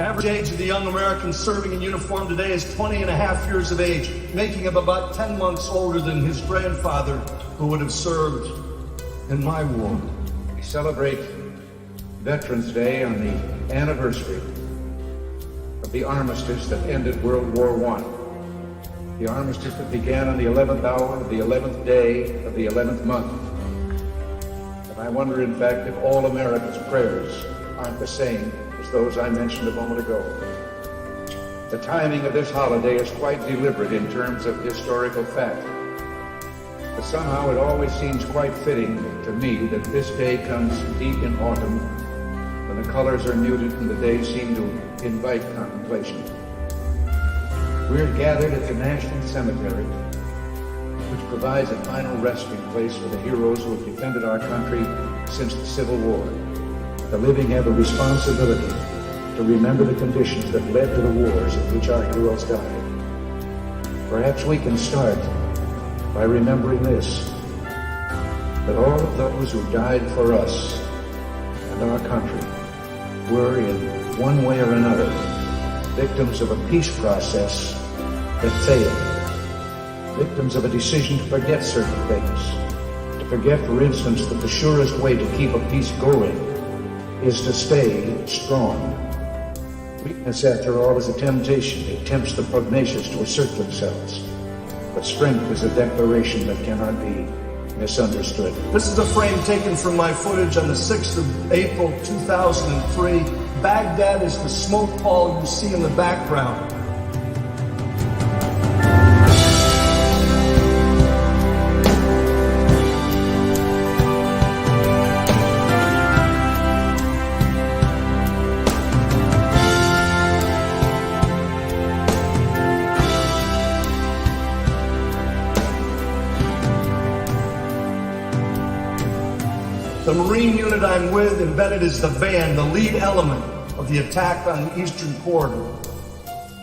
Average age of the young American serving in uniform today is 20 and a half years of age, making him about 10 months older than his grandfather who would have served in my war. We celebrate Veterans Day on the anniversary of the armistice that ended World War I. The armistice that began on the 11th hour of the 11th day of the 11th month. And I wonder, in fact, if all America's prayers aren't the same as those I mentioned a moment ago. The timing of this holiday is quite deliberate in terms of historical fact. But somehow it always seems quite fitting to me that this day comes deep in autumn, when the colors are muted and the days seem to invite contemplation. We're gathered at the National Cemetery, which provides a final resting place for the heroes who have defended our country since the Civil War. The living have a responsibility to remember the conditions that led to the wars in which our heroes died. Perhaps we can start by remembering this, that all of those who died for us and our country were, in one way or another, victims of a peace process that failed, victims of a decision to forget certain things, to forget, for instance, that the surest way to keep a peace going is to stay strong. Weakness, after all, is a temptation. It tempts the pugnacious to assert themselves. But strength is a declaration that cannot be misunderstood. This is a frame taken from my footage on the 6th of April, 2003. Baghdad is the smoke pall you see in the background. The Marine unit I'm with, embedded is the band, the lead element of the attack on the Eastern Corridor.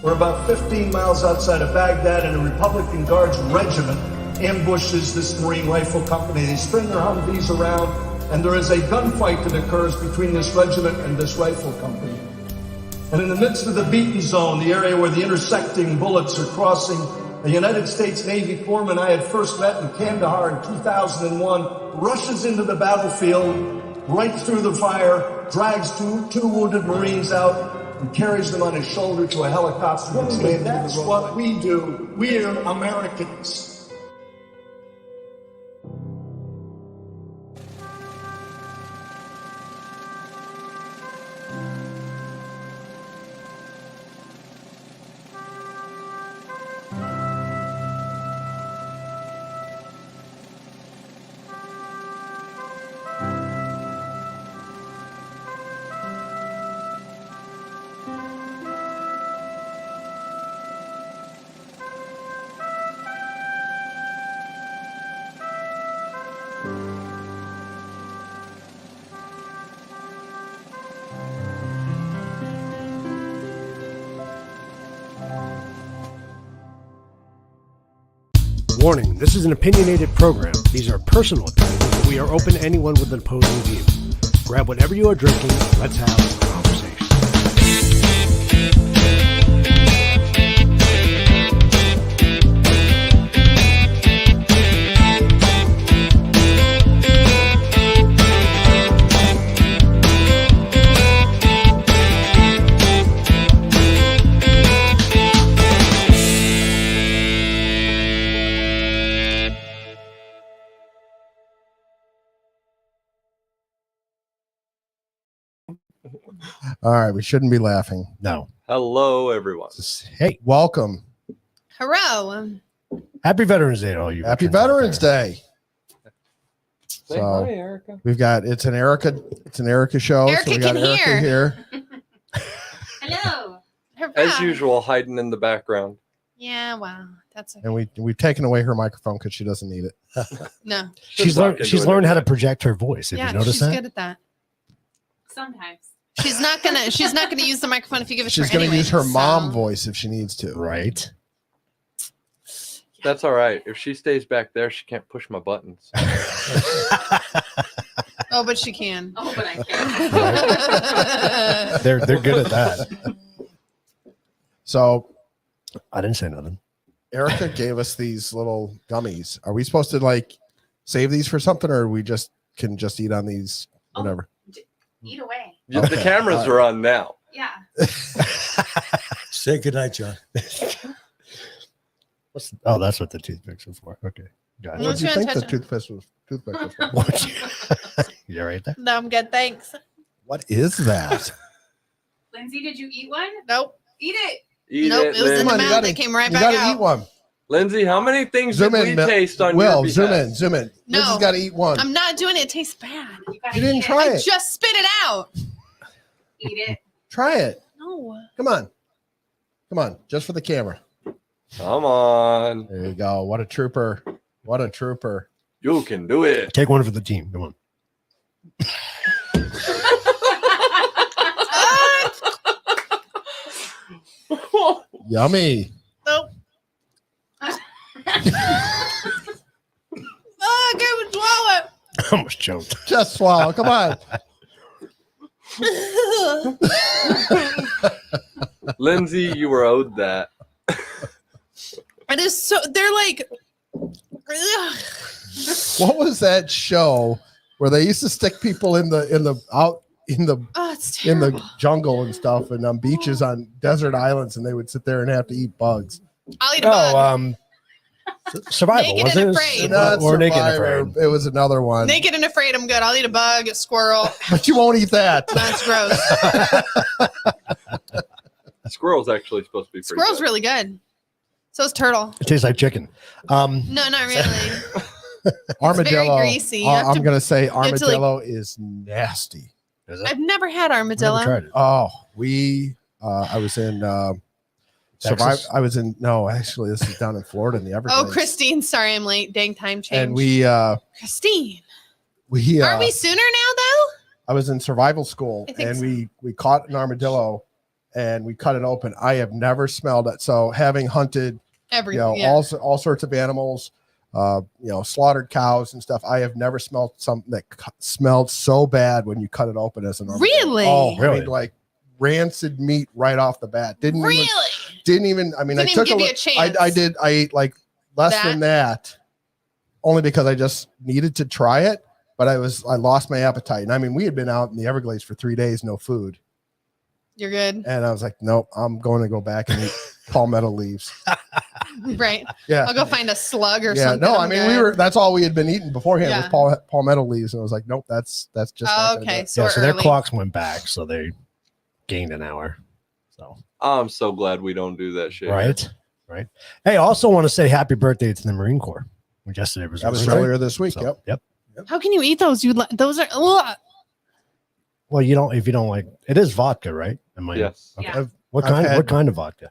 We're about 15 miles outside of Baghdad, and a Republican Guards regiment ambushes this Marine rifle company. They spin their Humvees around, and there is a gunfight that occurs between this regiment and this rifle company. And in the midst of the beaten zone, the area where the intersecting bullets are crossing, a United States Navy corpsman I had first met in Kandahar in 2001 rushes into the battlefield, right through the fire, drags two wounded Marines out, and carries them on his shoulder to a helicopter. That's what we do. We're Americans. Warning, this is an opinionated program. These are personal opinions, and we are open to anyone with an opposing view. Grab whatever you are drinking, let's have a conversation. All right, we shouldn't be laughing. No. Hello, everyone. Hey, Welcome. Hello. happy Veterans Day to all you. Happy veterans Veterans Day. Say So hi, Erica. we've got it's an Erica show. Erica so we got can Erica hear. here. Hello. As usual, hiding in the background. Yeah, wow. That's okay. And we've taken away her microphone because she doesn't need it. No. She's learned how to project her voice. Have Yeah, you noticed she's that? good at that. Sometimes. She's not gonna use the microphone if you give it to her She's going to anyway, use her so- mom voice if she needs to. Right. That's all right. If she stays back there, she can't push my buttons. Oh, but she can. Oh, but I can't. They're good at that. So I didn't say nothing. Erica gave us these little gummies. Are we supposed to like save these for something, or we can just eat on these? Whatever. Eat away. The Okay. cameras are on now. Yeah. Say goodnight, John. That's what the toothpicks are for. Okay. Got What it. do you you think wanna the touch toothpaste was for? You right there? No, I'm good. Thanks. What is that? Lindsay, did you eat one? Nope. Eat it. Eat Nope. it, It was in Come the on, Lindsay. you mouth. gotta- It came right You back got to out. eat one. Lindsay, how many things Zoom did in, we taste on your Will, behalf? zoom in. No. Lindsay's got to eat one. I'm not doing it. It tastes bad. gotta You didn't eat try I it. just spit it out. Eat it. Try it. No. Come on, just for the camera. Come on. There you go. What a trooper. What a trooper. You can do it. Take one for the team. Come on. Yummy. Nope. Oh, I can't swallow it. I almost choked. Just swallow. Come on. Lindsay, you were owed that. It is so. They're like. Ugh. What was that show where they used to stick people in the Oh, it's in terrible. the jungle and stuff, and on beaches on desert islands, and they would sit there and have to eat bugs? I'll eat a bug. Survival, Naked wasn't and it? Afraid. Not Or Naked and Survivor. Afraid. It was another one. Naked and Afraid. I'm good. I'll eat a bug, a squirrel. But you won't eat that. That's gross. Squirrel's actually supposed to be pretty Squirrel's good. really good. So is turtle. It tastes like chicken. No, not really. Armadillo. greasy. You have I'm to- gonna say have to, like- armadillo is nasty. Is it? I've never had Never armadillo. tried it. Oh, I was in survive. Texas? I was in actually this is down in Florida in the Everglades. Oh, Christine. Sorry, I'm late. Dang time change. And we Christine. Are we sooner now, though? I was in survival school I think and so. we caught an armadillo and we cut it open. I have never smelled it. So having hunted, all sorts of animals, slaughtered cows and stuff, I have never smelled something that smelled so bad when you cut it open as an armadillo. Really? Oh, I Really? mean, like rancid meat right off the bat. Didn't even. I mean, Didn't I even took give a you look. a chance. I ate like less than that, only because I just needed to try it. But I lost my appetite. And I mean, we had been out in the Everglades for 3 days, no food. You're good. And I was like, nope, I'm going to go back and eat palmetto leaves. Right. Yeah. I'll go find a slug or Yeah. something. No, I I'm mean, good. that's all we had been eating beforehand Yeah. was palmetto leaves. And I was like, nope, that's just. Oh, not gonna okay. do it. So, So their early. clocks went back, so they gained an hour. So I'm so glad we don't do that shit. right. Hey, I also want to say happy birthday to the Marine Corps. Yesterday was That was their birthday. earlier this week. So, Yep. How can you eat those? Those are. Ugh. Well, you don't if you don't like it is vodka, right? Am I? Yes. Okay. Yeah. What I've kind? had- What kind of vodka?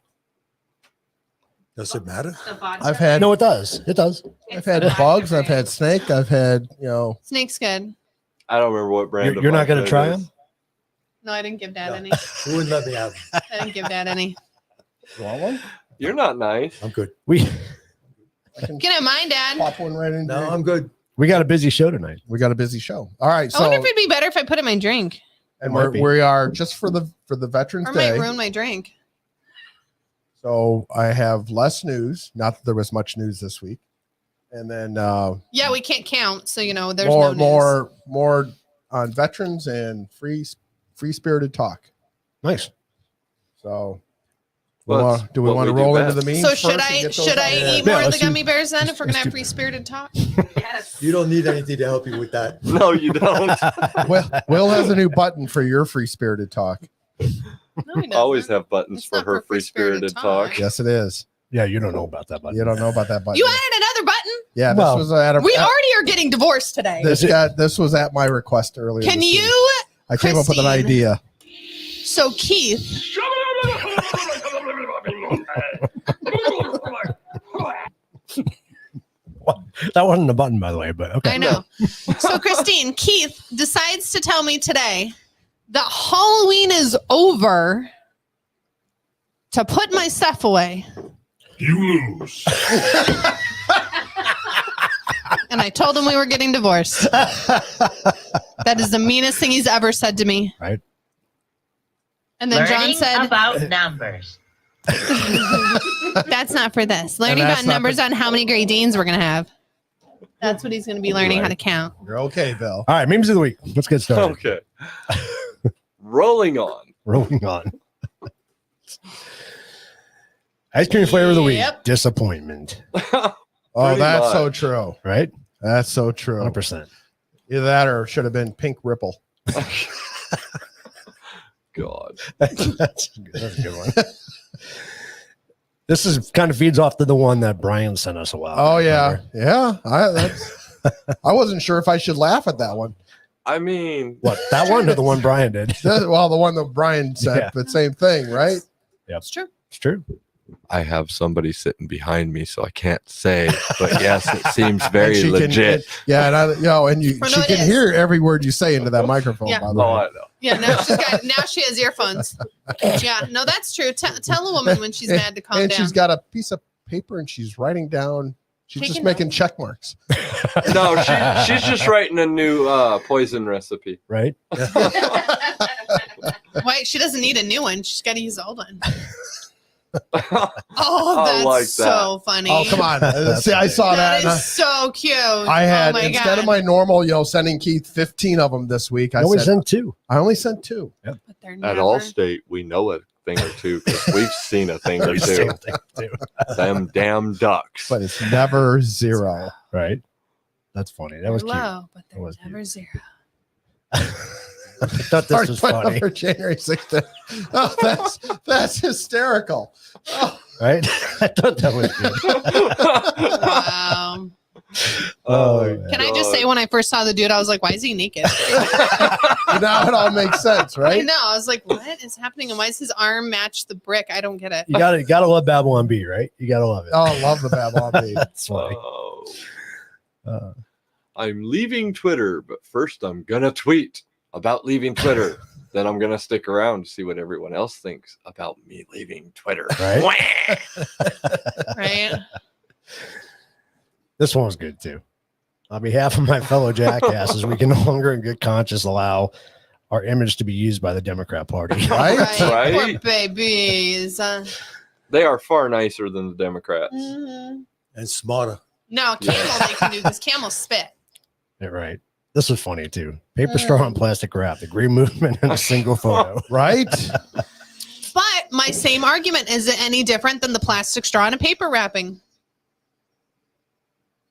Does it matter? The vodka. I've had No, it does. It does. I've It's had the vodka bugs. I've brand. had snake. I've had Snake's good. I don't remember what brand. You're not going to try them? No, I didn't give Dad any. Who wouldn't let me have them? I didn't give Dad any. You want one? You're not nice. I'm good. We I can Can I mine, Dad? pop one right in. No, there. I'm good. got a busy show tonight. We got a busy show. All right, I wonder so if it'd be better if I put it in my drink, and It might be. we are just for the Veterans or it might Day. ruin my drink. So I have less news. Not that there was much news this week, and then Yeah, we can't count, so there's no news. more on veterans and free spirited talk. Nice. So Well, do we what want to we do roll into best. the memes? So first should and I get those should out? I Yeah. eat more of let's the do- gummy bears then if we're gonna let's have do- free spirited talk? Yes. You don't need anything to help you with that. No, you don't. Will has a new button for your free spirited talk. No, he doesn't. Always have buttons It's for not her for free-spirited free-spirited talk. talk. Yes, it is. Yeah, you don't know about that, but You don't know about that button. You added another button? Yeah, this Well, was at a, We already are getting divorced today. this was at my request earlier. Can this week. you? I came up with an Christine? idea. So Keith, that wasn't a button, by the way. But okay. I know. So Christine, Keith decides to tell me today that Halloween is over to put my stuff away. You lose. And I told him we were getting divorced. That is the meanest thing he's ever said to me. Right. And then John Learning said, about numbers. That's not for this. Learning that's about not numbers on how many Great Danes we're going to have. That's what he's going to be learning how to count. You're okay, Bill. All right, memes of the week. Let's get started. Okay. Rolling on. Rolling on. Ice cream flavor of the week. Yep. Disappointment. Oh, Pretty that's much. so true. Right? That's so true. 100%. Either that or should have been pink ripple. God. That's a good one. This is kind of feeds off to the one that Brian sent us a while. Oh back, yeah, remember? I wasn't sure if I should laugh at that one. I mean, What, that one or the one Brian did? Well, the one that Brian said, Yeah. but same thing, right? It's true. It's true. I have somebody sitting behind me, so I can't say. But yes, it seems very And she can- legit. yeah, and I she know it can is. hear every word you say into that microphone. Yeah. By the Oh, way. I know. Yeah, now she has earphones. Yeah, no, that's true. Tell a woman when she's mad to calm And down. she's got a piece of paper and she's writing down. She's Taking just making check marks. No, she's just writing a new poison recipe. Right? Why she doesn't need a new one. She's got to use the old one. I Oh, that's like so funny. Oh, come on. See, I funny. saw That that. is so cute. I had, oh my instead God. of my normal, sending Keith 15 of them this week, I always said, sent two. I only sent 2. But they're At never- Allstate, we know a thing or two because we've seen a thing or Always two. sent two. Them damn ducks. But it's never 0. Right? That's funny. That They're was cute. low, but That they're was never zero. I thought this was funny. For January 16th. Oh, that's hysterical. Oh, Right? I thought that was good. Wow. Oh, Can I just say, when I first saw the dude, I was like, why is he naked? now it all makes sense, I right? know. I was like, what is happening? And why does his arm match the brick? I don't get it. You gotta love Babylon B, right? You gotta love it. Oh, I love the Babylon Bee. That's funny. Oh. Uh, I'm leaving Twitter, but first I'm gonna tweet about leaving Twitter. Then I'm gonna stick around to see what everyone else thinks about me leaving Twitter. Right? Right? This one was good too. On behalf of my fellow jackasses, we can no longer in good conscience allow our image to be used by the Democrat Party. Right? Right? Poor babies. They are far nicer than the Democrats. Mhm. And smarter. No, camel they can do this. Camel spit. Yeah, right. This was funny too. Paper straw and plastic wrap, the green movement in a single photo. Right? But my same argument, is it any different than the plastic straw and a paper wrapping?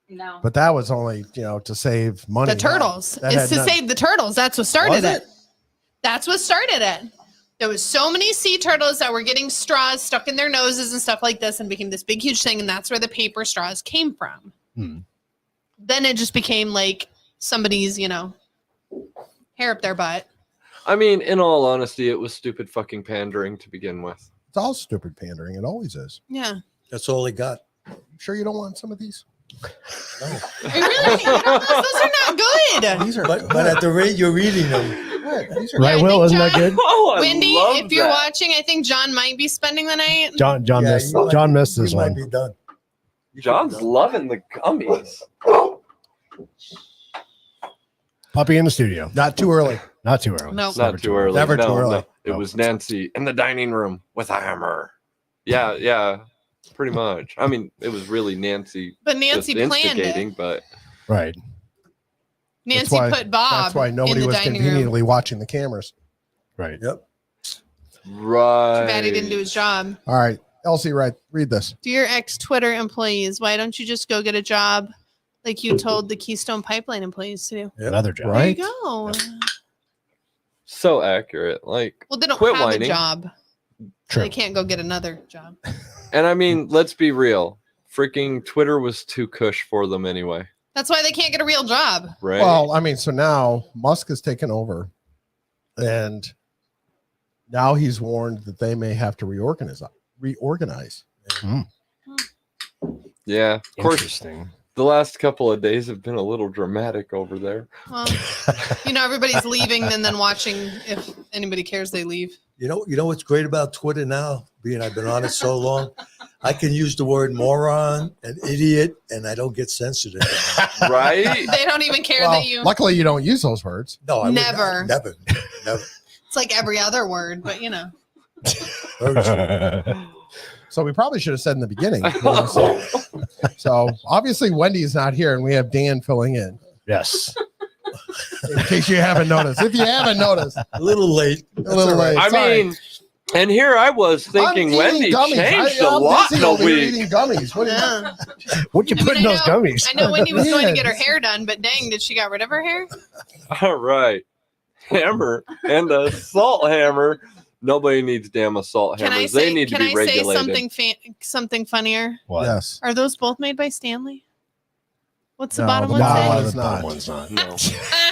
No. But that was only, to save money. The turtles. That It's had to nothing- save the turtles. That's what started Was it. it? That's what started it. There was so many sea turtles that were getting straws stuck in their noses and stuff like this and became this big, huge thing. And that's where the paper straws came from. Hmm. Then it just became like somebody's, hair up their butt. I mean, in all honesty, it was stupid fucking pandering to begin with. It's all stupid pandering. It always is. Yeah. That's all they got. Sure you don't want some of these? Really? Those are not good. These are But at the rate you're reading them, good. These are Right, I Will? think Isn't that John- good? Oh, I Wendy, love if you're that. watching, I think John might be spending the night. John yeah, missed you might- John missed this you might one. be done. You John's could be done. loving the gummies. Puppy in the studio. not too early. Not too early. No. It's Not too early. Never too No, early. no. It No. was Nancy in the dining room with a hammer. Yeah, pretty much. I mean, it was really Nancy But Nancy just planned instigating, it. but Right. Nancy why- put Bob That's why in nobody the was dining room. conveniently watching the cameras. Right. Yep. right. Too bad he didn't do his job. All right. Elsie, read this. Dear ex-Twitter employees, why don't you just go get a job like you told the Keystone Pipeline employees to do? Yep. Another job. Right. There you go. So accurate. Like, Well, they don't Quit have whining. a job. True. They can't go get another job. and I mean, let's be real. Freaking Twitter was too cush for them anyway, That's why they can't get a real job. right? Well, I mean, so now Musk has taken over, and now he's warned that they may have to reorganize. yeah. Of course, Interesting. the last couple of days have been a little dramatic over there. Well, everybody's leaving and then watching if anybody cares they leave. You know what's great about Twitter now? Being I've been on it so long, I can use the word moron and idiot, and I don't get censored anymore. Right? They don't even care Well, that you. luckily, you don't use those words. No, I would Never. not. Never. It's like every other word, but Very true. So we probably should have said in the beginning. So obviously Wendy's not here, and we have Dan filling in. Yes. In case you haven't noticed. If you haven't noticed, A little late. a little late. I Sorry. mean, and here I was thinking I'm Wendy eating gummies. changed I'm a lot busy in a over here week. eating gummies. What Yeah. What'd you I put mean, in I those know- gummies? I know Wendy was going to get her Man. hair done, but dang, did she got rid of her hair? All right. Hammer and a salt hammer. Nobody needs damn assault Can I hammers. say? They need to Can be I say regulated. something funnier? What? Yes. Are those both made by Stanley? What's the No, bottom the one bottom say? one the is bottom not. one's not.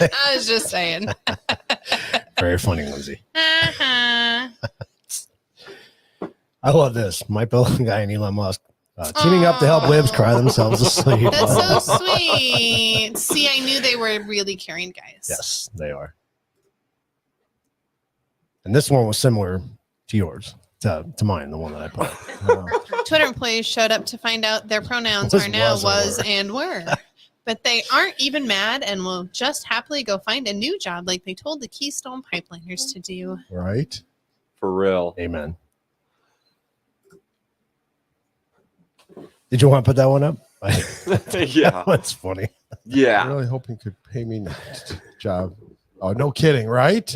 No. I was just saying. Very funny, Lindsay. Uh-huh. I love this. My Bill guy and Elon Musk teaming up to help libs cry themselves asleep. That's so sweet. See, I knew they were really caring guys. Yes, they are. And this one was similar to yours, to mine, the one that I put. Twitter employees showed up to find out their pronouns Was, are now was, or was were. and were. But they aren't even mad and will just happily go find a new job like they told the Keystone Pipeliners to do. Right. For real. Amen. Did you want to put that one up? Yeah. That's funny. I'm Yeah. really hoping you could pay me next job. Oh, no kidding, right?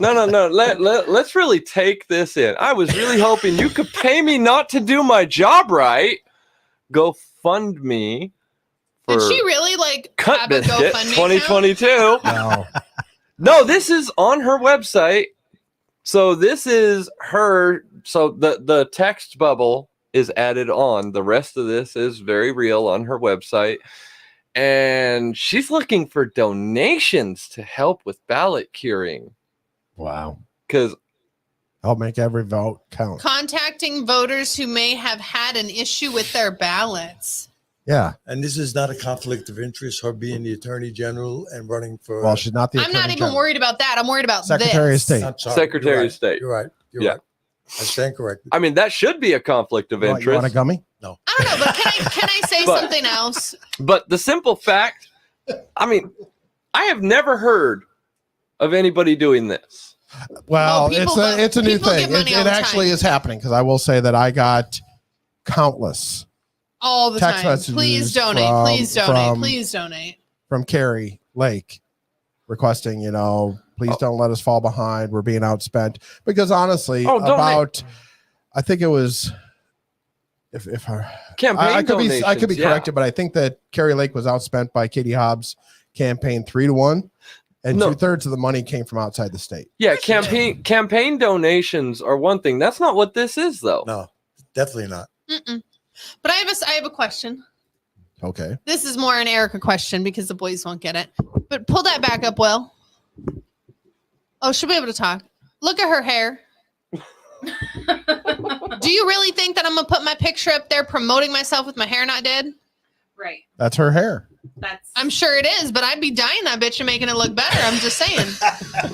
No. Let's really take this in. I was really hoping you could pay me not to do my job right. Go fund me for Did she really like Cut have a Biscuit GoFundMe account? 2022. Wow. No, this is on her website. So this is her. So the text bubble is added on. The rest of this is very real on her website. And she's looking for donations to help with ballot curing. Wow. Because I'll make every vote count. Contacting voters who may have had an issue with their ballots. Yeah. And this is not a conflict of interest, her being the attorney general and running for. Well, she's not the I'm not Attorney even General. worried about that. I'm worried about Secretary of this. State. I'm sorry, Secretary you're of right. State. You're right. You're Yeah. right. I stand corrected. I mean, that should be a conflict of You want a interest. gummy? I don't know, but can I say But- something else? But the simple fact, I mean, I have never heard of anybody doing this. Well, Oh, people it's a new people thing. give money It all the actually time. is happening because I will say that I got countless All the text time. messages Please donate. from- Please donate. from- Please donate. from Carrie Lake requesting, please don't let us fall behind. We're being outspent. Because honestly, Oh, donate. I think it was if Campaign I could be donations, yeah. corrected, but I think that Carrie Lake was outspent by Katie Hobbs' campaign 3-1, and No. 2/3 of the money came from outside the state. Yeah, campaign donations are one thing. That's not what this is, though. No, definitely not. Mm-mm. But I have a question. Okay. This is more an Erica question because the boys won't get it. But pull that back up, Will. Oh, she'll be able to talk. Look at her hair. Do you really think that I'm gonna put my picture up there promoting myself with my hair not dead? Right. That's her hair. That's I'm sure it is, but I'd be dyeing that bitch and making it look better. I'm just saying.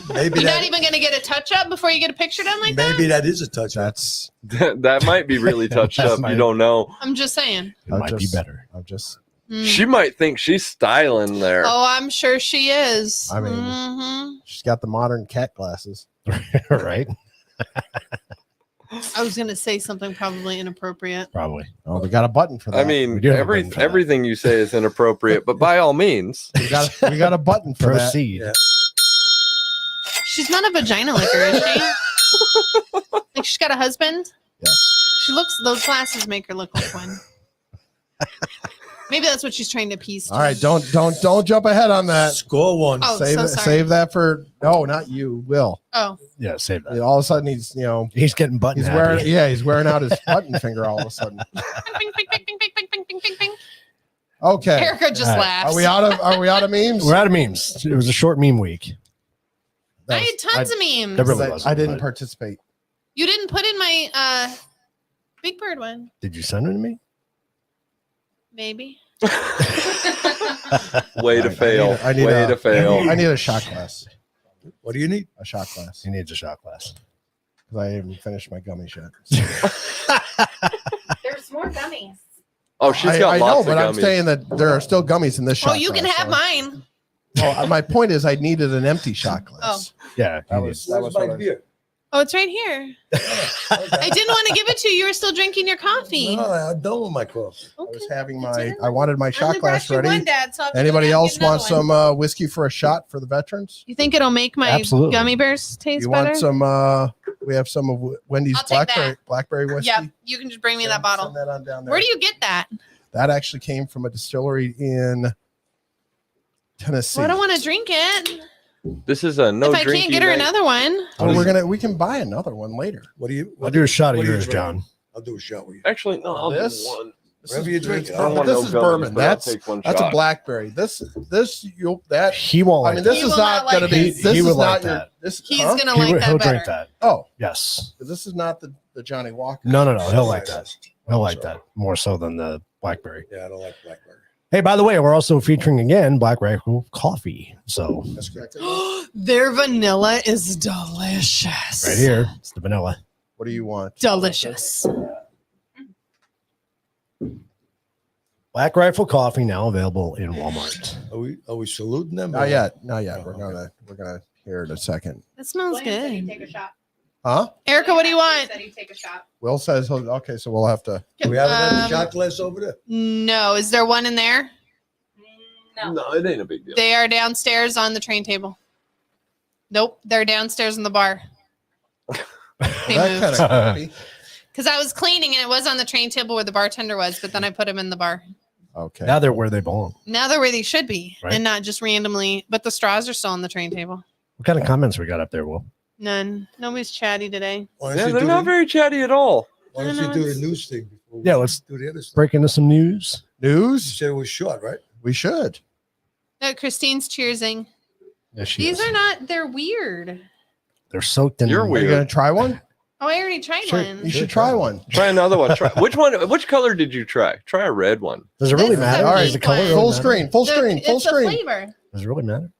Maybe You're not that. even gonna get a touch up before you get a picture done like Maybe that? that is a touch. That's That might be really touched That up. might- You don't know. I'm just saying. It might be better. I'm just Mm. She might think she's styling there. Oh, I'm sure she is. I mean- Mhm. she's got the modern cat glasses. Right? I was gonna say something probably inappropriate. Probably. Oh, we got a button for that. I mean, We do have a button for that. everything you say is inappropriate, but by all means. we got a button for that. Proceed. Yeah. She's not a vagina licker, is she? Like she's got a husband? Yeah. Those glasses make her look like one. Maybe that's what she's trying to piece. All right, don't jump ahead on that. Score one. Oh, save so it, sorry. save that for no, not you, Will. Oh, Yeah, save that. All of a sudden he's He's getting button he's happy. wearing out his button finger all of a sudden. ping, ping, ping, ping, ping, ping, ping, ping, ping, ping. Okay. Erica just All right. laughs. Are we out of memes? We're out of memes. It was a short meme week. I had tons of memes. There really was. I didn't participate. You didn't put in my Big Bird one, Did you send it to me? maybe. Way to fail. I need Way a- to fail. I need a shot glass. What do you need? A shot glass. He needs a shot glass. Because I haven't finished my gummy shot. there's more gummies. Oh, she's got I know, lots but of I'm gummies. saying that there are still gummies in this shot Oh, you can glass, have so- mine. Well, my point is I needed an empty shot glass. Yeah. That he was- needs- Where's what my I- beer? Oh, it's right here. I didn't want to give it to you. You were still drinking your coffee. No, I'm done with my coffee. I was Okay. having It's my. in I wanted my I shot only glass brought you ready. one, Dad, so I'll go Anybody down and else get another want one. some whiskey for a shot for the veterans? You think it'll make my Absolutely. gummy bears taste You better? want some? We have some of Wendy's I'll take that. blackberry whiskey. Yep. You can just bring me that bottle. Send that on down there. Where do you get that? That actually came from a distillery in Tennessee. Well, I don't want to drink it. This is a no if I drinking can't get her night. another one. Well, we can buy another one later. What do you? I'll do a shot of what do you yours, drink? John. I'll do a shot with you. Actually, no, I'll This? do one. Whatever you drink. This I don't want is no gummies, bourbon. but I'll That's take one a shot. blackberry. This you'll that. He won't I like mean, that. this He is will not not going like to be. this. This He is would not like your. that. This, He's huh? gonna like that He'll better. drink that. Oh, Yes. this is not the Johnny Walker. No. He'll like that. He'll like that more so than the blackberry. Yeah, I don't like blackberry. Hey, by the way, we're also featuring again Black Rifle Coffee. So That's correct. Their vanilla is delicious. right here, it's the vanilla. What do you want? Delicious. Black Rifle Coffee now available in Walmart. Are we saluting them? Not yet. Not yet. Oh, We're gonna hear it in a second. That smells William said he'd good. take a shot. Huh? Erica, what do you want? Said he'd take a shot. Will says okay, so we'll have to. Do we have another Um, shot glass over there? No. Is there one in there? No. No, it ain't a big deal. They are downstairs on the train table. Nope. They're downstairs in the bar. They That moved. kind of creepy. Because I was cleaning and it was on the train table where the bartender was, but then I put him in the bar. Okay. Now they're where they belong. Now they're where they should be Right. and not just randomly. But the straws are still on the train table. What kind of comments we got up there, Will? None. Nobody's chatty today. Why don't Yeah, you they're do not the- very chatty at all. Why don't No, you no, do the it's- news thing before? Yeah, let's do the other stuff. break into some news. You News? said it was short, right? We should. No, Christine's cheersing. Yes, she These is. are not, they're weird. They're soaked in. You're Are you weird. gonna try one? Oh, I already tried Sure. one. You should try one. Try another one. Try which one? Which color did you try? Try a red one. Does it This really is a matter? All Does right, the color one. really Full matter? screen. Full screen. The- Full it's the screen. flavor. Does it really matter?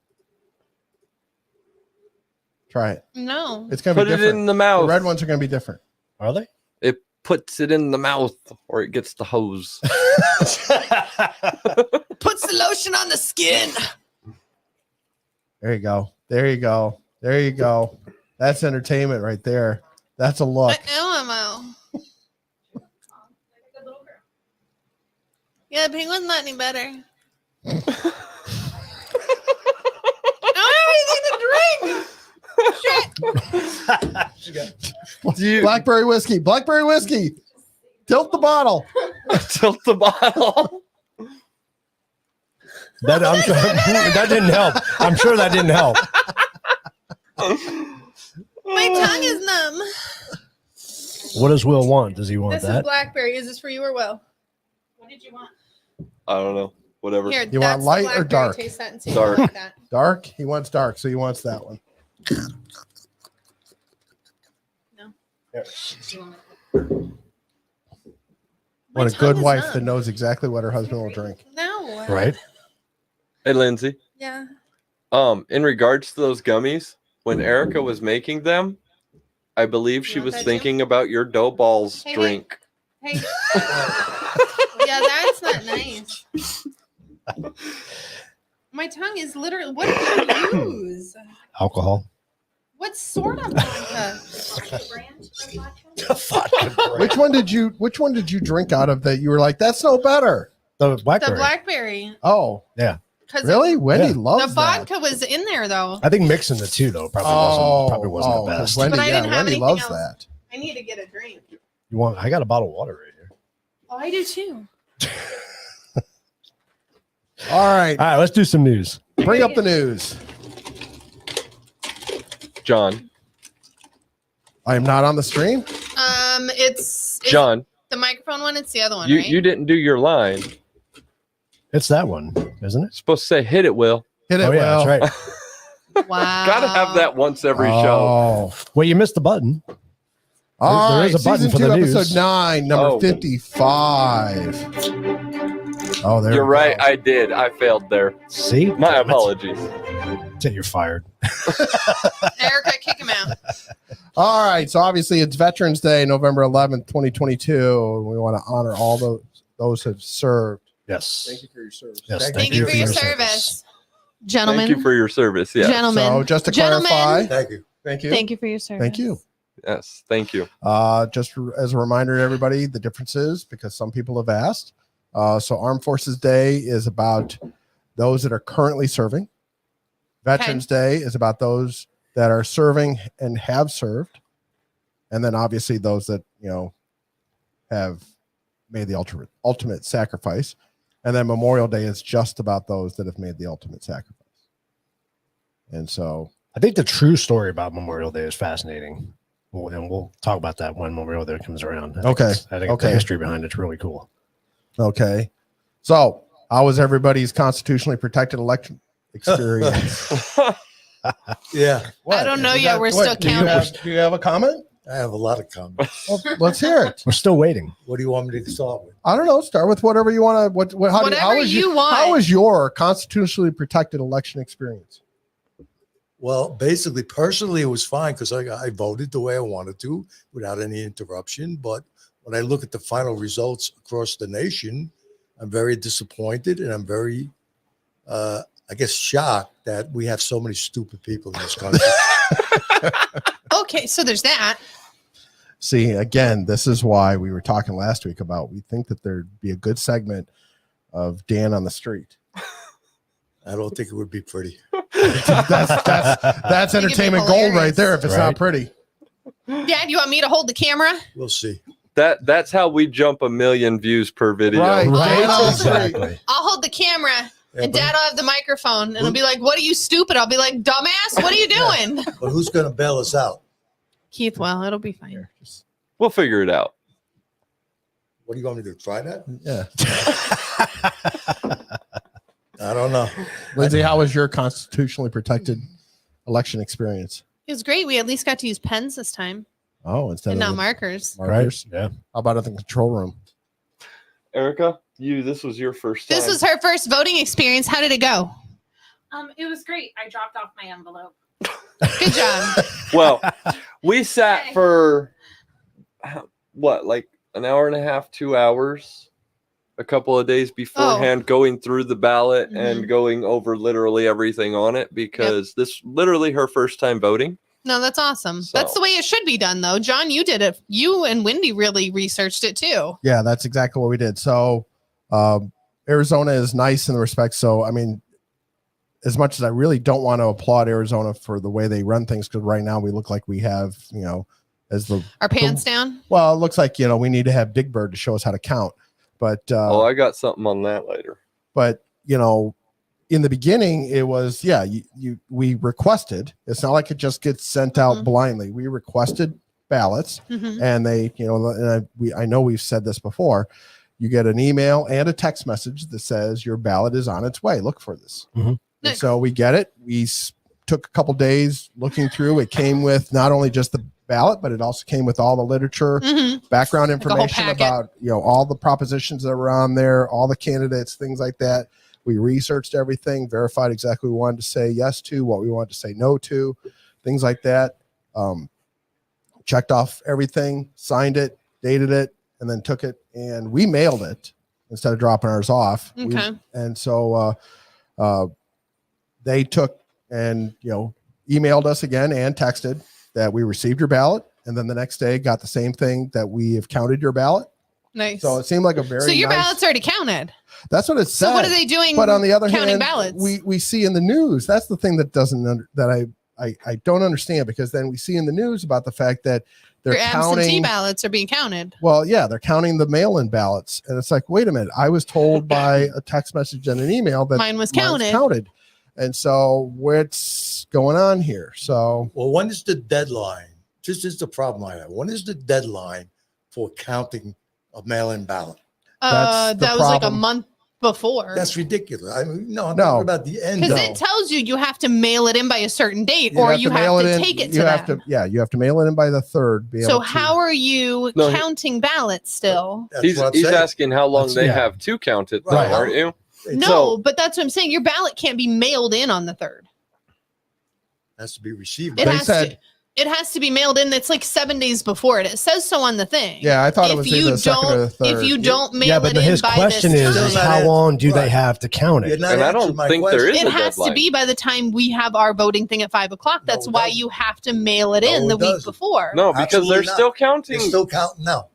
Try it. No. It's gonna Put be it different. in the The mouth. red ones are gonna be different. Are they? It puts it in the mouth, or it gets the hose. Puts the lotion on the skin. There you go. There you go. There you go. That's entertainment right there. That's a look. LMO. Yeah, the pink one's not any better. I don't have anything to drink. Blackberry whiskey. Blackberry whiskey. Tilt the bottle. Tilt the bottle. That I'm sure that didn't help. I'm sure that didn't help. My tongue is numb. What does Will want? Does he want This is that? blackberry. Is this for you or Will? What did you want? I don't know. Whatever. Here, You want that's the light or blackberry. dark? Taste that and see if Dark. you like that. Dark. He wants dark, so he wants that one. No. What a tongue good is wife numb. that knows exactly what her husband will drink. No. Right? Hey, Lindsay. Yeah. In regards to those gummies, when Erica was making them, I believe she You want was that too? thinking about your dough balls Hey, drink. Hey. Yeah, that's not nice. My tongue is literally. What did you use? Alcohol. What sort of vodka? Brand of vodka? Which one did you drink out of that you were like, that's no better? The The blackberry. blackberry. Oh, Yeah. 'Cause really? Wendy Yeah. The loves that. vodka was in there though. I think mixing the two though probably wasn't the 'cause best. Wendy, But I didn't have Wendy anything loves else. that. I need to get a drink. You want? I got a bottle of water right here. Oh, I do too. All right, All right, let's do some news. bring up the news. John. I am not on the stream. It's John, the microphone one. It's the other one, you, right? you didn't do your line. It's that one, isn't it? Supposed to say hit it, Will. Hit it, Oh yeah, Will. that's right. Wow. Gotta have that once every show. Oh. Well, you missed the button. All There right, is a button season for 2, the news. episode 9, number Oh. 55. Oh, there You're we right. go. I did. I failed there. See? My Damn it. apologies. You're fired. Erica, kick him out. All right, so obviously it's Veterans Day, November 11th, 2022. And we want to honor all those who have served. Yes. Thank you for your service. Yes, Thank you for your service, gentlemen. Thank you for your service. Yeah. Gentlemen. So just to Gentlemen. clarify, Thank you. thank you. Thank you for your service. Thank you. Yes, thank you. Just as a reminder to everybody, the difference is because some people have asked. So Armed Forces Day is about those that are currently serving. Veterans Day is about those that are serving and have served. And then obviously those that, have made the ultimate sacrifice. And then Memorial Day is just about those that have made the ultimate sacrifice. And so I think the true story about Memorial Day is fascinating. And we'll talk about that when Memorial Day comes around. I think the history behind it's really cool. Okay. So how was everybody's constitutionally protected election experience? Yeah. I don't know yet. We're still counting. Do you have a comment? I have a lot of comments. Well, let's hear it. We're still waiting. What do you want me to start with? I don't know. Start with whatever you want to. Whatever you want. How was your constitutionally protected election experience? Well, basically, personally, it was fine because I voted the way I wanted to without any interruption. But when I look at the final results across the nation, I'm very disappointed and I'm very, I guess, shocked that we have so many stupid people in this country. Okay, so there's that. See, again, this is why we were talking last week about we think that there'd be a good segment of Dan on the street. I don't think it would be pretty. That's entertainment gold right there if it's not pretty. Dad, you want me to hold the camera? We'll see. That's how we jump 1 million views per video. Right. Exactly. I'll hold the camera. And Dad will have the microphone, and he'll be like, "What are you stupid?" I'll be like, "Dumbass, what are you doing?" But who's going to bail us out? Keith, well, it'll be fine. We'll figure it out. What do you want me to try that? Yeah. I don't know. Lindsay, how was your constitutionally protected election experience? It was great. We at least got to use pens this time Oh, instead and of not the markers. markers. Right. Yeah. How about in the control room? Erica, this was your first time. This was her first voting experience. How did it go? It was great. I dropped off my envelope. Good job. Well, we sat for like an hour and a half, 2 hours, a couple of days beforehand, going through the ballot and going over literally everything on it because this literally her first time voting. No, that's awesome. So. That's the way it should be done, though. John, you did it. You and Wendy really researched it too. Yeah, that's exactly what we did. So Arizona is nice in the respect. So, I mean, as much as I really don't want to applaud Arizona for the way they run things, because right now we look like we have, as our pants down. Well, it looks like, we need to have Big Bird to show us how to count. But I got something on that later. But, in the beginning, it was, we requested. It's not like it just gets sent out blindly. We requested ballots and they, and I know we've said this before. You get an email and a text message that says your ballot is on its way. Look for this. And so we get it. We took a couple days looking through. It came with not only just the ballot, but it also came with all the literature, background information about, all the propositions that were on there, all the candidates, things like that. We researched everything, verified exactly what we wanted to say yes to, what we wanted to say no to, things like that. Checked off everything, signed it, dated it, and then took it, and we mailed it instead of dropping ours off. Okay. And so they took and, emailed us again and texted that we received your ballot. And then the next day got the same thing that we have counted your ballot. Nice. So it seemed like a very So your nice, ballots already counted. That's what it said. So what are they doing? But on the other counting hand, ballots? we see in the news, that's the thing that I don't understand, because then we see in the news about the fact that they're Your absentee counting ballots are being counted. Well, yeah, they're counting the mail-in ballots. And it's like, wait a minute, I was told by a text message and an email that Mine was counted. And so what's going on here? So, well, when is the deadline? This is the problem I have. When is the deadline for counting a mail-in ballot? That's the that was like a problem. month before. That's ridiculous. I mean, I'm No. talking about the end. Because No. it tells you have to mail it in by a certain date, or you have to take it to them. You have to mail it in by the 3rd. So how are you No, counting ballots still? That's He's what I'm he's saying. asking how long That's- they yeah. have to count it, though, Right. aren't you? No, So- but that's what I'm saying. Your ballot can't be mailed in on the 3rd. Has to be received. It They has said- to. It has to be mailed in. That's like 7 days before it. It says so on the thing. Yeah, I thought it If was you either the second or the third. If you don't mail Yeah, but it in his by question this is time, how long do they Right. have to count You're it? not And I answering don't my think there question. is it a has deadline. to be by the time we have our voting thing at 5 o'clock. That's it why doesn't. you have to mail it No, in the it week doesn't. before. No, because Absolutely they're not. still counting. They're still counting now.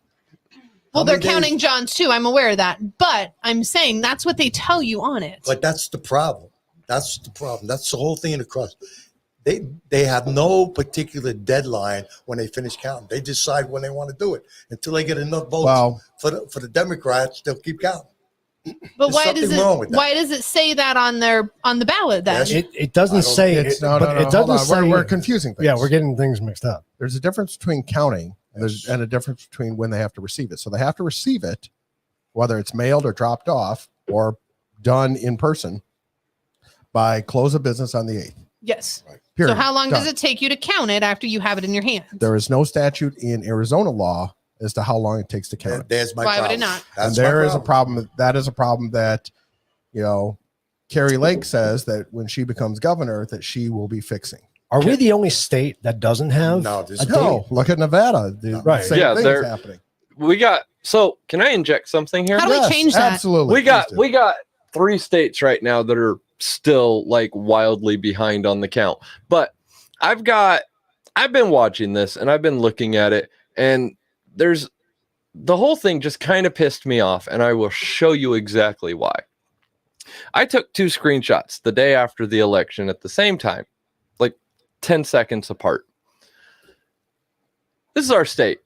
Well, How they're many days- counting John's too. I'm aware of that. But I'm saying that's what they tell you on it. But that's the problem. That's the problem. That's the whole thing in the cross. They have no particular deadline when they finish counting. They decide when they want to do it. Until they get enough votes Well, for the Democrats, they'll keep counting. But There's why does something wrong with that. why does it say that on the ballot then? Yes. It doesn't I don't- say it's it, no, but no, it hold doesn't on. say We're confusing things. Yeah, we're getting things mixed up. There's a difference between counting and a difference between when they have to receive it. So they have to receive it, whether it's mailed or dropped off or done in person by close of business on the 8th. Yes. Period. So how long does Done. it take you to count it after you have it in your hand? There is no statute in Arizona law as to how long it takes to count. There's my Why would problem. it not? And That's there my is a problem. That is a problem that, Carrie Lake says that when she becomes governor, that she will be fixing. Are we the only state that doesn't have? No, there's a No, date? look at Nevada. The Right. same Yeah, thing is they're- happening. We got. So can I inject something here? How do we change that? Absolutely. we got Please do. we got 3 states right now that are still like wildly behind on the count. But I've been watching this and I've been looking at it, and there's the whole thing just kind of pissed me off, and I will show you exactly why. I took 2 screenshots the day after the election at the same time, like 10 seconds apart. This is our state.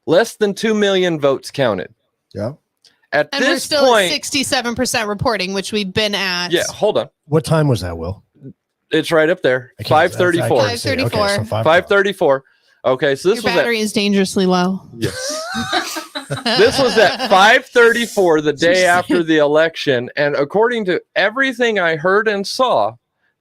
Less than 2 million votes counted. Yeah. At And we're this still point, at 67% reporting, which we've been at. yeah, hold on. What time was that, Will? It's right up there. I can't- 5:34. I can't see. Okay, so 5:34. 5:34. Okay, so Your this was battery is dangerously low. yes. This was at 5:34 the day after the election, and according to everything I heard and saw,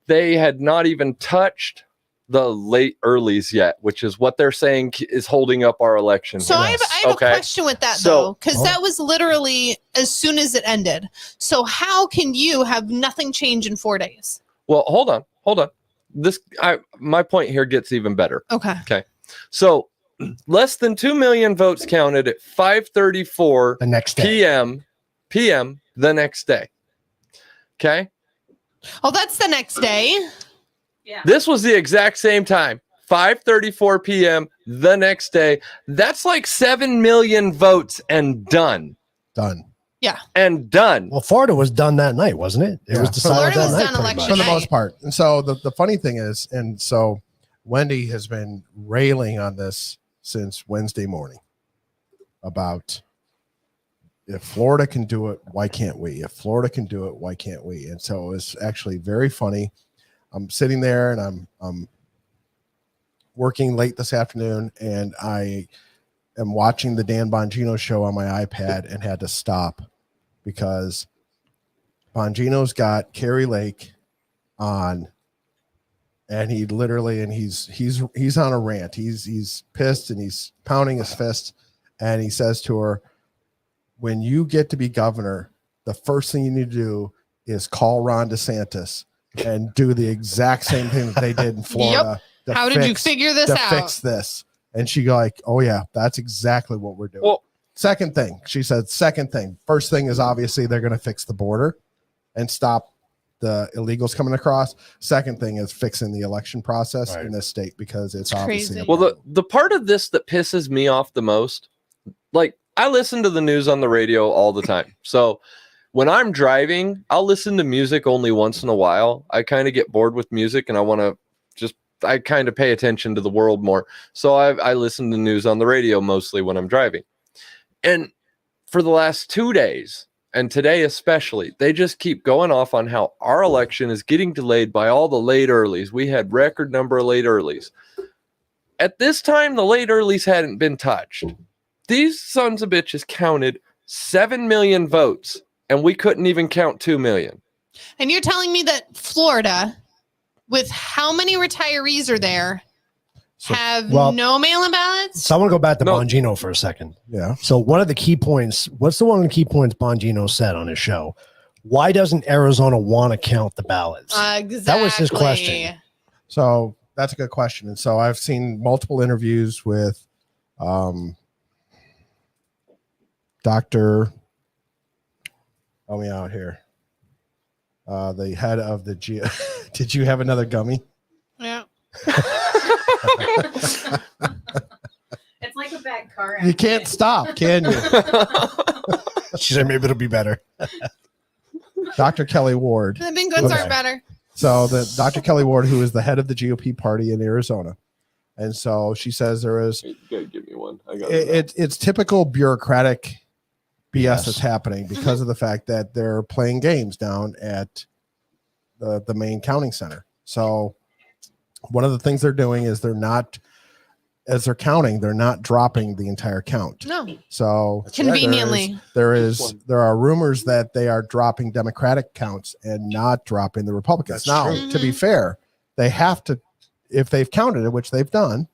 they had not even touched the late earlies yet, which is what they're saying is holding up our election. So I have a Okay. question with that So- though, because that was literally as soon as it ended. So how can you have nothing change in 4 days? Well, hold on. My point here gets even better. Okay. So less than 2 million votes counted at 5:34 The next day. p.m. the next day. Okay. Oh, that's the next day. Yeah. This was the exact same time. 5:34 p.m. the next day. That's like 7 million votes and done. Done. And done. Well, Florida was done that night, wasn't it? It Yeah. was decided Florida that was night. done pretty election much. For the night. most part. And so the funny thing is, and so Wendy has been railing on this since Wednesday morning about if Florida can do it, why can't we? If Florida can do it, why can't we? And so it's actually very funny. I'm sitting there and I'm working late this afternoon, and I am watching the Dan Bongino show on my iPad and had to stop because Bongino's got Carrie Lake on, and he literally, and he's on a rant. He's pissed and he's pounding his fist, and he says to her, when you get to be governor, the first thing you need to do is call Ron DeSantis and do the exact same thing that they did in Florida. to How did you fix- figure this to out? fix this? And she go like, oh yeah, that's exactly what we're doing. Well, Second thing, she said, second thing. First thing is obviously they're going to fix the border and stop the illegals coming across. Second thing is fixing the election process Right. in this state because it's It's obviously crazy. Well, the part of this that pisses me off the most, like I listen to the news on the radio all the time. So when I'm driving, I'll listen to music only once in a while. I kind of get bored with music and I kind of pay attention to the world more. So I listen to news on the radio mostly when I'm driving. And for the last 2 days, and today especially, they just keep going off on how our election is getting delayed by all the late earlies. We had record number of late earlies. At this time, the late earlies hadn't been touched. These sons of bitches counted 7 million votes, and we couldn't even count 2 million. And you're telling me that Florida, with how many retirees are there, have well- no mail-in ballots? So I want to go back to No. Bongino for a second. yeah. So one of the key points, what's the one of the key points Bongino said on his show? Why doesn't Arizona want to count the ballots? Exactly. That was his question. So that's a good question. And so I've seen multiple interviews with Dr. Help me out here. The head of the Geo. Did you have another gummy? Yeah. It's like a bad car. You can't stop, can you? She said maybe it'll be better. Dr. Kelly Ward. The big goods aren't better. So the Dr. Kelly Ward, who is the head of the GOP party in Arizona. And so she says there is You gotta give me one. I got it's typical bureaucratic BS that's happening because of the fact that they're playing games down at the main counting center. So one of the things they're doing is they're not, as they're counting, they're not dropping the entire count. No. So Conveniently. there are rumors that they are dropping Democratic counts and not dropping the Republicans. That's now, true. to be fair, they have to, if they've counted it, which they've done,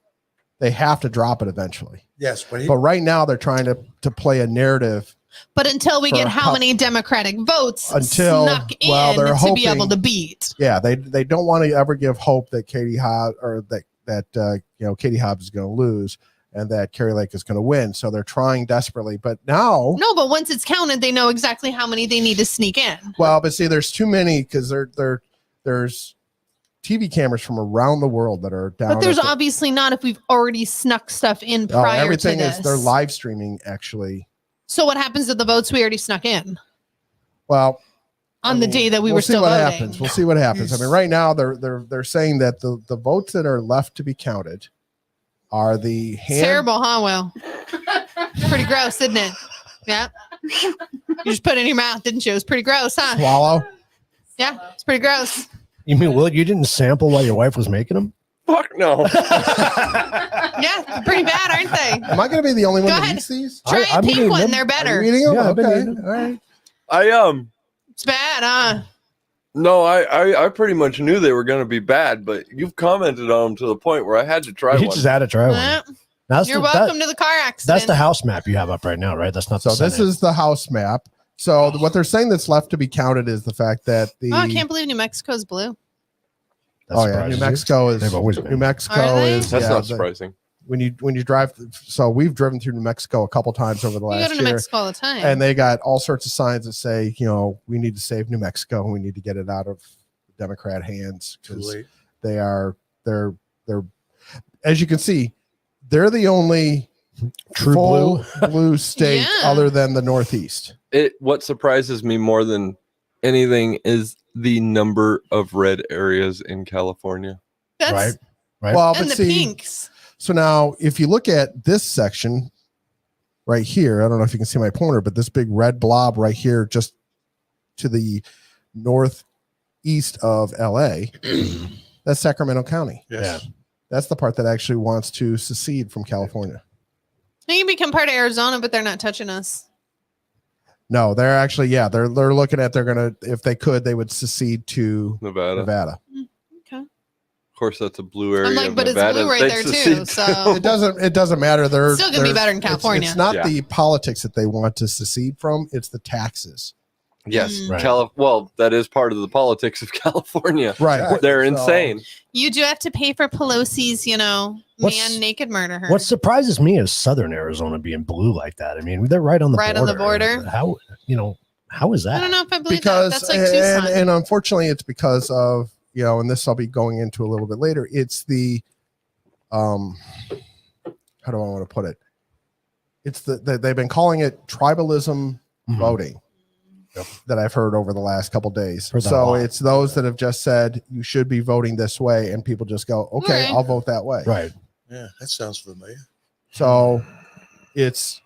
they have to drop it eventually. Yes, but But right now they're trying to play a narrative But until we For get how how- many Democratic votes Until- snuck well, in they're to be hoping- able to beat. Yeah, they don't want to ever give hope that Katie Hobbs or that Katie Hobbs is going to lose and that Carrie Lake is going to win. So they're trying desperately. But now, No, but once it's counted, they know exactly how many they need to sneak in. well, but see, there's too many because there's TV cameras from around the world that are down. But there's at the- obviously not if we've already snuck stuff in Oh, prior everything to this. is they're live streaming actually. So what happens to the votes we already snuck in Well, on the day that we we'll were see still what voting? happens. We'll see what happens. I mean, right now they're saying that the votes that are left to be counted are the It's terrible, huh? Well, pretty gross, isn't it? Yeah. You just put it in your mouth, didn't you? It was pretty gross, huh? swallow. Yeah, it's pretty gross. You mean, Will, you didn't sample while your wife was making them? Fuck no. Yeah, pretty bad, aren't they? Am I going to be the only one Go that ahead. eats these? Try I'm a pink eating one; them. they're Are better. you eating them? Yeah, I've been Okay. eating them. All right. It's bad, huh? No, I pretty much knew they were gonna be bad, but you've commented on them to the point where I had to try You one. just had to try one. Yeah. That's You're the, welcome to the car accident. That's the house map you have up right now, right? That's not So the this Senate. is the house map. So what they're saying that's left to be counted is the fact that the Oh, I can't believe New Mexico's blue. That oh yeah, surprises New you? Mexico is They've always been. New Mexico Are they? is That's yeah, not the- surprising. when you drive. So we've driven through New Mexico a couple times over the You go last to New year, Mexico all the time. and they got all sorts of signs that say, we need to save New Mexico and we need to get it out of Democrat hands too because late. they're as you can see, they're the only True full blue. blue state Yeah. other than the Northeast. What surprises me more than anything is the number of red areas in California. That's, Right. Right. Well, And but the see, pinks. so now if you look at this section right here, I don't know if you can see my pointer, but this big red blob right here, just to the northeast of LA, that's Sacramento County. Yes. That's the part that actually wants to secede from California. They can become part of Arizona, but they're not touching us. No, they're actually, they're looking at, they're going to, if they could, they would secede to Nevada. Nevada. Okay. Of course, that's a blue area. I'm like, of but it's Nevada. blue right They'd there too. secede So It doesn't matter. They're Still gonna be they're- better in it's- California. It's not Yeah. the politics that they want to secede from. It's the taxes. Yes, Right. well, that is part of the politics of California. Right. They're So- insane. you do have to pay for Pelosi's, What's- man naked murder her. What surprises me is Southern Arizona being blue like that. I mean, they're right on the Right border. on the border. How is that? I don't know if I believe Because that. That's like Tucson. and unfortunately it's because of and this I'll be going into a little bit later. It's the how do I want to put it? It's they've been calling it tribalism Mhm. voting that I've heard over the last couple days. Heard that a So lot. it's those that have just said you should be voting this way, and people just go, okay, Right. I'll vote that way. Right. Yeah, that sounds familiar. So it's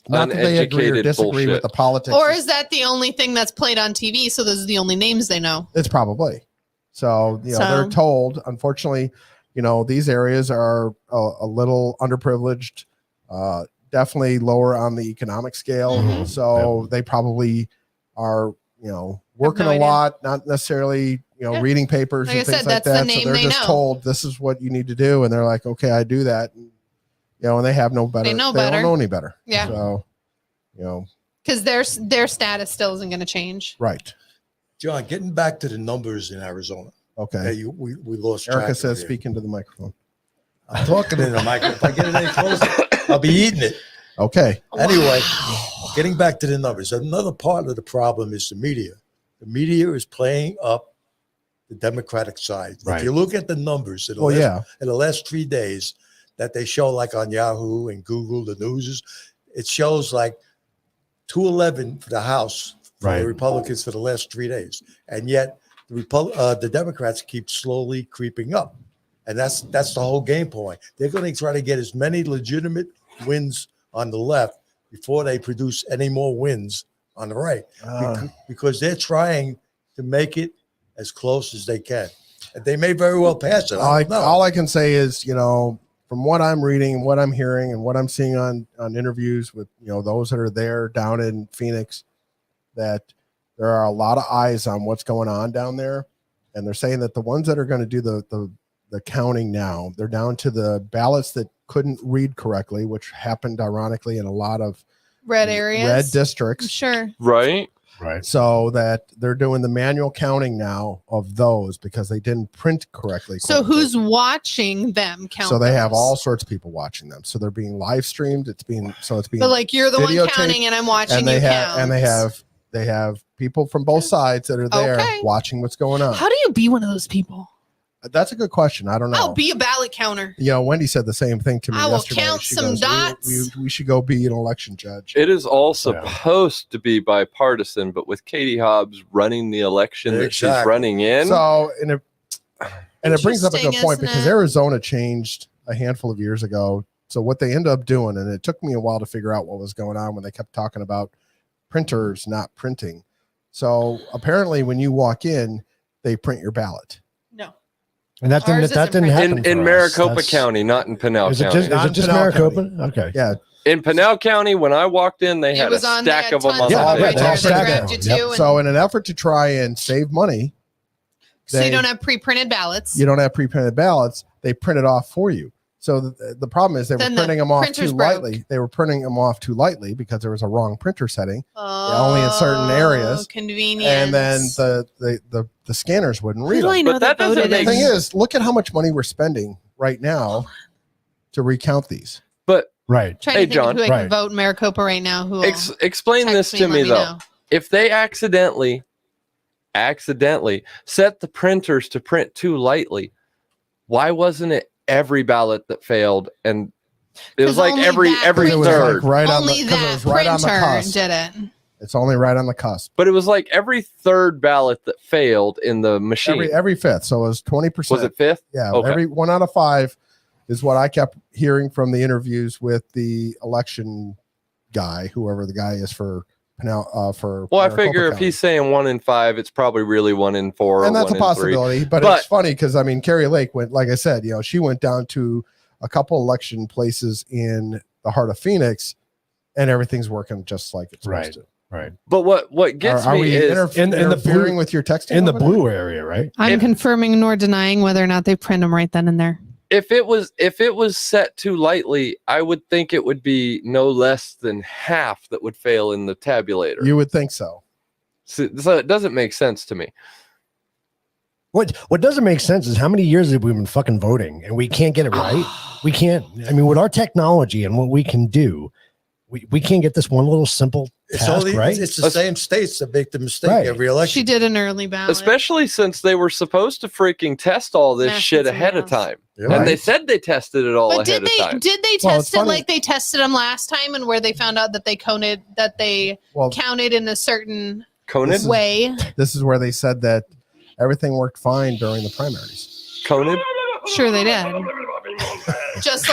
not that they agree or Uneducated disagree bullshit. with the politics. Or is that the only thing that's played on TV? So those are the only names they know. It's probably. So, they're told, unfortunately, these areas are a little underprivileged, definitely lower on the economic scale. Mhm. So they probably are, working no a idea. lot, not necessarily, Yeah. reading papers Like I and things said, like that's the that. So name they're they just know. told this is what you need to do. And they're like, okay, I do that. And, and they have no better. They know They better. don't know any better. Yeah. So, Because their status still isn't going to change. right. John, getting back to the numbers in Arizona, Okay. We lost track. Erica of says, you. speak into the microphone. I'm talking in the microphone. If I get it any closer, I'll be eating it. Okay. Anyway, getting back to the numbers, another part of the problem is the media. The media is playing up the Democratic side. Right. If you look at the numbers in the last 3 days that they show, like on Yahoo and Google, the news, it shows like 211 for the House for the Republicans for the last 3 days, and yet the Democrats keep slowly creeping up, and that's the whole game point. They're going to try to get as many legitimate wins on the left before they produce any more wins on the right, because they're trying to make it as close as they can. And they may very well pass it. All I can say is, from what I'm reading, what I'm hearing, and what I'm seeing on interviews with, those that are there down in Phoenix, that there are a lot of eyes on what's going on down there. And they're saying that the ones that are going to do the counting now, they're down to the ballots that couldn't read correctly, which happened ironically in a lot of red areas, red districts. Sure. Right. So that they're doing the manual counting now of those because they didn't print correctly. So who's watching them count? So they have those? all sorts of people watching them. So they're being live streamed. It's being But like you're the one videotaped, counting and I'm watching and they you have count. and they have people from both sides that are there Okay. watching what's going on. How do you be one of those people? That's a good question. I don't know. I'll be a ballot counter. Wendy said the same thing to me I will yesterday. count She some goes, dots. We should go be an election judge. It is all supposed to be bipartisan, but with Katie Hobbs running the election that she's running in. So, and it brings up a good Interesting, point isn't because it? Arizona changed a handful of years ago. So what they ended up doing, and it took me a while to figure out what was going on when they kept talking about printers not printing. So apparently when you walk in, they print your ballot. No. And that Ours didn't isn't happen in for us. Maricopa That's- County, not in Pinal Is it County. just Pinal Maricopa? County. Okay. Yeah. In Pinal County, when I walked in, they had a stack of them on Yeah, the yeah, table. they're all They stacked grabbed up. you Yep. too, and So in an effort to try and save money, so you they- don't have pre-printed ballots. you don't have pre-printed ballots. They print it off for you. So the problem is they were Then the printing them off printer's too broke. lightly. They were printing them off too lightly because there was a wrong printer setting, only in certain areas. Convenience. And then the scanners wouldn't Who read do I them. know But that doesn't voted The make in? thing is, look at how much money we're spending right now to recount these. But Right. Trying Hey, to think John. of who I Right. can vote in Maricopa right now. Who will explain this text to and me, let though. know. If they accidentally set the printers to print too lightly, why wasn't it every ballot that failed? And it was 'Cause like only every that It was third. like right on Only the, 'cause it that was right on the printer cusp. did it. It's only right on the cusp. But it was like every third ballot that failed in the machine. Every fifth. So it was 20%. Was it fifth? Yeah. Okay. Every 1 out of 5 is what I kept hearing from the interviews with the election guy, whoever the guy is for for. Well, I Maricopa figure if County. he's saying 1 in 5, it's probably really 1 in 4. And or that's a 1 in 3. possibility, but it's funny because Carrie Lake went, like I said, she went down to a couple election places in the heart of Phoenix, and everything's working just like it's supposed to. Right. But what gets Are me we is in the interfering blue- with your texting In the over there? blue area, right? I'm confirming nor denying whether or not they print them right then and there. if it was set too lightly, I would think it would be no less than half that would fail in the tabulator. You would think so. So it doesn't make sense to me. What doesn't make sense is how many years have we been fucking voting and we can't get it right? We can't. I mean, with our technology and what we can do, we can't get this one little simple task right. It's the same states that make the mistake Right. every election. She did an early ballot. Especially since they were supposed to freaking test all this shit ahead of time. Yeah. And they Right. said they tested it all But ahead of time. did they Well, test it's it funny. like they tested them last time, and where they found out that they Well, counted in a certain Conid? way? this is where they said that everything worked fine during the primaries. Conid? Sure, they did. just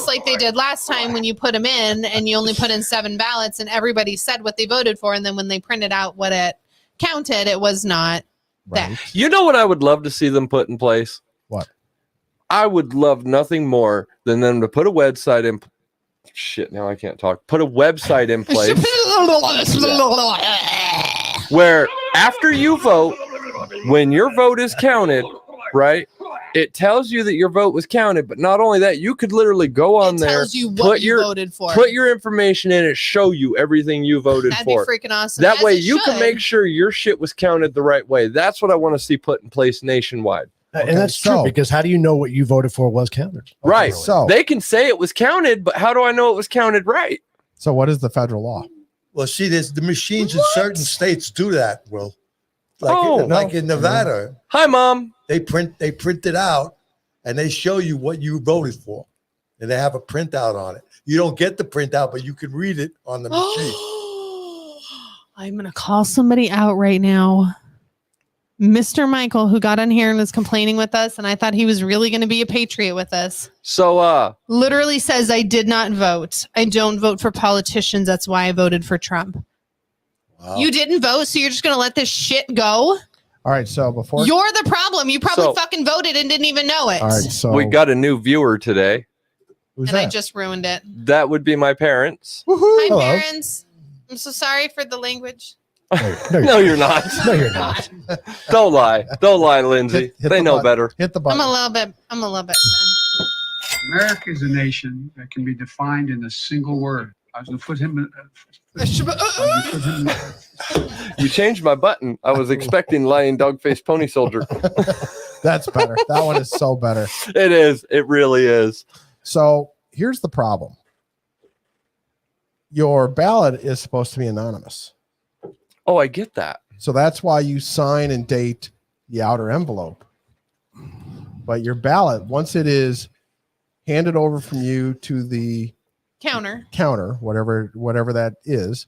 like they did last time when you put them in and you only put in 7 ballots and everybody said what they voted for, and then when they printed out what it counted, it was not that. Right. You know what I would love to see them put in place? What? I would love nothing more than them to put a website in. Shit, now I can't talk. Put a website in place where after you vote, when your vote is counted, right, it tells you that your vote was counted, but not only that, you could literally go on It there, tells you what you voted for. put your information in, and show you everything you voted That'd for. be freaking awesome. That As way it you can should. make sure your shit was counted the right way. That's what I want to see put in place nationwide. And that's true, because how do you know what you voted for was counted? Right. So They can say it was counted, but how do I know it was counted right? So what is the federal law? Well, see, there's the machines in certain states do that. Will like in Nevada, Hi, Mom. they print it out and they show you what you voted for, and they have a printout on it. You don't get the printout, but you can read it on the machine. I'm gonna call somebody out right now. Mr. Michael, who got on here and was complaining with us, and I thought he was really going to be a patriot with us. So, literally says, I did not vote. I don't vote for politicians. That's why I voted for Trump. Wow. You didn't vote, so you're just going to let this shit go? All right. So before You're the problem. You probably fucking voted and didn't even know it. all right. So we got a new viewer today. who's And I that? just ruined it. That would be my parents. Hi, Hello. parents. I'm so sorry for the language. No, you're not. No, you're not. Don't lie. Don't lie, Lindsay. Hit They the know button. better. Hit the I'm button. a little bit. America is a nation that can be defined in a single word. I was going to put him. You changed my button. I was expecting lying dog faced pony soldier. That's better. That one is so better. It is. It really is. So here's the problem. Your ballot is supposed to be anonymous. Oh, I get that. So that's why you sign and date the outer envelope. But your ballot, once it is handed over from you to the counter, whatever that is,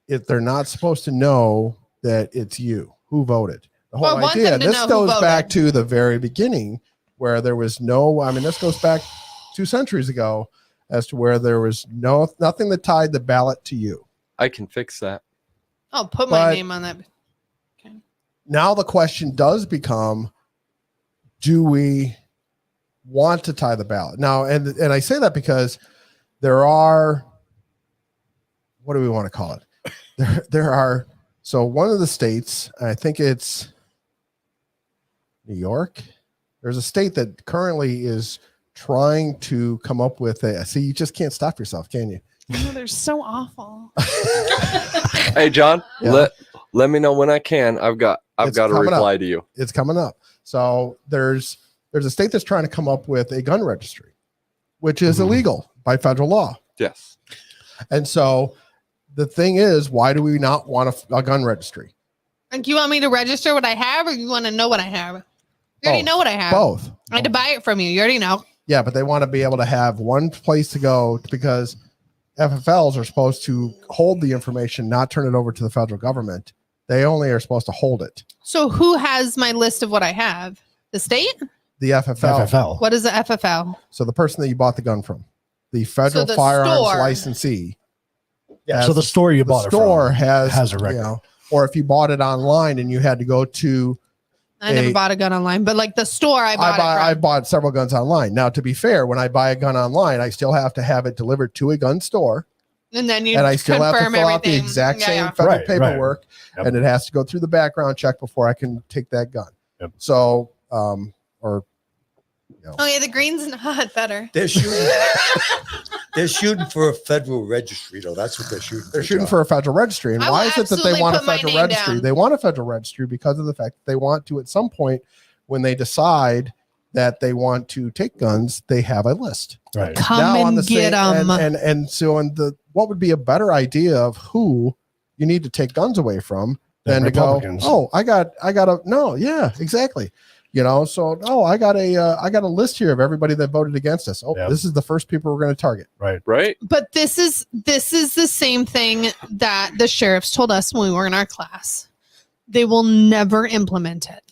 if they're not supposed to know that it's you who voted. The whole Well, idea, want them to this know who goes back voted. to the very beginning where there was this goes back 2 centuries ago as to where there was nothing that tied the ballot to you. I can fix that. I'll put my But- name on that. Now the question does become, do we want to tie the ballot? Now, and I say that because there are, what do we want to call it? There are, so one of the states, I think it's New York. There's a state that currently is trying to come up with see, you just can't stop yourself, can you? Oh, they're so awful. Hey, John, Yeah. let me know when I can. I've got It's to coming reply up. to you. It's coming up. So there's a state that's trying to come up with a gun registry, which is illegal by federal law. Yes. And so the thing is, why do we not want a gun registry? Like, you want me to register what I have, or you want to know what I have? You already Both. know what I have. Both. I had to buy it from you. You already know. Yeah, but they want to be able to have one place to go because FFLs are supposed to hold the information, not turn it over to the federal government. They only are supposed to hold it. So who has my list of what I have? The state? The FFL. FFL. What is the FFL? So the person that you bought the gun from, the federal the firearms store- licensee. Yeah. So the store you bought The it store from has a record. You know, or if you bought it online and you had to go to I never bought a gun online, but like the store I bought I it from. bought several guns online. Now, to be fair, when I buy a gun online, I still have to have it delivered to a gun store, And then you and I still have to confirm fill out the everything. exact Yeah, same yeah. federal Right, paperwork, Yep. and it has to go through the background check before I can take that gun. Yep. So, Oh yeah, the green's not better. They're shooting. They're shooting for a federal registry, though. That's what they're shooting. they're shooting for a federal registry. And I why will is it that they absolutely want a put my federal name registry? down. They want a federal registry because of the fact that they want to, at some point, when they decide that they want to take guns, they have a list. Right. Come and get them. and so what would be a better idea of who you need to take guns away from than to go, Republicans. oh, I got a no, yeah, exactly. You know, so I got a list here of everybody that voted against us. Oh, Yeah. this is the first people we're going to target. Right? But this is the same thing that the sheriffs told us when we were in our class. They will never implement it.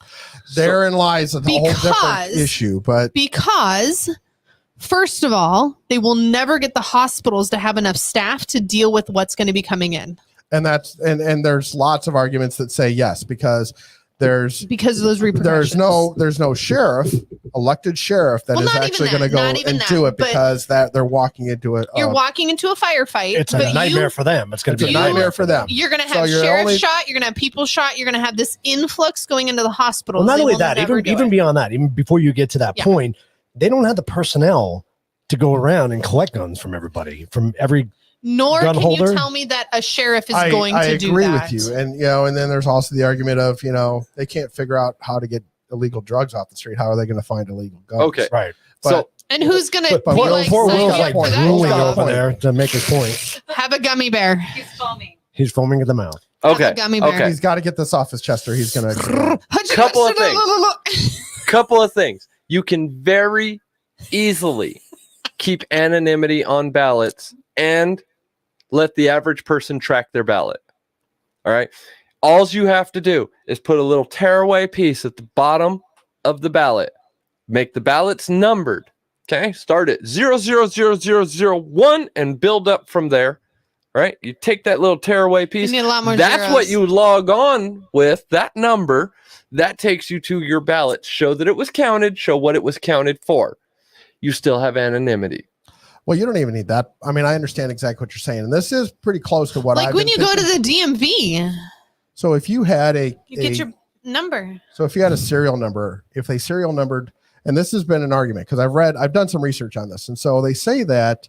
Therein lies a whole different Because- issue, but Because, first of all, they will never get the hospitals to have enough staff to deal with what's going to be coming in. and there's lots of arguments that say yes, because there's because of those repercussions. there's no sheriff, elected sheriff that Well, is not actually even going to that, go not even into that, it because that they're walking into it. You're walking into a firefight. It's a nightmare for them. It's going to be a nightmare for them. You're going to have sheriffs shot. You're going to have people shot. You're going to have this influx going into the hospitals. Well, not only that, even beyond that, even before you get to that point, they don't have the personnel to go around and collect guns from everybody, from every Nor gun can holder. you tell me that a sheriff is going to do that. I agree with you. And, and then there's also the argument of, they can't figure out how to get illegal drugs off the street. How are they going to find illegal guns? Okay. Right. So, and who's going to poor Will's sign like up for that drooling job? over there to make his point. Have a gummy bear. He's foaming. He's foaming at the mouth. Have okay. a gummy bear. Okay. He's got to get this off his chest or he's going to. Couple of things. You can very easily keep anonymity on ballots and let the average person track their ballot. All right. All you have to do is put a little tearaway piece at the bottom of the ballot. Make the ballots numbered. Okay. Start at 000001 and build up from there. Right. You take that little tearaway piece. You need a lot more That's zeros. what you log on with, that number. That takes you to your ballot. Show that it was counted. Show what it was counted for. You still have anonymity. Well, you don't even need that. I mean, I understand exactly what you're saying. And this is pretty close to what like I've when been you go to thinking. the DMV, So if you had you get your number. So if you had a serial number, if they serial numbered, and this has been an argument because I've done some research on this. And so they say that,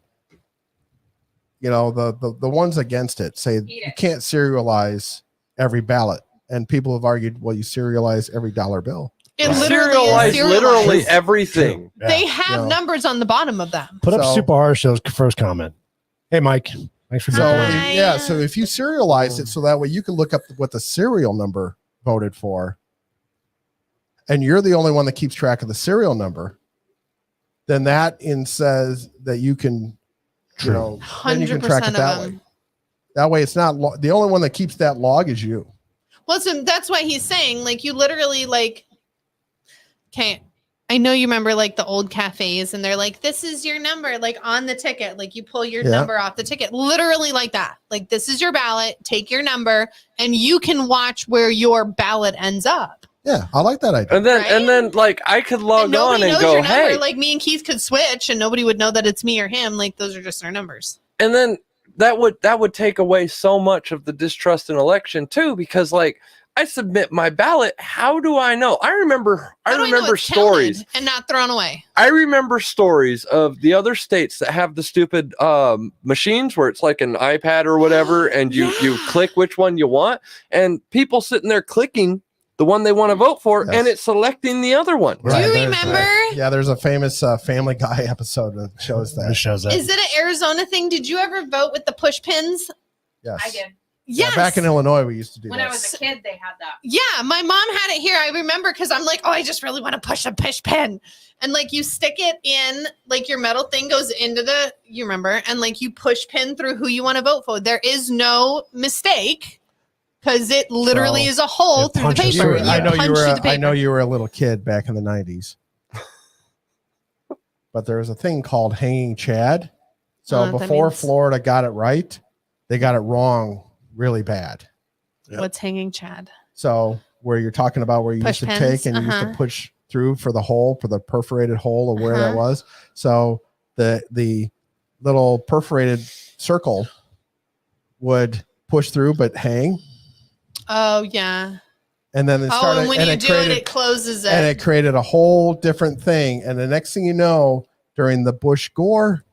the ones against it say you can't serialize every ballot. And people have argued, well, you serialize every dollar bill. It literally is literally everything. They have numbers on the bottom of them. Put up Super R Show's first comment. Hey, Mike. Thanks for So being so if you serialize it, so that way you can look up what the serial number voted for, and you're the only one that keeps track of the serial number, then that says that you can, then you can track 100% it of that them. way. That way, it's not the only one that keeps that log is you. Well, so that's why he's saying, like, you literally, like, okay, I know you remember, like, the old cafes, and they're like, this is your number, like, on the ticket. Like, you pull your number off the ticket. Literally like that. Like, this is your ballot. Take your number, and you can watch where your ballot ends up. Yeah, I like that idea. And then like, I could log on and go, hey. Like, me and Keith could switch, and nobody would know that it's me or him. Like, those are just our numbers. And then that would take away so much of the distrust in election too, because like, I submit my ballot. How do I know? I remember stories and not thrown away. I remember stories of the other states that have the stupid machines where it's like an iPad or whatever, and you click which one you want, and people sitting there clicking the one they want to vote for, and it's selecting the other one. Right. Do you remember? Yeah, there's a famous Family Guy episode that shows that. Is it an Arizona thing? Did you ever vote with the push pins? Yes. I did. Yes. Yeah, back in Illinois, we used to do When that. I was a kid, they had that. Yeah, my mom had it here. I remember because I'm like, oh, I just really want to push a push pin. And like you stick it in, like your metal thing goes into you remember, and like you push pin through who you want to vote for. There is no mistake because it literally is a hole through the paper. I know you were a little kid back in the 90s. But there was a thing called hanging Chad. So before Florida got it right, they got it wrong really bad. What's hanging Chad? So where you're talking about where you used to take and you used to push through for the perforated hole of where that was. So the little perforated circle would push through but hang. Oh yeah. And then it started, and when you do it closes it. And it created a whole different thing. And the next thing you know, during the Bush-Gore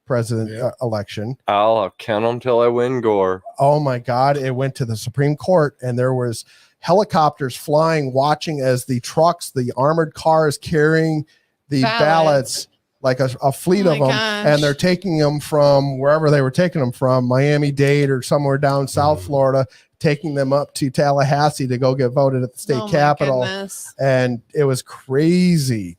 president election, I'll count them till I win Gore. Oh my God. It went to the Supreme Court and there was helicopters flying, watching as the trucks, the armored cars carrying the ballots like a fleet of them. Gosh. And they're taking them from wherever they were taking them from, Miami-Dade or somewhere down South Florida, taking them up to Tallahassee to go get voted at the state capitol. And it was crazy.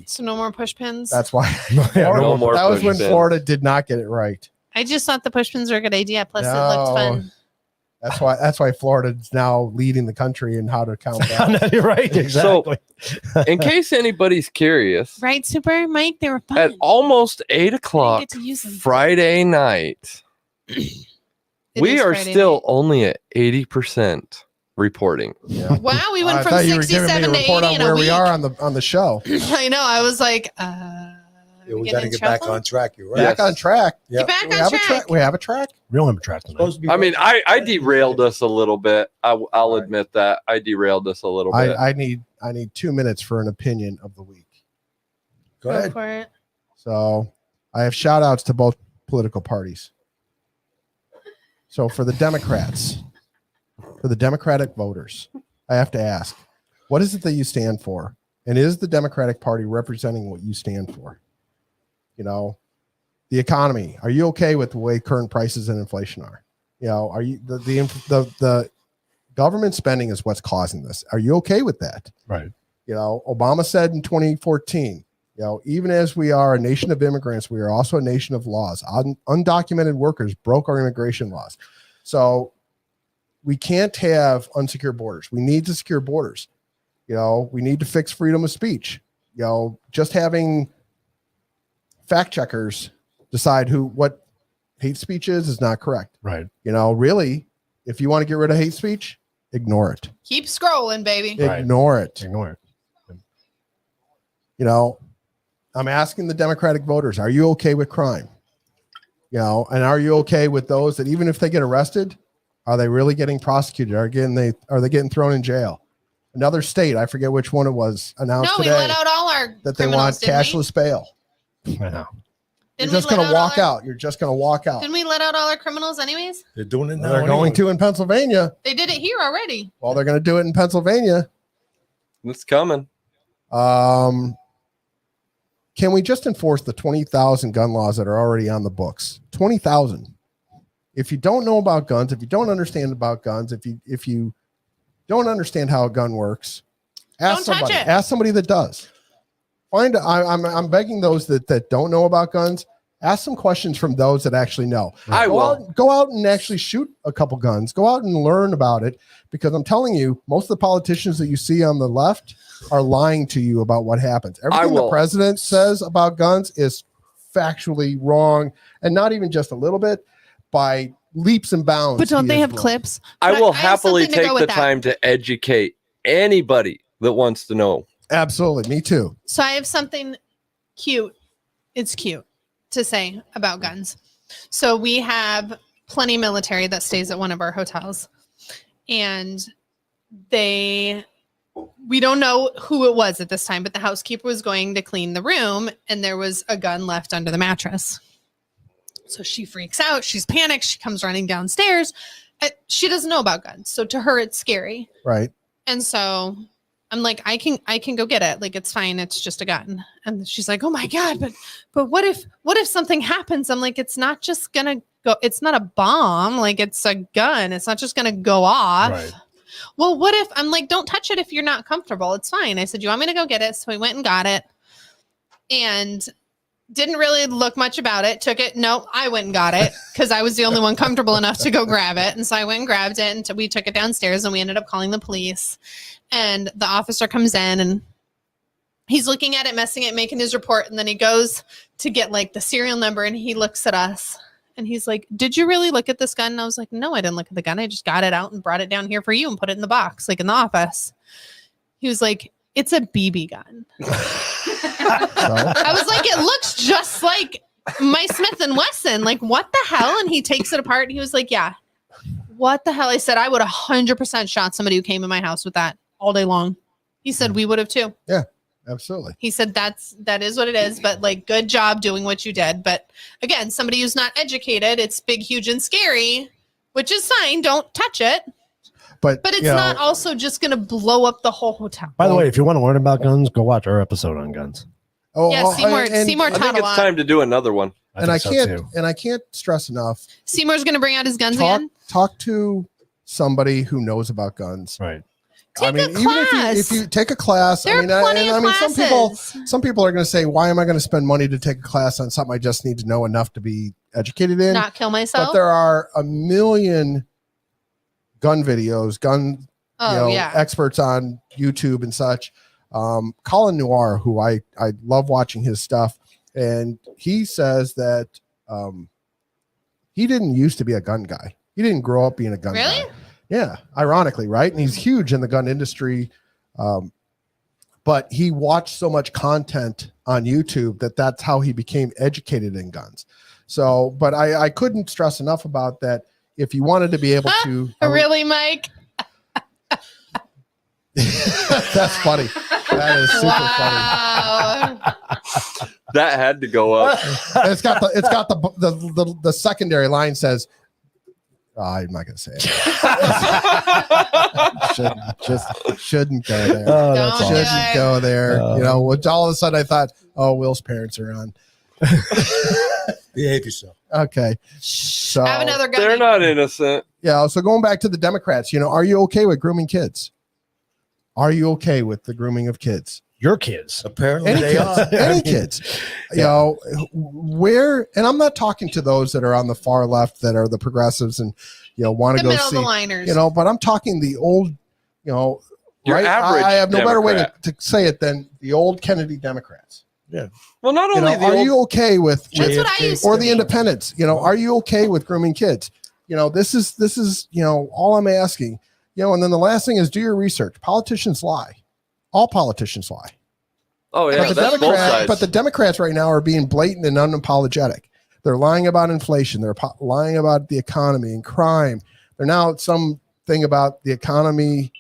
So no more push pins. That's why No more that was push when pins. Florida did not get it right. I just thought the push pins were a good idea. Plus it looked fun. That's why Florida is now leading the country in how to count ballots. Right, exactly. So, in case anybody's curious, right, Super Mike, they were fun. at almost 8:00 Friday night, we are still only at 80%. reporting. Yeah. Wow, we went I from thought you were giving me 67 a to report 80 on in a where week. we are on the show. I know. I was like, Yeah, we got to get back on track. You're right. Yes. Back on track. Yeah. Get back Do we on have track. we have a track. We don't have a track tonight. Supposed to be I mean, right. I derailed us a little bit. I'll admit that I derailed us a little bit. I need 2 minutes for an opinion of the week. Go Go ahead. for it. So I have shout outs to both political parties. So for the Democrats, for the Democratic voters, I have to ask, what is it that you stand for? And is the Democratic Party representing what you stand for? You know, the economy. Are you okay with the way current prices and inflation are? You know, are you the government spending is what's causing this? Are you okay with that? Right. You know, Obama said in 2014, you know, even as we are a nation of immigrants, we are also a nation of laws. Undocumented workers broke our immigration laws. So we can't have unsecured borders. We need to secure borders. You know, we need to fix freedom of speech. You know, just having fact checkers decide what hate speech is not correct. Right. You know, really, if you want to get rid of hate speech, ignore it. Keep scrolling, baby. Right. Ignore it. Ignore it. You know, I'm asking the Democratic voters, are you okay with crime? You know, and are you okay with those that even if they get arrested, are they really getting prosecuted? Are they getting thrown in jail? Another state, I forget which one it was, announced No, we today let out all our that they want criminals, didn't we? cashless bail. I know. You're Didn't just we going let to all walk our- out. You're just going to walk out. Didn't we let out all our criminals anyways? They're doing it now. They're going to in Pennsylvania. They did it here already. Well, they're going to do it in Pennsylvania. It's coming. Can we just enforce the 20,000 gun laws that are already on the books? 20,000. If you don't know about guns, if you don't understand about guns, if you don't understand how a gun works, ask Don't touch somebody. it. Ask somebody that does. I'm begging those that don't know about guns. Ask some questions from those that actually know. I will. Go out and actually shoot a couple guns. Go out and learn about it, because I'm telling you, most of the politicians that you see on the left are lying to you about what happens. Everything the president says about guns is factually wrong, and not even just a little bit, by leaps and bounds. But don't he they is have wrong. clips? I But will I have happily something to take go with the that. time to educate anybody that wants to know. Absolutely, me too. So I have something cute. It's cute to say about guns. So we have plenty military that stays at one of our hotels, and we don't know who it was at this time, but the housekeeper was going to clean the room and there was a gun left under the mattress. So she freaks out. She's panicked. She comes running downstairs. She doesn't know about guns. So to her, it's scary. Right. And so I'm like, I can go get it. Like, it's fine. It's just a gun. And she's like, oh my God, but what if something happens? I'm like, it's not just gonna go. It's not a bomb. Like, it's a gun. It's not just gonna go off. Right. Well, what if I'm like, don't touch it if you're not comfortable. It's fine. I said, you want me to go get it? So we went and got it and didn't really look much about it. Took it. No, I went and got it because I was the only one comfortable enough to go grab it. And so I went and grabbed it and we took it downstairs and we ended up calling the police. And the officer comes in and he's looking at it, messing it, making his report. And then he goes to get like the serial number and he looks at us. And he's like, did you really look at this gun? And I was like, no, I didn't look at the gun. I just got it out and brought it down here for you and put it in the box, like in the office. He was like, it's a BB gun. I was like, it looks just like my Smith & Wesson. Like, what the hell? And he takes it apart. And he was like, yeah, what the hell? I said, I would 100% shot somebody who came in my house with that all day long. He said, we would have too. Yeah. Absolutely. He said that is what it is, but like, good job doing what you did. But again, somebody who's not educated, it's big, huge, and scary, which is fine. Don't touch it. But it's not also just going to blow up the whole hotel. By the way, if you want to learn about guns, go watch our episode on guns. Yeah, Seymour I think taught a it's lot. time to do another one. I can't stress enough. Seymour's going to bring out his guns again. Talk to somebody who knows about guns. Right. Take a even class. if you take a class, There are plenty of classes. some people are going to say, why am I going to spend money to take a class on something I just need to know enough to be educated in? Not kill myself. But there are a million gun videos, experts on YouTube and such. Colin Noir, who I love watching his stuff, and he says that he didn't used to be a gun guy. He didn't grow up being a gun guy. Yeah, ironically, right? And he's huge in the gun industry. But he watched so much content on YouTube that's how he became educated in guns. So, but I couldn't stress enough about that. If you wanted to be able to Really, Mike? that's funny. That is super Wow. That had to go up. funny. It's got the secondary line says, I'm not gonna say it. shouldn't go there. Oh, that's Don't awesome. Shouldn't go there. You know, which all of a sudden I thought, oh, Will's parents are on. Behave yourself. Okay. So Have another gun. They're not innocent. yeah, so going back to the Democrats, you know, are you okay with grooming kids? Are you okay with the grooming of kids? Your kids. Apparently Any they kids, are. any kids. You know, where, and I'm not talking to those that are on the far left that are the progressives and, you know, want The to go middle of see, the liners. you know, but I'm talking the old, you know, Your right? average I have no better way Democrat. to say it than the old Kennedy Democrats. Well, not You only know, the are old, you okay with, That's what I used to or the be. independents? You know, are you okay with grooming kids? You know, this is, you know, all I'm asking, you know, and then the last thing is do your research. Politicians lie. All politicians lie. oh yeah, But the that's both sides. But the Democrats right now are being blatant and unapologetic. They're lying about inflation. They're lying about the economy and crime. They're now something about the economy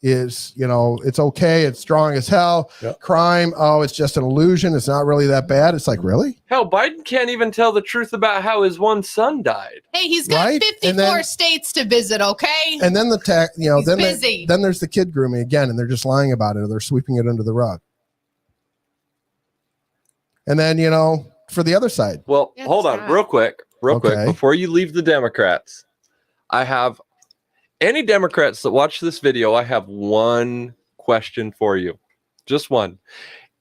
is, you know, it's okay. It's strong as hell. Yep. Crime, oh, it's just an illusion. It's not really that bad. It's like, really? Hell, Biden can't even tell the truth about how his one son died. Hey, he's got Right? 54 And then- states to visit, okay? And then you know, He's then busy. then there's the kid grooming again, and they're just lying about it, or they're sweeping it under the rug. And then, you know, for the other side, Well, Yeah, hold that's on, right. real quick, Okay. before you leave the Democrats, I have any Democrats that watch this video. I have one question for you, just one.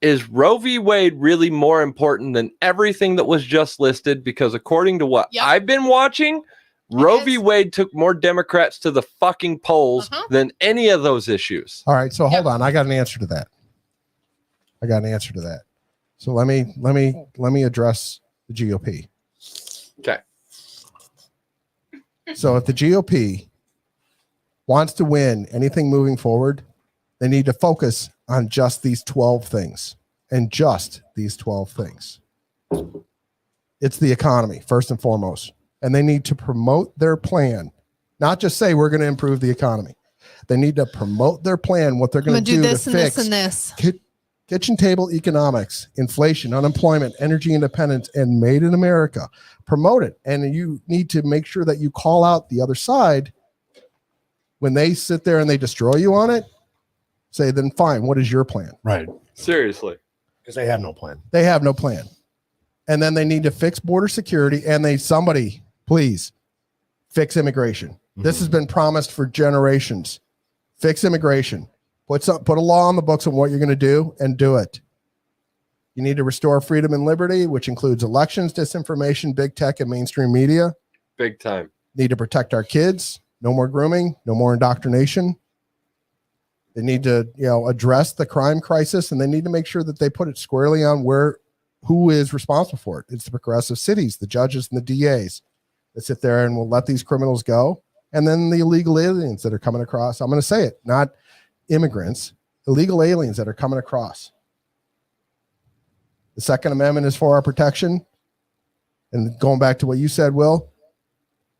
Is Roe v. Wade really more important than everything that was just listed? Because according to what Yep. I've been watching, Roe is. v. Wade took more Democrats to the fucking polls Uh-huh. than any of those issues. all right. So hold Yep. on, I got an answer to that. So let me address the GOP. Okay. So if the GOP wants to win anything moving forward, they need to focus on just these 12 things and just these 12 things. It's the economy, first and foremost. And they need to promote their plan, not just say we're going to improve the economy. They need to promote their plan, what they're I'm going going to to do do this to and fix this and this. kitchen table economics, inflation, unemployment, energy independence, and made in America. Promote it. And you need to make sure that you call out the other side when they sit there and they destroy you on it. Say, then fine, what is your plan? Right. Seriously. Because they have no plan. They have no plan. And then they need to fix border security, and somebody, please, fix immigration. This has been promised for generations. Fix immigration. Put a law on the books on what you're going to do, and do it. You need to restore freedom and liberty, which includes elections, disinformation, big tech, and mainstream media. Big time. Need to protect our kids. No more grooming. No more indoctrination. They need to, you know, address the crime crisis, and they need to make sure that they put it squarely on who is responsible for it. It's the progressive cities, the judges, and the DAs that sit there and will let these criminals go. And then the illegal aliens that are coming across. I'm going to say it, not immigrants, illegal aliens that are coming across. The Second Amendment is for our protection. And going back to what you said, Will,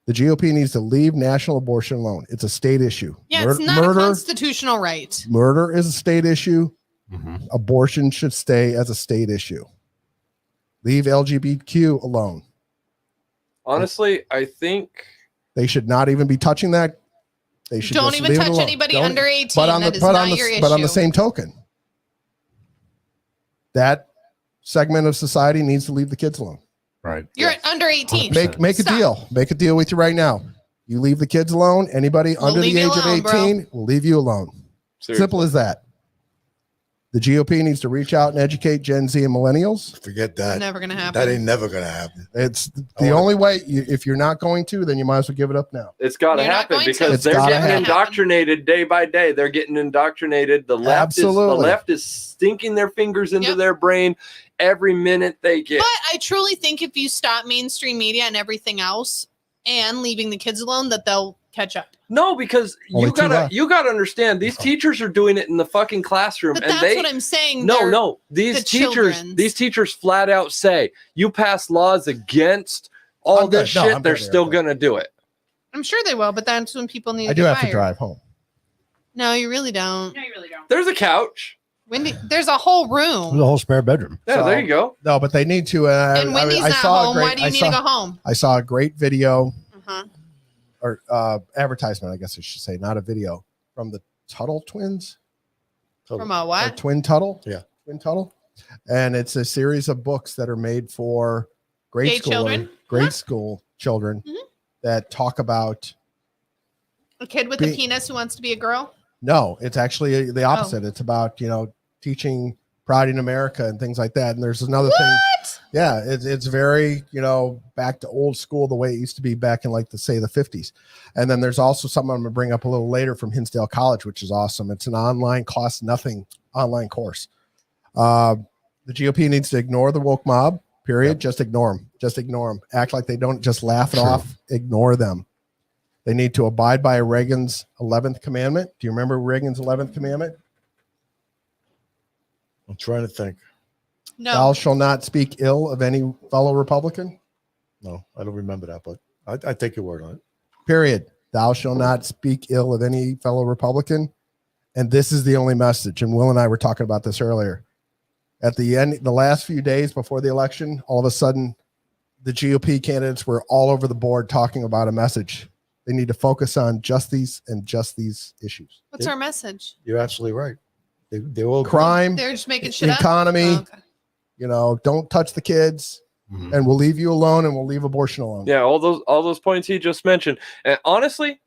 the GOP needs to leave national abortion alone. It's a state issue. Yeah, it's not a constitutional right. Murder is a state issue. Mm-hmm. Abortion should stay as a state issue. Leave LGBTQ alone. Honestly, I think They should not even be touching that. They should Don't just even leave it touch alone. anybody Don't- under 18. But on That the is but not on your the but on the issue. same token, that segment of society needs to leave the kids alone. Right. You're under 18. Make a Stop. deal. Make a deal with you right now. You leave the kids alone. Anybody We'll under the leave you age of alone, 18 will leave you alone. seriously. Simple as that. The GOP needs to reach out and educate Gen Z and millennials. Forget that. Never going to happen. That ain't never gonna happen. It's the only way. If you're not going to, then you might as well give it up now. It's got to You're not happen going to. because It's they're gotta getting happen. indoctrinated day by day. They're getting indoctrinated. The Absolutely. left is stinking their fingers into Yep. their brain every minute they get. But I truly think if you stop mainstream media and everything else and leaving the kids alone, that they'll catch up. No, because Only you two gotta left. you gotta understand these teachers are doing it in the fucking classroom, But and that's what I'm saying. no these the teachers children's. flat out say you pass laws against all I'm good. this No, shit, I'm they're good, still Erica. gonna do it. I'm sure they will, but that's when people need. I to do get have to fired. drive home. No, you really don't. No, you really don't. There's a couch. Wendy, there's a whole There's room. a whole spare bedroom. Yeah, So- there you go. No, but they need to. And Wendy's not home. Why do you need to go home? I saw a great video Uh-huh. or advertisement, I guess I should say, not a video, from the Tuttle twins. From a Or what? Twin Tuttle? Yeah. Twin Tuttle. And it's a series of books that are made for Gay grade school children? grade school children Mhm. that talk about A kid with a penis who wants to be a girl? no, it's actually the Oh. opposite. It's about, teaching Pride in America and things like that. And there's another thing. What? Yeah, it's very, back to old school, the way it used to be back in the 50s. And then there's also something I'm going to bring up a little later from Hinsdale College, which is awesome. It's an online, cost nothing online course. The GOP needs to ignore the woke mob, period. Yep. Just ignore them. Just ignore them. Act like they don't, just laugh it off. Ignore them. They need to abide by Reagan's 11th commandment. Do you remember Reagan's 11th commandment? I'm trying to think. No. Thou shalt not speak ill of any fellow Republican. No, I don't remember that, but I take your word on it. Period. Thou shalt not speak ill of any fellow Republican. And this is the only message. And Will and I were talking about this earlier. At the end, the last few days before the election, all of a sudden, the GOP candidates were all over the board talking about a message. They need to focus on just these issues. What's our message? You're absolutely right. They all Crime, They're just making shit up. economy, Oh, okay. don't touch the kids, Mhm. and we'll leave you alone, and we'll leave abortion alone. Yeah, all those points he just mentioned. And honestly,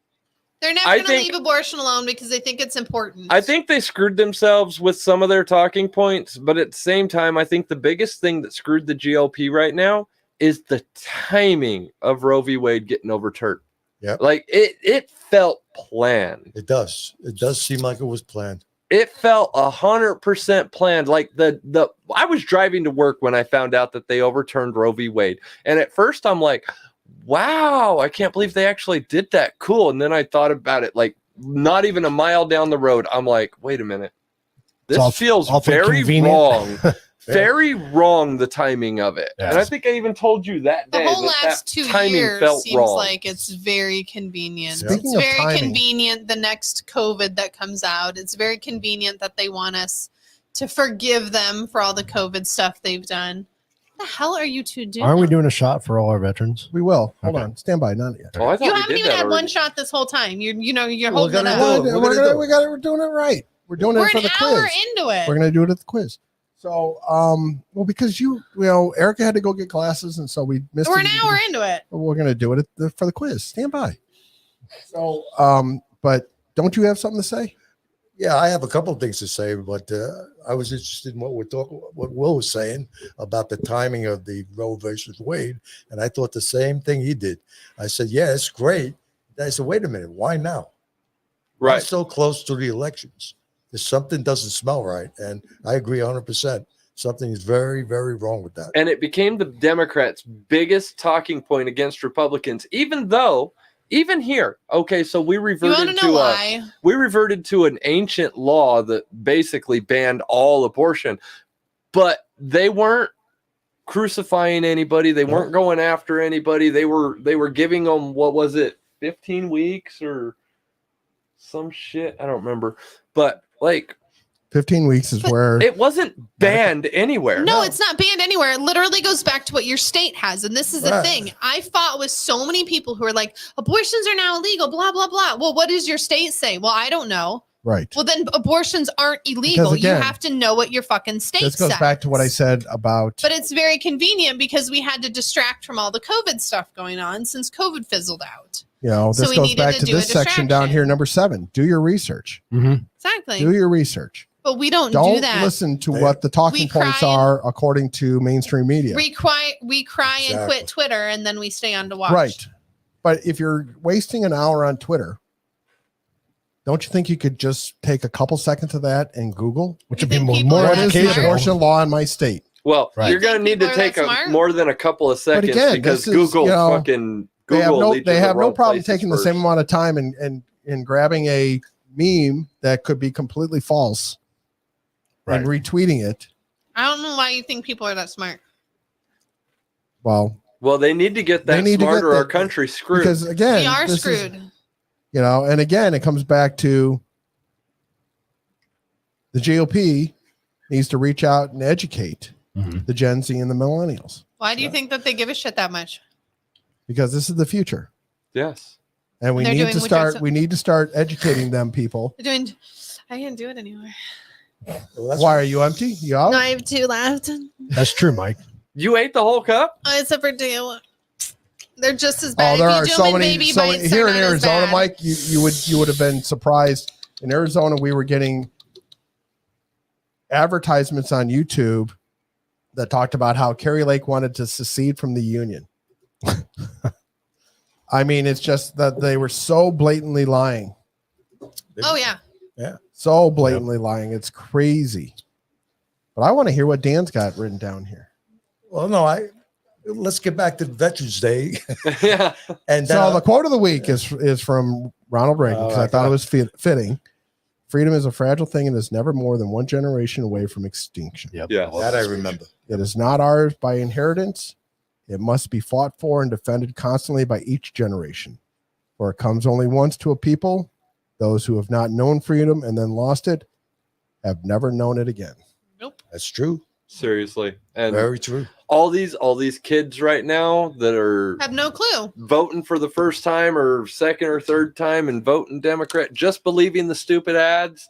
They're never I going to think- leave abortion alone because they think it's important. I think they screwed themselves with some of their talking points, but at the same time, I think the biggest thing that screwed the GOP right now is the timing of Roe v. Wade getting overturned. Yep. Like it felt planned. It does. It does seem like it was planned. It felt 100% planned. Like the I was driving to work when I found out that they overturned Roe v. Wade, and at first I'm like, "Wow, I can't believe they actually did that. Cool." And then I thought about it, like not even a mile down the road. I'm like, "Wait a minute, this feels awful very convenient. wrong." Very wrong, the timing of it. Yes. And I think I even told you that the day whole that last that 2 timing years felt seems wrong. like it's very convenient. Speaking It's of very timing- convenient the next COVID that comes out. It's very convenient that they want us to forgive them for all the COVID stuff they've done. What the hell are you two doing? Aren't we doing a shot for all our veterans? We will. Hold Okay. on. Stand by. Not yet. Oh, I thought You we haven't did even that had one already. shot this whole time. You're We're holding it gonna up. do it. We're doing it right. We're doing We're it for an the hour quiz. into it. We're going to do it at the quiz. So, because Erica had to go get glasses, and so we missed. We're it. an hour into it. We're going to do it for the quiz. Stand by. So, but don't you have something to say? Yeah, I have a couple of things to say, but I was interested in what Will was saying about the timing of the Roe versus Wade, and I thought the same thing he did. I said, "Yeah, it's great." I said, "Wait a minute, why now? Why Right. so close to the elections? There's something doesn't smell right," and I agree 100%. Something is very, very wrong with that. And it became the Democrats' biggest talking point against Republicans, even though, even here, okay, so we You want reverted to know why? to an ancient law that basically banned all abortion, but they weren't crucifying anybody. They weren't going after anybody. They were giving them, what was it, 15 weeks or some shit? I don't remember, but like 15 weeks is where it wasn't banned anywhere. No, it's not banned anywhere. It literally goes back to what your state has. And this is the Right. thing. I fought with so many people who are like, abortions are now illegal, blah, blah, blah. Well, what does your state say? Well, I don't know. right. Well, then abortions aren't illegal. again, you have to know what your fucking state This goes says. back to what I said about But it's very convenient because we had to distract from all the COVID stuff going on since COVID fizzled out. this So we goes needed back to to do a this section down distraction. here, number 7. Do your research. Exactly. Do your research. But we don't Don't do that. listen to what the talking We cry points and- are according to mainstream media. We cry and Exactly. quit Twitter and then we stay on to watch. Right. But if you're wasting an hour on Twitter, don't you think you could just take a couple seconds of that and Google Which You would be think more, people more are what that is the smart? abortion law in my state? Well, Right. you're going to You need think to people are take that smart? more than a couple of seconds again, because this is, Google you know, fucking they have Google no leads they to the have no wrong problem places taking the same first. amount of time and grabbing a meme that could be completely false and retweeting it. I don't know why you think people are that smart. Well, They need to get They that need to smart get or our the- country's screwed. because again, We are this is- screwed. and again, it comes back to the GOP needs to reach out and educate the Gen Z and the millennials, Why do you think that they give a shit that much? because this is the future. Yes. And we They're need doing to what you're start we need to start educating them people. They're doing. I can't do it anymore. Why are you empty? You out? No, I have 2 left. That's true, Mike. You ate the whole cup? Except for 2. They're just as bad. Oh, there If are you do so them in many. baby So bites, here they're in not as Arizona, bad. Mike, you would have been surprised. In Arizona, we were getting advertisements on YouTube that talked about how Kerry Lake wanted to secede from the union. I mean, it's just that they were so blatantly lying. Oh yeah. So blatantly lying. It's crazy. But I want to hear what Dan's got written down here. Well, no, let's get back to Veterans Day. Yeah. And So the quote of the week is from Ronald Reagan, because I thought it was fitting. Freedom is a fragile thing and is never more than one generation away from extinction. Yep. Yeah. that I remember. It is not ours by inheritance. It must be fought for and defended constantly by each generation. For it comes only once to a people. Those who have not known freedom and then lost it have never known it again. Nope. That's true. Seriously. And Very true. all these kids right now that are Have no clue. voting for the first time or second or third time and voting Democrat, just believing the stupid ads,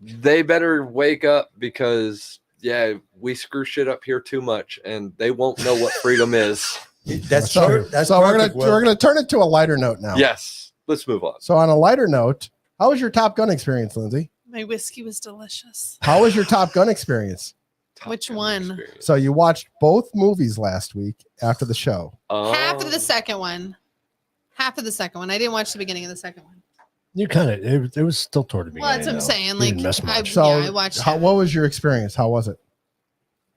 they better wake up, because we screw shit up here too much and they won't know what freedom is. That's So, true. That's so we're perfect, Will. gonna turn it to a lighter note now. Yes. Let's move on. So on a lighter note, how was your Top Gun experience, Lindsay? My whiskey was delicious. How was your Top Gun experience? Which one? Experience. So you watched both movies last week after the show. Half of the Oh. second one. Half of the second one. I didn't watch the beginning of the second one. You kind of it was still toward the beginning. Well, that's what I'm though. saying. You Like, didn't miss much. So I watched it. what was your experience? How was it?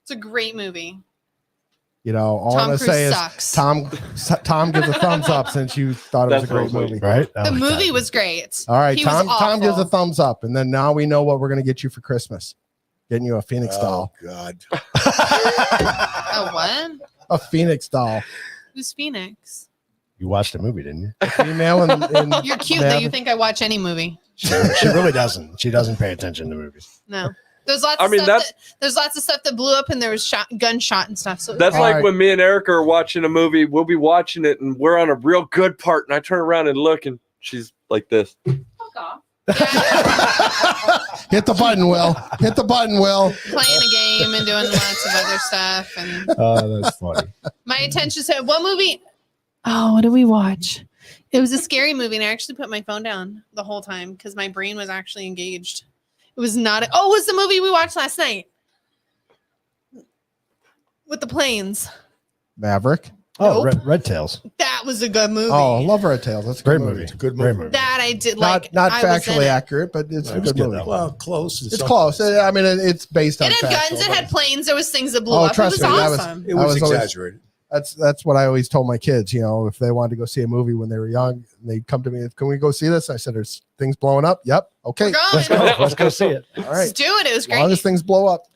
It's a great movie. You know, all Tom I'm gonna Cruise say sucks. is Tom gives a thumbs up since you thought it was a That's what I great was waiting movie. Right? I The like movie that. was great. All right, He was Tom gives a awful. thumbs up, and then now we know what we're gonna get you for Christmas. Getting you a Phoenix doll. Oh, God. Oh, what? A Phoenix doll. Who's Phoenix? You watched the movie, didn't you? A female in You're cute though. You think I watch any movie? She really doesn't. She doesn't pay attention to movies. No. There's lots. I Of mean, stuff that's- there's lots of stuff that blew up, and there was gunshot and stuff. So That's All like right. when me and Erica are watching a movie. We'll be watching it and we're on a real good part, and I turn around and look, and she's like this. Fuck off. Hit the button, Will. Hit the button, Will. playing a game and doing lots of other stuff. And Oh, that's funny. my attention said, "What movie? Oh, what did we watch? It was a scary movie, and I actually put my phone down the whole time because my brain was actually engaged. It was not. It was the movie we watched last night with the planes. Maverick. Oh, Nope. Red Tails. That was a good movie. Oh, I love Red Tails. That's a Great good movie. It's a good Great movie. movie. That I did like. Not I was in factually it. accurate, but it's a It was good good, movie. though. Well, close. in It's some close. ways. I mean, it's based on It had factual, guns. It but had planes. There was things that blew Oh, up. It trust was me, that was- awesome. It I was was always- exaggerated. That's what I always told my kids. You know, if they wanted to go see a movie when they were young, they'd come to me. Can we go see this? I said, "There's things blowing up." Yep. Okay. We're going. Let's go. Let's go see it. All Let's right. do it. It was As long great. as things blow up.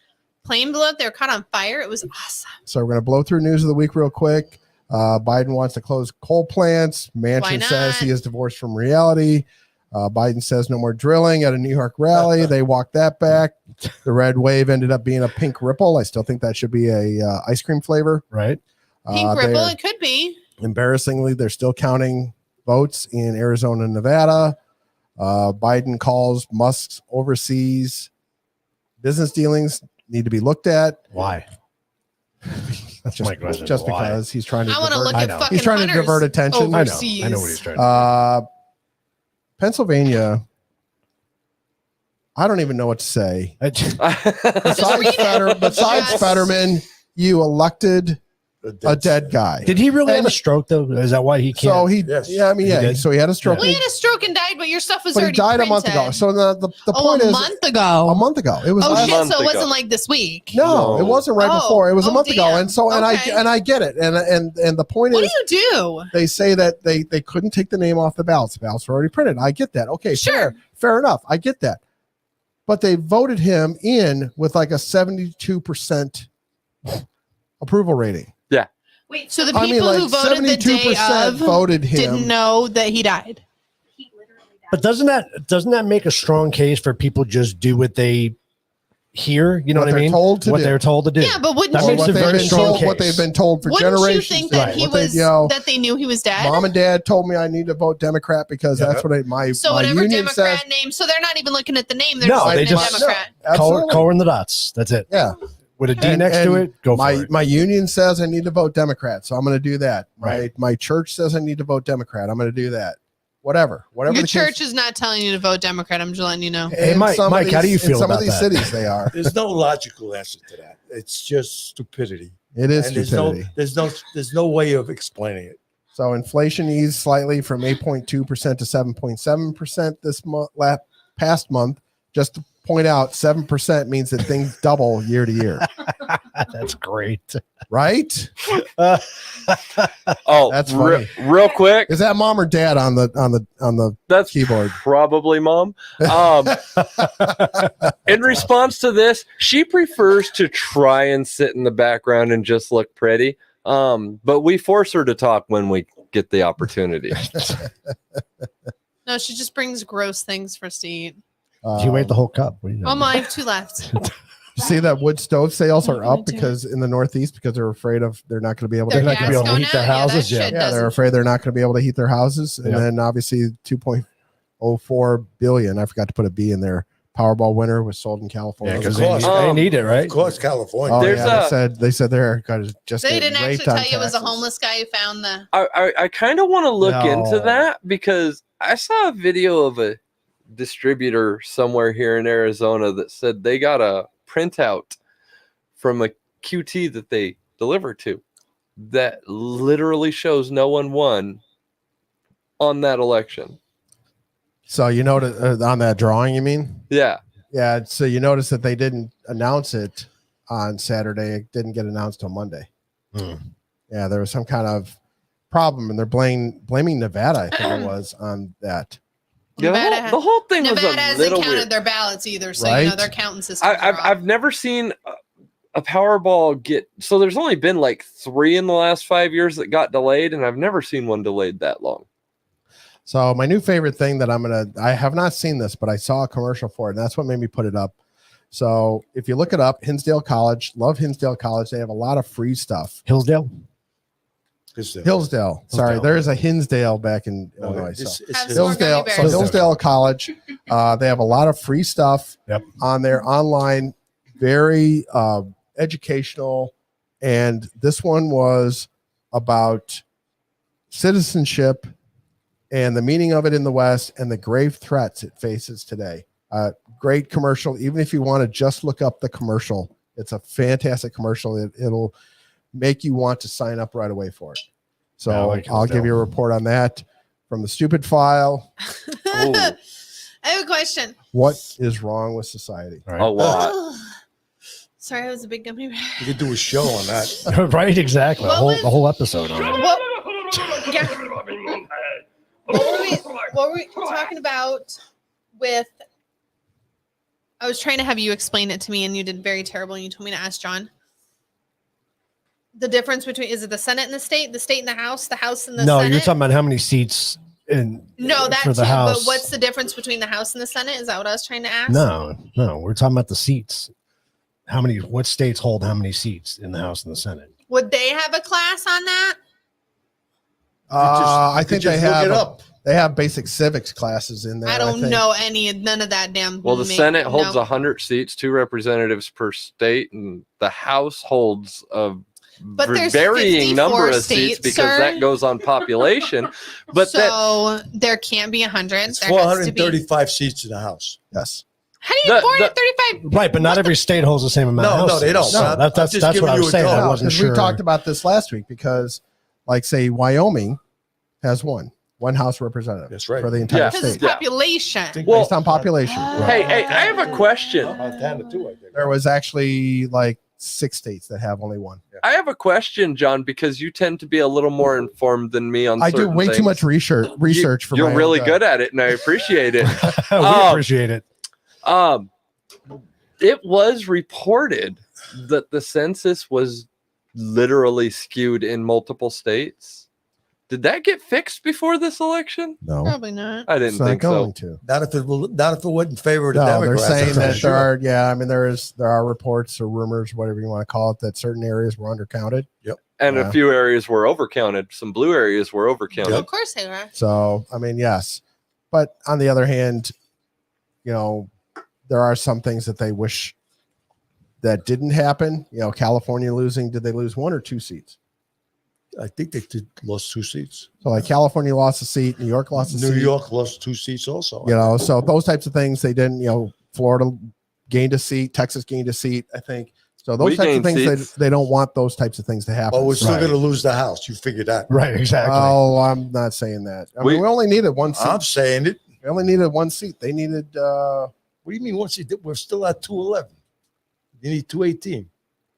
Plane blew up. They were caught on fire. It was awesome. So we're going to blow through news of the week real quick. Biden wants to close coal plants. Why Manchin not? says he is divorced from reality. Biden says no more drilling at a New York rally. They walked that back. The red wave ended up being a pink ripple. I still think that should be a ice cream flavor. Right? Pink ripple. they're- It could be. Embarrassingly, they're still counting votes in Arizona and Nevada. Biden calls Musk's overseas business dealings need to be looked at. Why? That's Just, my question. just Why? because he's trying to I want to divert, look I at know. fucking he's trying to hunters divert attention. I know. overseas. I know what he's trying to do. Pennsylvania. I don't even know what to say. I- Besides, read it. Besides Yes. Fetterman, you elected a dead guy. Did he really And have a stroke though? Is that why he can't? So he, Yes. yeah, I mean, yeah. did? So he had a stroke, Well, he had a stroke and died, but your stuff was but he already died printed. a month ago. So the point a is, month ago. a month ago. It was Oh last- shit! month So it ago. wasn't like this week. No, it wasn't right Oh, before. It was a month ago, damn. and so Okay. I get it, and the point What is, do you do? they say that they couldn't take the name off the ballots. The ballots were already printed. I get that. Okay, Sure. fair enough. I get that, but they voted him in with like a 72% approval rating. Wait, So the I people mean, who like voted the day 72% of voted him. didn't know that he died. he literally died. But doesn't that make a strong case for people just do what they hear? You know What what, I they're mean? told to what do. they're told to do. Yeah, but wouldn't That you, makes what a they've very been strong told, case. what they've been told for wouldn't you generations. think that Right. he What they- was that they knew he was dead? Mom and dad told me I need to vote Democrat because Yeah. that's what my so my whatever union Democrat says. name. So they're not even looking at the name. They're No, just they looking at just- Democrat. Absolutely. Coloring the dots. That's it. Yeah. With a D And- next to and it, go for my it. my union says I need to vote Democrat, so I'm going to do that. Right. My church says I need to vote Democrat. I'm going to do that. Whatever Your the case- church is not telling you to vote Democrat. I'm just letting you know. Hey, in Mike, some of Mike, how do you in feel some about of these that? cities they are. There's no logical answer to that. It's just stupidity. It is And stupidity. there's no way of explaining it. So inflation eased slightly from 8.2% to 7.7% this month. Past month, just to point out, 7% means that things double year to year, That's great. right? Oh, That's funny. real quick. Is that mom or dad on the That's keyboard? probably mom. In response to this, she prefers to try and sit in the background and just look pretty. But we force her to talk when we get the opportunity. No, she just brings gross things for us to eat. You ate the whole cup. What are you Oh doing? my, I have two left. You see that wood stove sales What are are you up gonna do? because in the Northeast because they're afraid of they're not going to be able Their to. not gonna be gas able to going heat their out? Yeah, that houses, yeah. shit Yeah, they're doesn't- afraid they're not going to be able to heat their houses, and Yeah. then obviously 2.04 billion. I forgot to put a B in there. Powerball winner was sold in California. Yeah, because Of course. they need it, right? Of course, California. Oh There's yeah, a- they said they're going to just. They get didn't actually raped tell on you it was a taxes. homeless guy who found the. I kind of want to look into No. that because I saw a video of a distributor somewhere here in Arizona that said they got a printout from a QT that they delivered to that literally shows no one won on that election. So you know on that drawing, you mean? Yeah. Yeah. So you notice that they didn't announce it on Saturday. It didn't get announced till Monday. Hmm. Yeah, there was some kind of problem, and they're blaming Nevada. I think it was on that. Yeah, Nevada, the whole thing was Nevada a hasn't little counted weird. their ballots either, so you know Right? their counting systems. I've never seen a Powerball get so. There's only been like 3 in the last 5 years that got delayed, and I've never seen one delayed that long. So my new favorite thing that I have not seen this, but I saw a commercial for it, and that's what made me put it up. So if you look it up, Hinsdale College, love Hinsdale College. They have a lot of free stuff. Hillsdale? Hillsdale. Sorry, there is a Hinsdale back in Illinois. So. Have some more Hillsdale, gummy so bears. Hillsdale College, they have a lot of free stuff Yep. on their online, very educational. And this one was about citizenship and the meaning of it in the West and the grave threats it faces today. Great commercial. Even if you want to just look up the commercial, it's a fantastic commercial. It'll make you want to sign up right away for it. So Yeah, I like I'll Hillsdale. give you a report on that from the stupid file. I have a question. What is wrong with society? All A lot. Sorry, I was a big gummy bear. You could do a show on that. right. Right, exactly. What was- The whole episode on it. What, yeah. What were we talking about with? I was trying to have you explain it to me, and you did very terrible. And you told me to ask John. The difference between is it the Senate and the state and the House and the No, Senate? you're talking about how many seats in No, that for too. the House. But what's the difference between the House and the Senate? Is that what I was trying to ask? No, we're talking about the seats. What states hold how many seats in the House and the Senate? Would they have a class on that? I think they have. Look it up. They have basic civics classes in there. I don't think. know none of that damn. Well, the Senate holds no. 100 seats, 2 representatives per state, and the House holds a But there's varying number 54 of seats states, because sir. that goes on population. But that So there can't be 100. It's There has to be. 435 seats in the House. Yes. How do you born at 35? Right, but not every state holds the same amount of No, houses. they don't. No, I'm that's just what giving I you was a saying. thought. I wasn't Because sure. we talked about this last week because, like, say, Wyoming has one House representative. That's right. For the entire Because it's state. population. Well- Based on population. Hey, I have a question. Montana too, I think. There was actually like 6 states that have only one. I have a question, John, because you tend to be a little more informed than me on I do certain way things. too much research for You're my really own good at it, and I appreciate it. we appreciate it. It was reported that the census was literally skewed in multiple states. Did that get fixed before this election? No, Probably not. I it's didn't not think so. going to. Not if it went in favor of the No, Democrats. they're saying that's for that sure. there are. Yeah, I mean there are reports or rumors, whatever you want to call it, that certain areas were undercounted. And Yeah. a few areas were overcounted. Some blue areas were overcounted. Of course they are. So I mean, yes, but on the other hand, there are some things that they wish that didn't happen. California losing. Did they lose 1 or 2 seats? I think they lost 2 seats. So like California lost a seat, New York lost a seat. New York lost 2 seats also. So those types of things they didn't. Florida gained a seat, Texas gained a seat, I think. So those We types of gained things seats. they don't want those types of things to happen. But we're still Right. going to lose the House. You figured that. Right, exactly. Oh, I'm not saying that. I mean, we only needed 1 seat. I'm saying it. We only needed 1 seat. They needed. What do you mean once you we're still at 211? You need 218.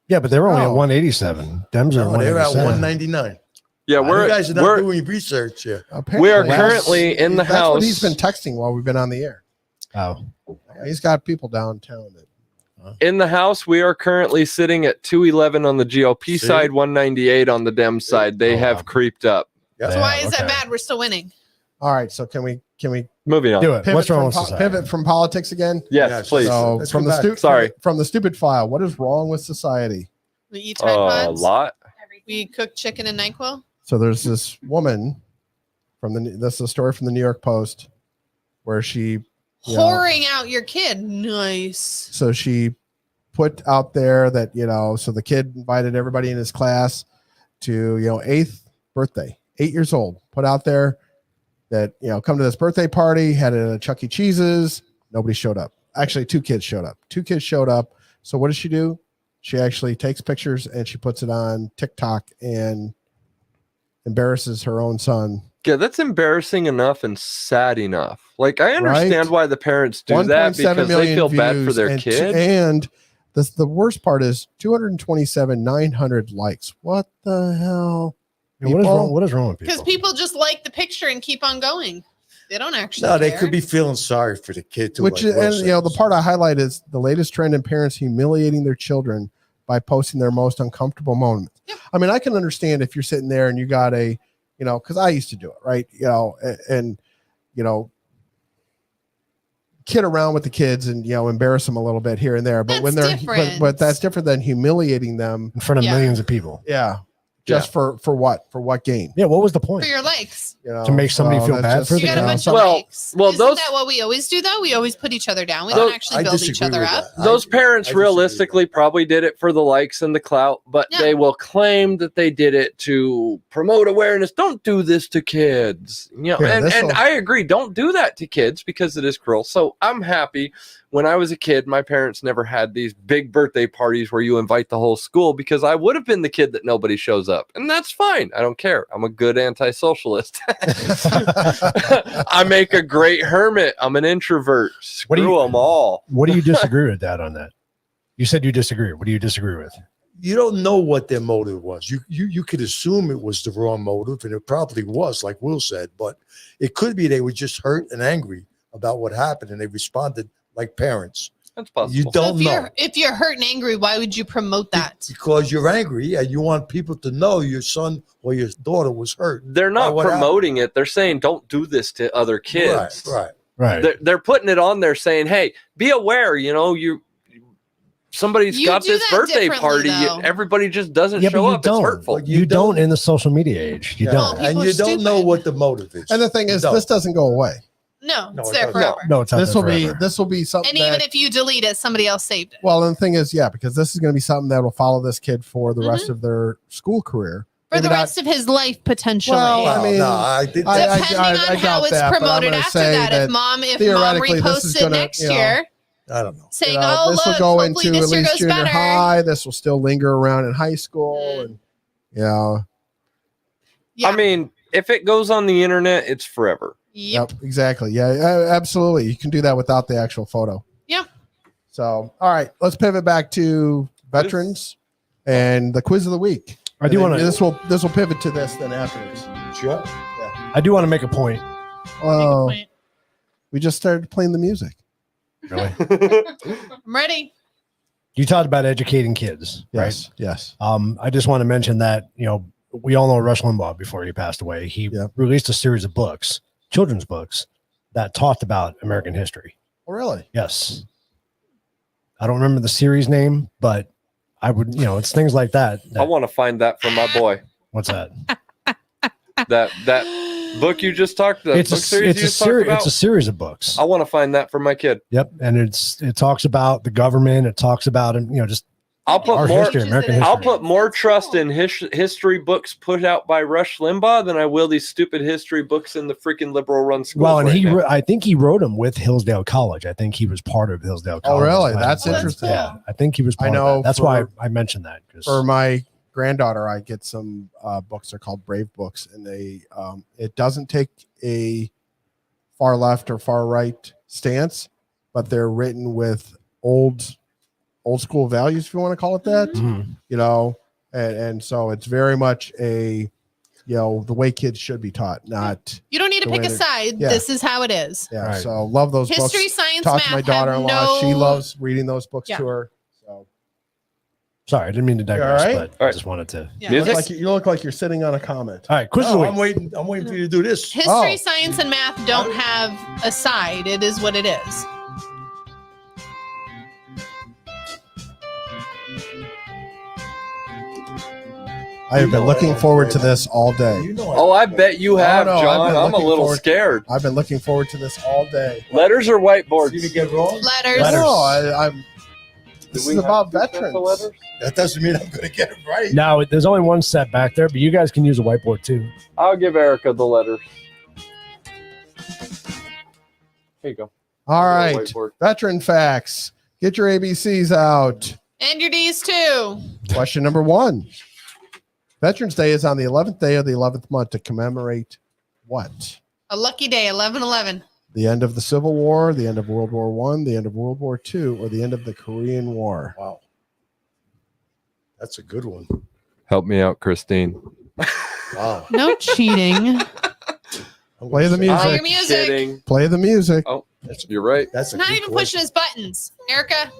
Yeah, but they're only at No. 187. Dems are No, they're at 187. 199. Yeah, You guys are not we're doing research here. we are Apparently, currently in the that's what he's house. been texting while we've been on the air. Oh, He's got people downtown that in the house. We are currently sitting at 211 on the GOP See? side, 198 on the Dem side. They Oh, have wow. creeped up. Yeah. So why is okay. that bad? We're still winning. All right, so can we Moving on. do it. What's wrong with from, society? pivot from politics again? Yes, Yes. please. So Let's from go the back. Sorry. from the stupid file, what is wrong with society? We eat Tide A Pods. lot. We cook chicken and NyQuil. So there's this woman this is a story from the New York Post where she Whoring out your kid. Nice. so she put out there that so the kid invited everybody in his class to 8th birthday, 8 years old, put out there that come to this birthday party, had it at Chuck E. Cheese's. Nobody showed up. Actually, 2 kids showed up. So what does she do? She actually takes pictures and she puts it on TikTok and embarrasses her own son. Yeah, that's embarrassing enough and sad enough. Like, I understand why the parents do that 1.7 because they million feel bad for views their and kid. And the worst part is 227,900 likes. What the hell? Yeah, what is wrong? What is wrong with Because people? people just like the picture and keep on going. They don't actually. No, they care. could be feeling sorry for the kid too. Which like is, Will and said. the part I highlight is the latest trend in parents humiliating their children by posting their most uncomfortable moments. Yep. I mean, I can understand if you're sitting there and you got a, because I used to do it, right? And kid around with the kids and embarrass them a little bit here and there. But That's when they're different. but that's different than humiliating them. In front of Yeah. millions of people. Yeah. Just for what? For what gain? Yeah, what was the point? For your likes. To make somebody feel bad for You the got a kid? bunch of Well- likes. well, Isn't those- that what we always do, though? We always put each other down. We Those- don't actually build each other up. Those parents I disagree with realistically probably did it for the likes and the clout, but Yeah. they will claim that they did it to promote awareness. Don't do this to kids. Yeah, and this'll- I agree, don't do that to kids because it is cruel. So I'm happy. When I was a kid, my parents never had these big birthday parties where you invite the whole school because I would have been the kid that nobody shows up. And that's fine. I don't care. I'm a good anti-socialist. I make a great hermit. I'm an introvert. What do Screw you- them all. What do you disagree with, Dad, on that? You said you disagree. What do you disagree with? You don't know what their motive was. You could assume it was the wrong motive, and it probably was, like Will said. But it could be they were just hurt and angry about what happened, and they responded like parents. That's possible. You So don't know if you're hurt and angry, why would you promote that? because you're angry and you want people to know your son or your daughter was hurt. They're not what promoting it. They're saying don't do this to other kids. Right. Right. They're putting it on there saying, hey, be aware, somebody's You got do this that birthday differently, party. though. Everybody just doesn't Yeah, show but you up. don't. It's hurtful. Like, You don't in the social media age. You Yeah. don't. People And are you don't know stupid. what the motive is. And the thing You is, don't. this doesn't go away. No, No, it's it there doesn't. forever. No, it's not This there will be forever. something. And even if you delete it, somebody else saved it. Well, and the thing is, because this is going to be something that will follow this kid for the Mm-hmm. rest of their school career. For the Maybe not- rest of his life, potentially. Well, I mean, no, I did. I- Depending on how doubt it's that, but I'm promoted gonna after say that. that If mom theoretically this reposts is it gonna, next year, I don't know. saying, You know, "Oh, this look, will go hopefully into this at year least goes junior better." high. This will still linger around in high school, and Yeah. I mean, if it goes on the internet, it's forever. Yep. exactly. Yeah, absolutely. You can do that without the actual photo. Yep. So, all right, let's pivot back to veterans and the quiz of the week. I do want to. This will pivot to this then afterwards. Sure. I do want to make a point. Oh, Make a point. we just started playing the music. Really, I'm ready. you talked about educating kids, Yes, yes. right? I just want to mention that we all know Rush Limbaugh before he passed away. He released a series of books, children's books, that talked about American history. Oh, really? Yes. I don't remember the series name, but I would, it's things like that. I want to find that for my boy. What's that? That book you just talked about. It's a series of books. I want to find that for my kid. Yep, and it talks about the government. It talks about just I'll put our more. history, American history. I'll put more trust in history books put out by Rush Limbaugh than I will these stupid history books in the freaking liberal run schools. Well, and right I think he wrote them with Hillsdale College. I think he was part of Hillsdale College. Oh, really? That's interesting. Yeah, I think he was. Part of that. That's why I mentioned that. For my granddaughter, I get some books. They're called Brave books, and they it doesn't take a far left or far right stance, but they're written with old school values, if you want to call it that. And so it's very much a the way kids should be taught, not You don't need to pick a side. Yeah. This is how it is. yeah. Right. So love those History, books. science, Talk math to my have daughter-in-law. She no- loves reading those books Yeah. to her. So Sorry, I didn't mean to digress, all right? but All I right. just wanted to. Yeah. Music? you look like you're sitting on a comment. All right, quiz of the No, week. I'm waiting for you to do this. History, Oh. science, and math don't have a side. It is what it is. I have been looking forward to this all day. You know, Oh, I bet you have, no, I've John. been I'm a looking little forward- scared. I've been looking forward to this all day. Letters or See to whiteboards? get wrong. Letters. Letters. No, I'm. This is about veterans. That doesn't mean I'm going to get it right. Now, there's only one set back there, but you guys can use a whiteboard too. I'll give Erica the letters. Here you go. All right, Whiteboard. veteran facts. Get your ABCs out. And your D's too. Question number 1. Veterans Day is on the 11th day of the 11th month to commemorate what? A lucky day, 11/11. The end of the Civil War, the end of World War I, the end of World War II, or the end of the Korean War? Wow. That's a good one. Help me out, Christine. Wow. No cheating. Play the music. Play your music. Kidding. Play the music. Oh, you're right. That's a Not good even question. pushing his buttons. Erica.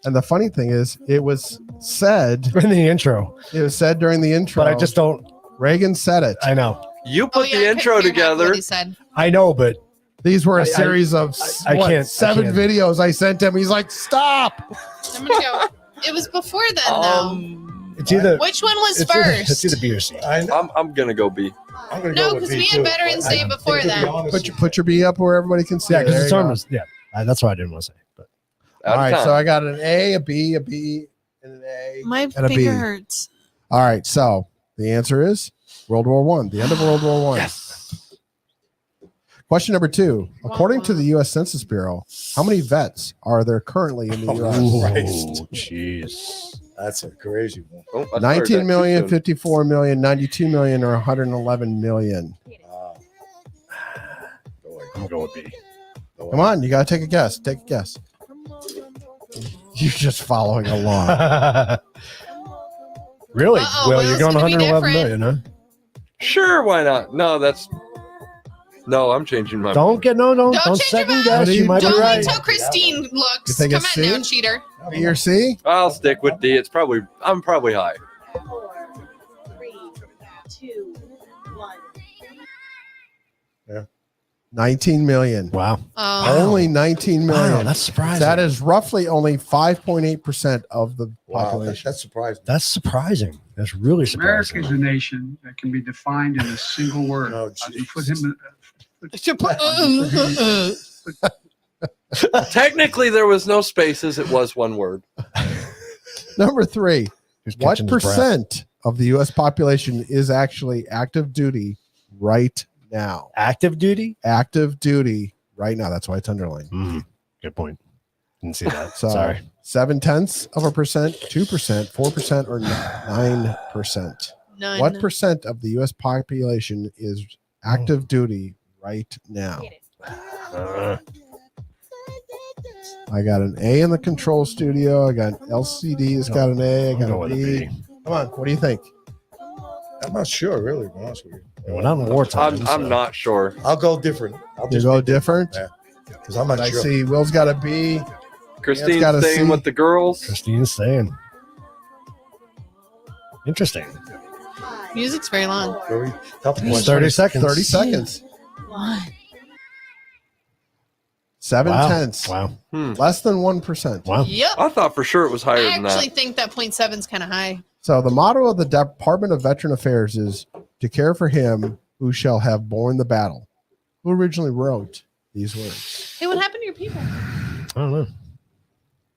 And the funny thing is, it was said In the intro, during the intro. but I just don't. Reagan said it. I know. You Oh, put yeah, I the couldn't intro hear half of together. what he said. I know, but These were a I- series of I what, can't- I 7 can't. videos I sent him. He's like, stop. I'm gonna go. It was before then, it's either though. Which one was it's first? either B or C. I know. I'm gonna go B. I'm going to No, go with 'cause B we had too, Veterans but Day I- before to be that. honest, Put your B up where everybody can see Yeah, it. because There it's you on go. this. Yeah, that's what I didn't want to say. But Out All of right, time. so I got an A, a B, and an A. My and a B. finger hurts. All right, so the answer is World War One, the end of World War One. Yes. Question number 2. According to the U.S. Census Bureau, how many vets are there currently in the U.S.? Christ. jeez. That's a crazy one. Oh, I started 19 that million, too soon. 54 million, 92 million, or 111 million? Wow. Go away. I'm going with B. Go away. Come on, you got to take a guess. Take a guess. You're just following along. Really? Uh-oh, well, well, you're it's going gonna be 111 different. million, huh? Sure, why not? No, I'm changing my. Don't get don't Don't change your second mind. guess. You might be Don't wait right. till Christine You looks. think Come it's on C? now, cheater. B or C? I'll stick with D. I'm probably high. 4, 3, 2, 1. 19 million. Wow. Only 19 million. Wow, that's surprising. That is roughly only 5.8% of the Wow, population. that's surprising. That's surprising. That's really America surprising. is a nation that can be defined in a single word. Oh, You put him. Technically, there was no spaces. It was one word. Number 3. He's What catching his breath. percent of the U.S. population is actually active duty right now? Active duty? Active duty right now. That's why it's underlined. Good point. Didn't see that. So Sorry. 0.7%, 2%, 4%, or 9%. None. What percent of the U.S. population is active duty right now? I got an A in the control studio. I got an LCD has got an A. I got Go a with a B. B. Come on, what do you think? I'm not sure, really, to be honest with you. We're not in wartime. I'm not sure. I'll go different. I'll You just go be different? because I'm not I sure. see Will's got a B. Christine's got a staying C. with the girls. Christine's saying. Interesting. Music's very long. Very tough It's question. 30 seconds. 30 seconds. What? 0.7. Wow. Less than 1%. Wow. Yep. I thought for sure it was higher I than actually that. think that 0.7 is kind of high. So the motto of the Department of Veteran Affairs is to care for him who shall have borne the battle. Who originally wrote these words? Hey, what happened to your people? I don't know.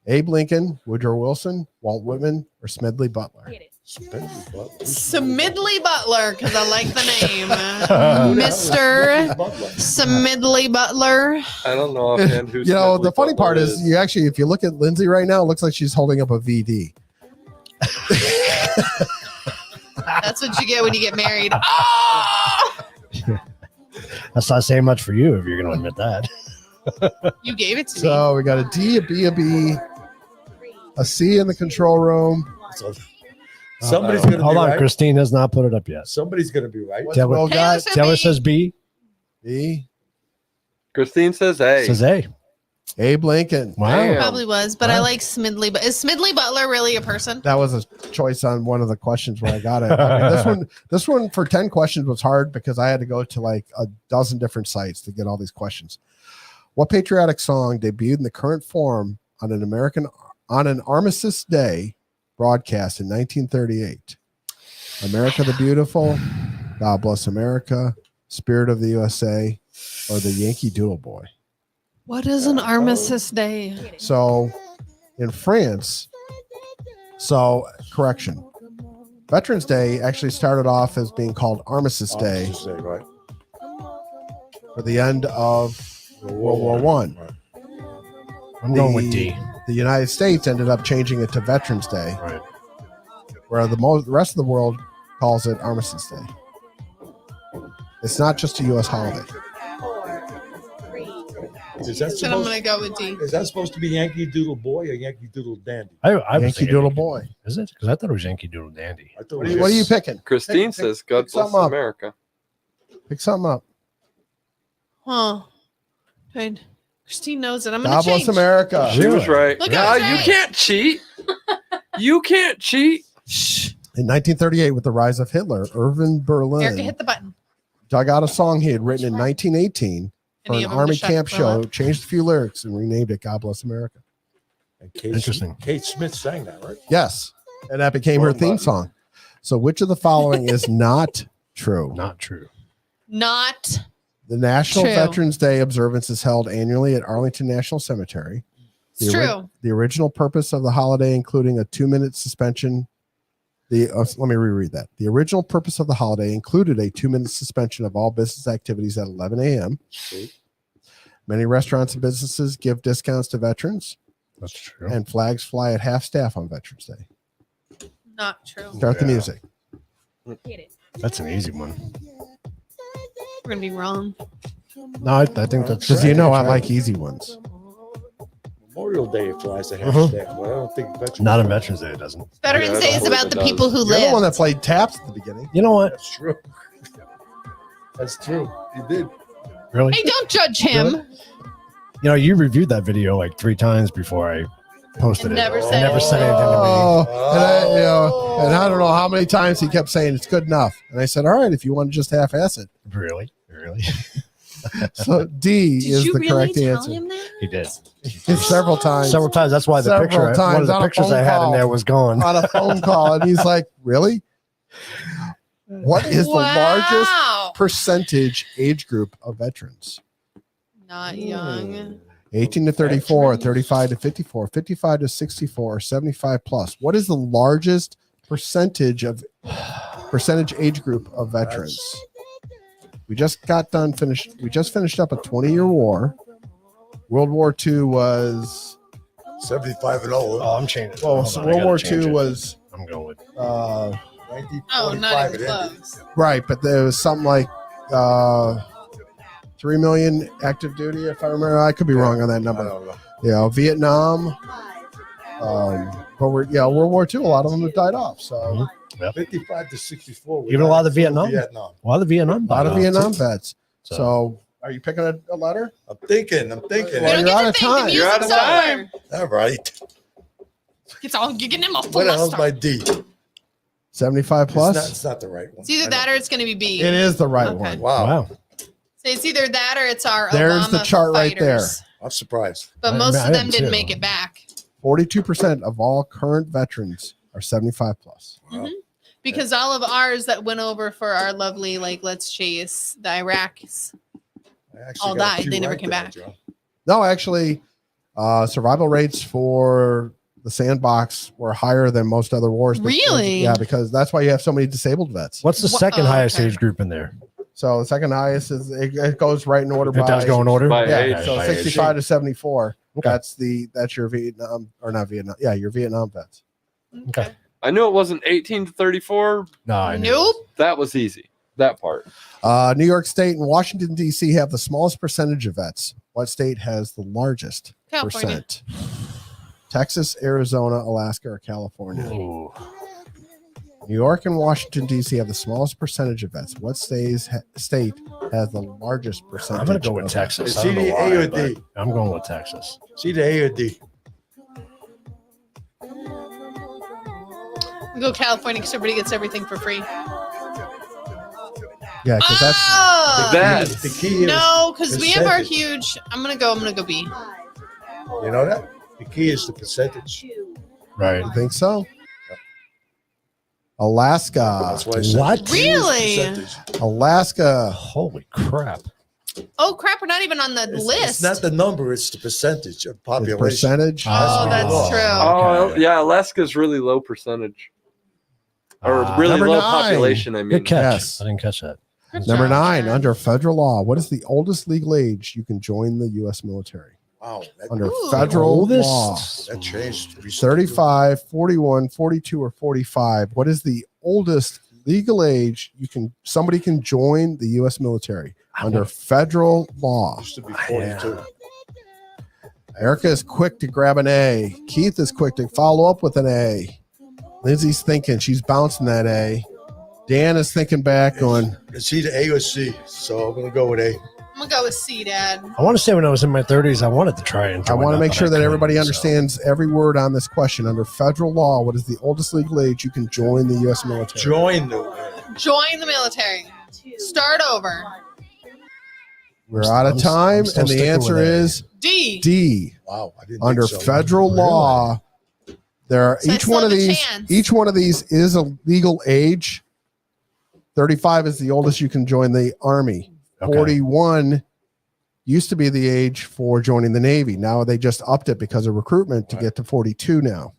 Abe Lincoln, Woodrow Wilson, Walt Whitman, or Smedley Butler? Smidley Butler, because I like the name. Mr. Smidley Butler. I don't know offhand who's. You know, the funny part is you actually, if you look at Lindsay right now, it looks like she's holding up a VD. That's what you get when you get married. Oh! That's not saying much for you if you're going to admit that. You gave it to me. So we got a D, a B, a B, a C in the control room. So somebody's going to be Hold on. right. Christine has not put it up yet. Somebody's going to be right. What's Will Taylor got? said Taylor B. says B. B. Christine says A. Says A. Abe Lincoln. Wow. Damn. Probably was, but I like Smidley. But is Smidley Butler really a person? That was a choice on one of the questions where I got it. I mean, this one for 10 questions was hard because I had to go to like a dozen different sites to get all these questions. What patriotic song debuted in the current form on an Armistice Day broadcast in 1938? America the Beautiful, God Bless America, Spirit of the USA, or the Yankee Doodle Boy? What is an Armistice Day? So in France, correction. Veterans Day actually started off as being called Armistice Day Armistice Day, right. for the end of World War One. I'm going with D. The United States ended up changing it to Veterans Day, Right. where the rest of the world calls it Armistice Day. It's not just a U.S. holiday. 4, 3, Is that Then I'm supposed, gonna go with D. is that supposed to be Yankee Doodle Boy or Yankee Doodle Dandy? I was Yankee thinking Doodle Boy. Is it? Because I thought it was Yankee Doodle Dandy. I thought What it are was you picking? Christine Pick- says, "God pick bless something up. America." Pick something up. Huh. Good. Christine knows it. I'm gonna God change. bless America. She was right. Look, Yeah, I was you right. can't cheat. You can't cheat. In 1938, with the rise of Hitler, Irvin Berlin Erica, hit the button. dug out a song he had written in 1918 for Any an of them army to shut camp the show, hell up? changed a few lyrics, and renamed it God Bless America. And Kate, Interesting. Kate Smith sang that, right? Yes. And that became her Wrong theme button. song. So which of the following is not true? Not true. Not The National True. Veterans Day observance is held annually at Arlington National Cemetery. it's true. The original purpose of the holiday, including a 2-minute suspension. Let me reread that. The original purpose of the holiday included a 2-minute suspension of all business activities at 11 a.m. Many restaurants and businesses give discounts to veterans, That's true. and flags fly at half staff on Veterans Day. Not true. Start the music. That's an easy one. We're gonna be wrong. No, I think that's Because right. you know I That's like right. easy ones. Memorial Day flies a half Mhm. staff. Well, I don't think Veterans Not on Day. Veterans Day, it doesn't. Veterans Yeah, I Day don't is believe about it the does. people who You're the one that live. played taps at the beginning. You know what? That's true. That's true. You did. Really? Hey, don't judge him. Really? You know, you reviewed that video like 3 times before I posted And it. never I said never said anything to me. Oh, and I don't know how many times he kept saying it's good enough. And I said, all right, if you want to just half-ass it. Really? Really? So D Did is you the really correct tell answer. him that? He did. Several times. Several times. That's why the Several picture, one times of the on a pictures phone I had call. in there was gone. On a phone call, and he's like, really? What is the largest percentage age group of veterans? Not young. 18 to 34, 35 to 54, 55 to 64, 75 plus. What is the largest percentage age group of veterans? We just finished up a 20-year war. World War II was 75 and Oh, over. I'm changing. Well, Hold so on, I World War gotta change II it. was I'm going with. 1945 not it even ended. close. right, but there was something like 3 million active duty, if I remember. I could be wrong on that I number. don't know. Vietnam. But World War II, a lot of them have died off. So 55 to 64. Even a lot of the Vietnam. Vietnam. A lot of the Vietnam. a lot of died off, Vietnam too. vets. So are you picking a letter? I'm thinking. Well, We you're don't out get of to think. time. The You're out of music's time. over. All right. It's all you're getting them a full What the hell's muster. my D? 75 plus? It's not the right one. It's either that or it's going to be B. It is the right Okay. one. Wow. Wow. So it's either that or it's our There's Obama the chart right there. fighters. I'm surprised. But I most mean, of I them am didn't too. make it back 42% of all current veterans are 75 plus. Wow. because all of ours that went over for our lovely, like, let's chase the Iraqis. I actually All got a died. few They never right came there, back. Joe. No, actually, survival rates for the sandbox were higher than most other wars. Really? Yeah, because that's why you have so many disabled vets. What's the Wha- second oh, highest okay. age group in there? So the second highest is it goes right in order It by. does go in order. By Yeah, age. so by age. 65 to 74. Okay. That's your Vietnam or not Vietnam. Yeah, your Vietnam vets. Okay. I knew it wasn't 18 to 34. No, I knew. Nope. That was easy. That part. New York State and Washington D.C. have the smallest percentage of vets. What state has the largest California. percent? Texas, Arizona, Alaska, or California? Ooh. New York and Washington D.C. have the smallest percentage of vets. What state has the largest percentage? I'm going to go with of Texas. It's I don't know either why, A or but D. I'm going with Texas. It's either A or D. Go California because everybody gets everything for free. Yeah, because that's Oh! That- The key is, No, because we have our percentage. huge. I'm gonna go B. you know that? The key is the percentage. Right. I think so. Alaska. That's why I said What? the key is Really? percentage. Alaska. Holy crap. Oh crap! We're not even on the list. It's not the number, it's the percentage of The population. percentage. Oh, that's Oh. true. Oh, Okay. yeah. Alaska's really low percentage. Or really Number low 9. population, I mean. Good catch. Yes. I didn't catch that. Good Number job, 9, Chad. under federal law, what is the oldest legal age you can join the U.S. military? Wow, Under Ooh. federal Oldest? law. that changed. 35, 41, 42, or 45. What is the oldest legal age somebody can join the U.S. military under federal law? Used to be 42. Erica is quick to grab an A. Keith is quick to follow up with an A. Lindsay's thinking. She's bouncing that A. Dan is thinking back going, It's either A or C, so I'm going to go with A. I'm gonna go with C, Dad. I want to say when I was in my 30s, I wanted to try and I join want to that, make but sure I that couldn't, everybody so. understands every word on this question. Under federal law, what is the oldest legal age you can join the U.S. military? Join the. Join the military. Start over. We're out of I'm time, still and the sticking answer with A. is D. D. Wow, I didn't Under think so. federal Really? law, there are So I each still one of have a these. chance. Each one of these is a legal age. 35 is the oldest you can join the Army. Okay. 41 used to be the age for joining the Navy. Now they just upped it because of recruitment to get to 42 now.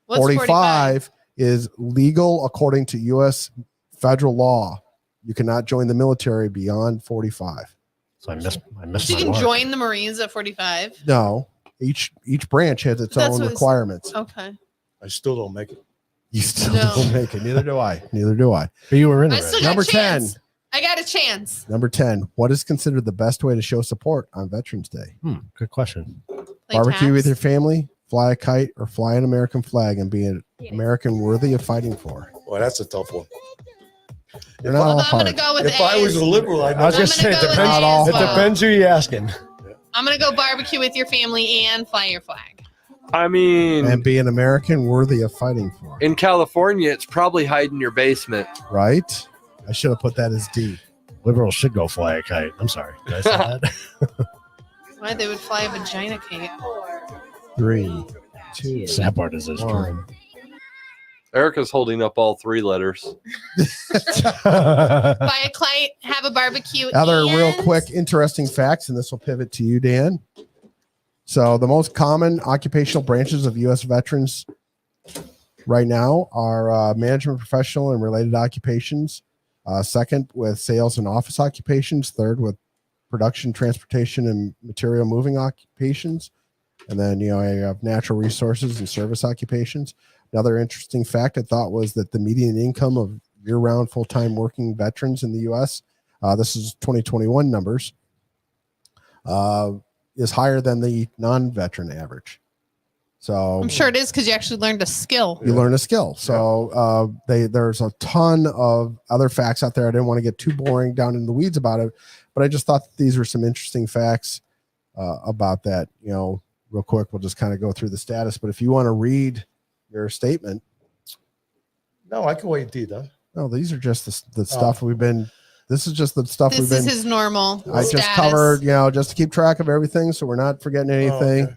What's 45 is legal according to U.S. federal law. You cannot join the military beyond 45. So I missed So you my can mark. join the Marines at 45. No, each branch has its That's own what it's- requirements. Okay. I still don't make it. You still No. don't make it. Neither do I. Neither do I. But you were in I it. still Right? got Number a chance. I got a chance. Number 10. What is considered the best way to show support on Veterans Day? Good question. Play Barbecue taps. with your family, fly a kite, or fly an American flag and be an American worthy of fighting for? Well, that's a tough one. They're not all Although I'm hard. going to go with If A. I was a liberal, I'd I was know. going I'm to say, gonna it go with depends, A all as it well. depends who you're asking. I'm going to go barbecue with your family and fly your flag. I mean, And be an American worthy of fighting for. in California, it's probably hide in your basement. Right? I should have put that as D. Liberals should go fly a kite. I'm sorry. Did I say that? Why they would fly a vagina cake? 3, 2, Sad part is it's true. 1. Erica's holding up all 3 letters. Fly a kite, have a barbecue. Other real and- quick, interesting facts, and this will pivot to you, Dan. So, the most common occupational branches of U.S. veterans right now are management professional and related occupations. Second, with sales and office occupations. Third, with production, transportation, and material moving occupations. And then, you have natural resources and service occupations. Another interesting fact I thought was that the median income of year-round full-time working veterans in the U.S., this is 2021 numbers, is higher than the non-veteran average. So I'm sure it is because you actually learned a skill. you learn a skill. So there's a ton of other facts out there. I didn't want to get too boring down in the weeds about it, but I just thought that these were some interesting facts about that. Real quick, we'll just kind of go through the status. But if you want to read your statement, No, I can wait until you're done. no, these are just the stuff we've been. This is just the stuff This we've been. is his normal I status. just covered, just to keep track of everything, so we're not forgetting anything. okay.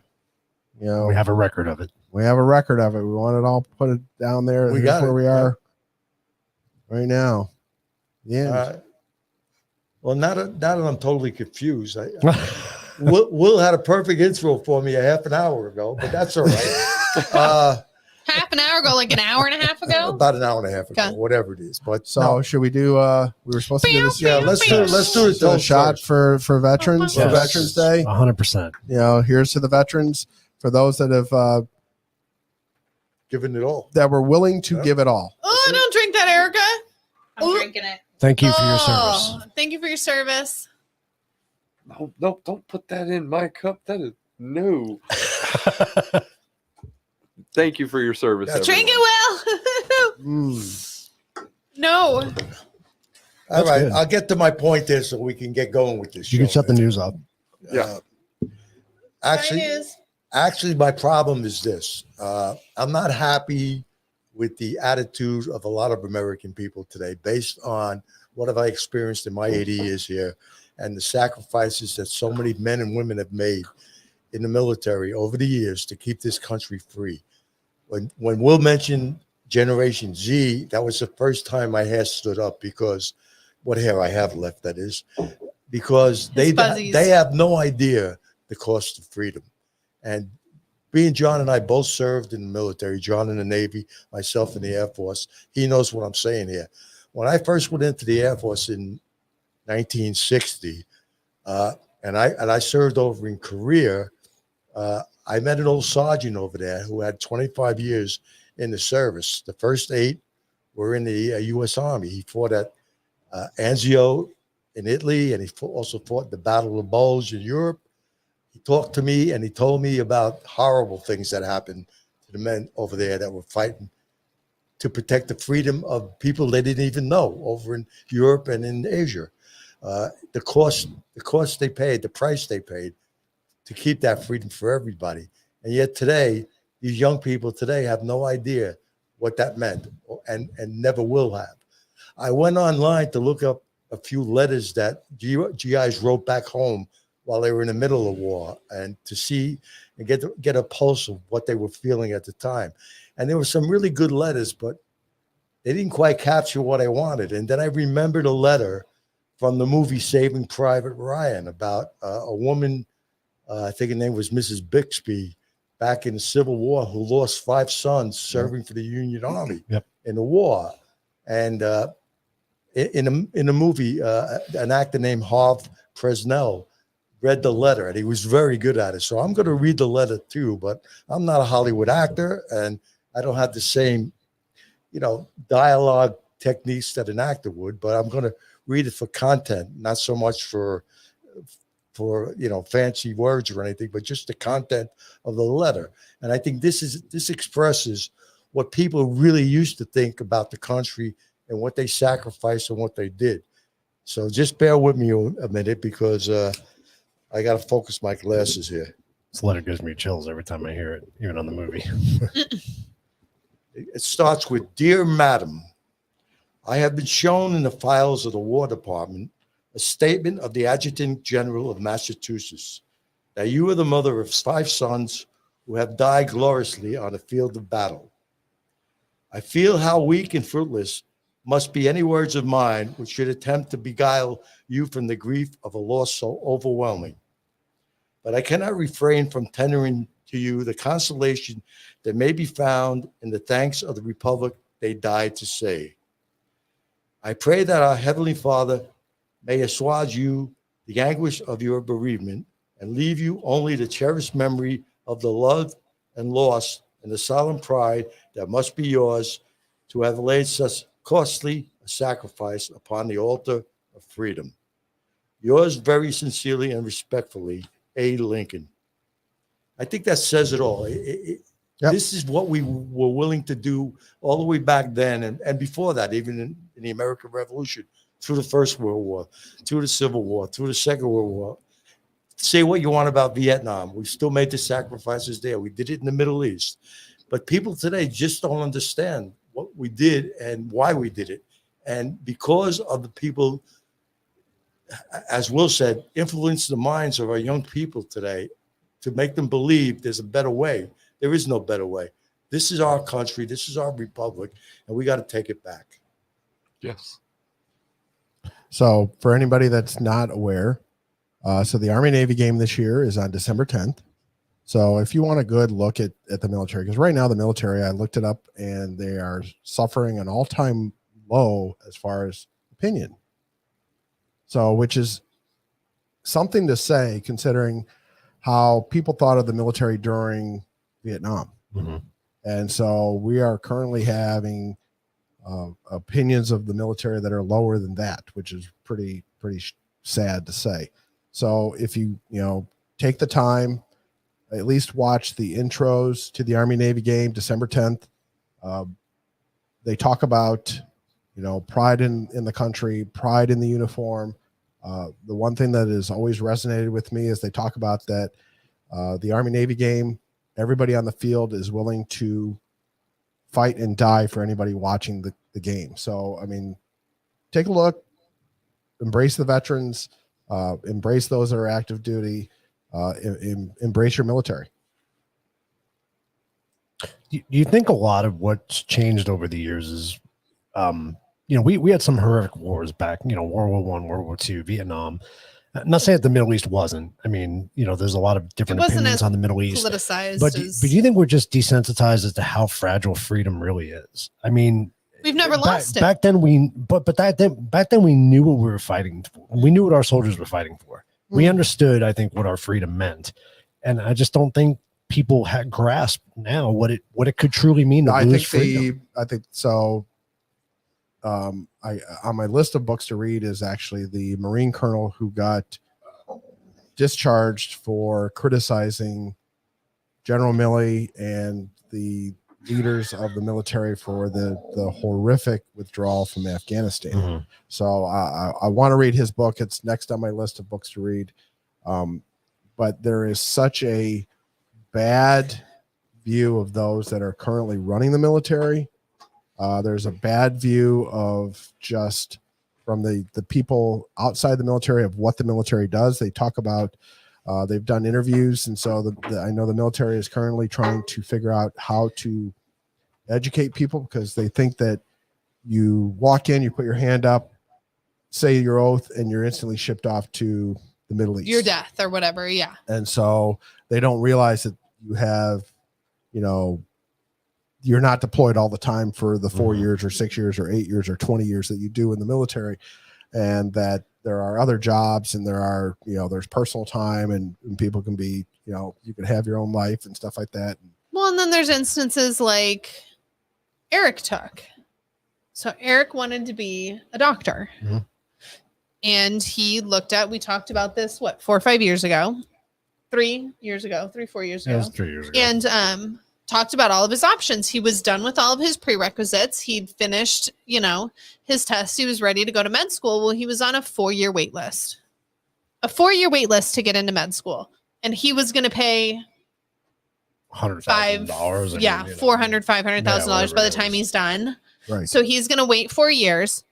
We have a record of it. We have a record of it. We want it all put it down there. We Here's got where it, we are right now. Yeah. All right. Well, now that I'm totally confused, Will had a perfect intro for me a half an hour ago, but that's all right. Half an hour ago, like an hour and a half ago. About an hour and a half ago, Okay. whatever it is. But So should we do? We were supposed to do this. yeah, let's do it. So a shot for veterans for Yes. Veterans Day. 100%. Here's to the veterans, for those that have Giving it all. that were willing to give it all. Oh, don't drink that, Erica. I'm Ooh. drinking it. Thank you for your service. Thank you for your service. No, don't put that in my cup. That is no. Thank you for your service. That's Drink everyone. it well. Mm. No. All That's right, good. I'll get to my point there so we can get going with this. You can show, shut the man. news up. Yeah. Actually, my problem is this. I'm not happy with the attitude of a lot of American people today based on what have I experienced in my 80 years here and the sacrifices that so many men and women have made in the military over the years to keep this country free. When Will mentioned Generation Z, that was the first time my hair stood up because what hair I have left, that is, because His fuzzies. they have no idea the cost of freedom. And being John and I both served in the military, John in the Navy, myself in the Air Force, he knows what I'm saying here. When I first went into the Air Force in 1960, and I served over in Korea, I met an old sergeant over there who had 25 years in the service. The first 8 were in the U.S. Army. He fought at Anzio in Italy, and he also fought the Battle of Bulge in Europe. He talked to me, and he told me about horrible things that happened to the men over there that were fighting to protect the freedom of people they didn't even know over in Europe and in Asia. The cost they paid, the price they paid to keep that freedom for everybody. And yet today, these young people today have no idea what that meant and never will have. I went online to look up a few letters that GIs wrote back home while they were in the middle of war and to see and get a pulse of what they were feeling at the time. And there were some really good letters, but they didn't quite capture what I wanted. And then I remembered a letter from the movie Saving Private Ryan about a woman, I think her name was Mrs. Bixby, back in the Civil War, who lost 5 sons serving for the Union Army in the war. And in the movie, an actor named Harv Presnell read the letter, and he was very good at it. So I'm going to read the letter too, but I'm not a Hollywood actor, and I don't have the same, dialogue techniques that an actor would, but I'm going to read it for content, not so much for fancy words or anything, but just the content of the letter. And I think this expresses what people really used to think about the country and what they sacrificed and what they did. So just bear with me a minute because I got to focus my glasses here. This letter gives me chills every time I hear it, even on the movie. It starts with, "Dear Madam, I have been shown in the files of the War Department a statement of the Adjutant General of Massachusetts that you are the mother of 5 sons who have died gloriously on the field of battle. I feel how weak and fruitless must be any words of mine which should attempt to beguile you from the grief of a loss so overwhelming. But I cannot refrain from tendering to you the consolation that may be found in the thanks of the Republic they died to save. I pray that our Heavenly Father may assuage you the anguish of your bereavement and leave you only the cherished memory of the love and loss and the solemn pride that must be yours to have laid such costly a sacrifice upon the altar of freedom. Yours very sincerely and respectfully, A. Lincoln. I think that says it all. Yep. This is what we were willing to do all the way back then and before that, even in the American Revolution, through the First World War, through the Civil War, through the Second World War. Say what you want about Vietnam. We still made the sacrifices there. We did it in the Middle East. But people today just don't understand what we did and why we did it. And because of the people, as Will said, influence the minds of our young people today to make them believe there's a better way. There is no better way. This is our country. This is our republic, and we got to take it back. Yes. So for anybody that's not aware, so the Army-Navy game this year is on December 10th. So if you want a good look at the military, because right now the military, I looked it up, and they are suffering an all-time low as far as opinion. So, which is something to say considering how people thought of the military during Vietnam. Mm-hmm. And so we are currently having opinions of the military that are lower than that, which is pretty sad to say. So if you take the time, at least watch the intros to the Army-Navy game, December 10th. They talk about, pride in the country, pride in the uniform. The one thing that has always resonated with me is they talk about that the Army-Navy game, everybody on the field is willing to fight and die for anybody watching the game. So, I mean, take a look, embrace the veterans, embrace those that are active duty, embrace your military. Do you think a lot of what's changed over the years is, we had some horrific wars back, World War I, World War II, Vietnam. I'm not saying that the Middle East wasn't. I mean, there's a lot of different opinions on the Middle East. Politicized, but do you think we're just desensitized as to how fragile freedom really is? I mean, we've never lost it. Back then back then we knew what we were fighting for. We knew what our soldiers were fighting for. We understood, I think, what our freedom meant, and I just don't think people had grasp now what it could truly mean to lose freedom. I think so. On my list of books to read is actually the Marine colonel who got discharged for criticizing General Milley and the leaders of the military for the horrific withdrawal from Afghanistan. Mm-hmm. So I want to read his book. It's next on my list of books to read. But there is such a bad view of those that are currently running the military. There's a bad view of just from the people outside the military of what the military does. They talk about, they've done interviews. And so I know the military is currently trying to figure out how to educate people because they think that you walk in, you put your hand up, say your oath, and you're instantly shipped off to the Middle East. Your death or whatever. Yeah. And so they don't realize that you have, you're not deployed all the time for the 4 years or 6 years or 8 years or 20 years that you do in the military, and that there are other jobs and there are, there's personal time and people can be, you can have your own life and stuff like that. Well, and then there's instances like Eric took. So Eric wanted to be a doctor. Mm-hmm. And he we talked about this, 4 or 5 years ago, 3 years ago, 4 years ago. That was 3 years ago. And talked about all of his options. He was done with all of his prerequisites. He'd finished, his test. He was ready to go to med school. Well, he was on a 4-year wait list. A 4-year wait list to get into med school. And he was going to pay $100,000. Yeah, $400,000, $500,000 by the time he's done. Right. So he's going to wait 4 years,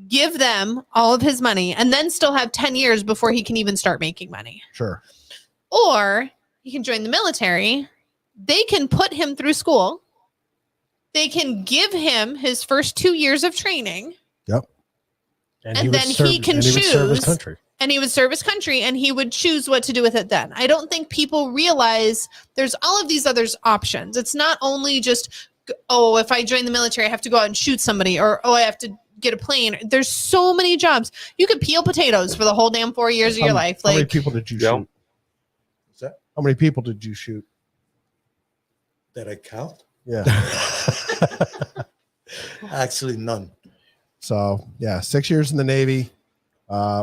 give them all of his money, and then still have 10 years before he can even start making money. Sure. Or he can join the military. They can put him through school. They can give him his first 2 years of training. Yep. And then he can choose. He would serve his country. And he would serve his country, and he would choose what to do with it then. I don't think people realize there's all of these other options. It's not only just, if I join the military, I have to go out and shoot somebody, or, I have to get a plane. There's so many jobs. You could peel potatoes for the whole damn 4 years of your life. How many people did you shoot? What's that? How many people did you shoot? That I count? Yeah. Actually, none. So yeah, 6 years in the Navy,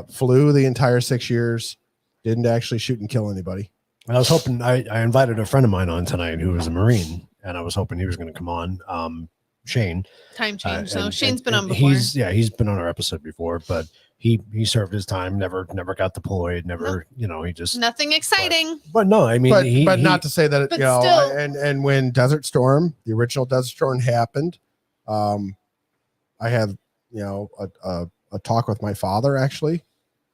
flew the entire 6 years, didn't actually shoot and kill anybody. I was hoping I invited a friend of mine on tonight who was a Marine, and I was hoping he was going to come on. Shane. Time change. So and- Shane's been and on before. He's been on our episode before, but he served his time, never got deployed, never, he just Nothing exciting. But no, I mean, but not to say that it, But you know, still- and when Desert Storm, the original Desert Storm happened, I had a talk with my father actually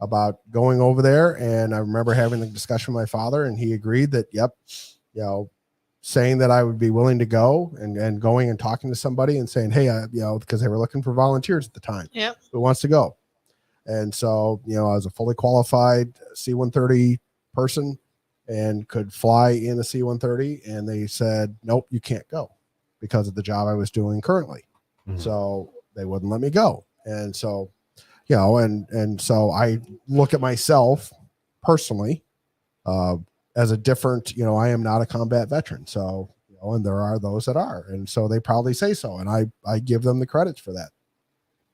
about going over there, and I remember having the discussion with my father, and he agreed that saying that I would be willing to go and going and talking to somebody and saying, hey, because they were looking for volunteers at the time. Yep. Who wants to go? And so, I was a fully qualified C-130 person and could fly in a C-130. And they said, nope, you can't go because of the job I was doing currently. Mhm. So they wouldn't let me go. And so, and so I look at myself personally, as a different, I am not a combat veteran. So, and there are those that are, and so they probably say so. And I give them the credits for that.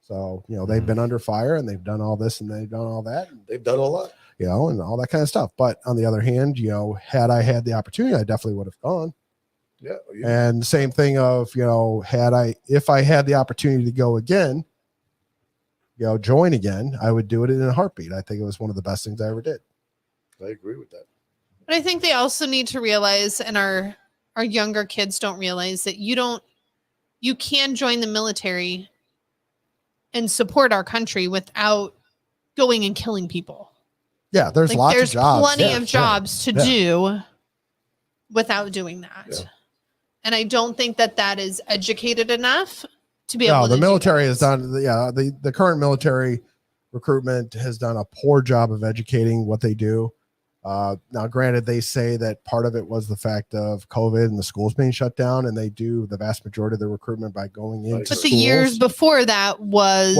So, they've been under fire and they've done all this and they've done all that. And, They've done a lot. and all that kind of stuff. But on the other hand, had I had the opportunity, I definitely would have gone. Yeah. And same thing of, if I had the opportunity to go again, join again, I would do it in a heartbeat. I think it was one of the best things I ever did. I agree with that. But I think they also need to realize, and our younger kids don't realize, that you can join the military and support our country without going and killing people. Yeah, there's lots there's of jobs. plenty Yeah, of jobs to do without doing that. Yeah. And I don't think that is educated enough to be able No, to the do military that. has done. The current military recruitment has done a poor job of educating what they do. Now, granted, they say that part of it was the fact of COVID and the schools being shut down, and they do the vast majority of the recruitment by going into But the schools. years before that was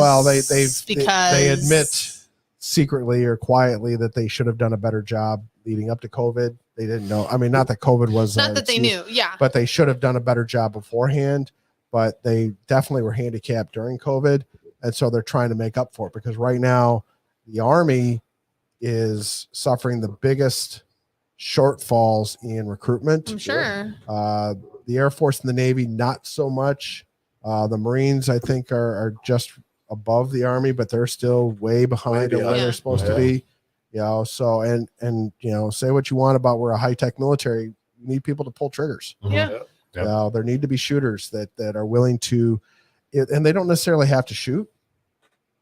they admit secretly or quietly that they should have done a better job leading up to COVID. They didn't know. I mean, not that COVID was not that they knew. Yeah. but they should have done a better job beforehand. But they definitely were handicapped during COVID, and so they're trying to make up for it, because right now the Army is suffering the biggest shortfalls in recruitment. I'm sure. The Air Force and the Navy, not so much. The Marines, I think, are just above the Army, but they're still way behind where Yeah. they're supposed to be. So and say what you want about we're a high-tech military, you need people to pull triggers. Yeah. Yep. There need to be shooters that are willing to, and they don't necessarily have to shoot,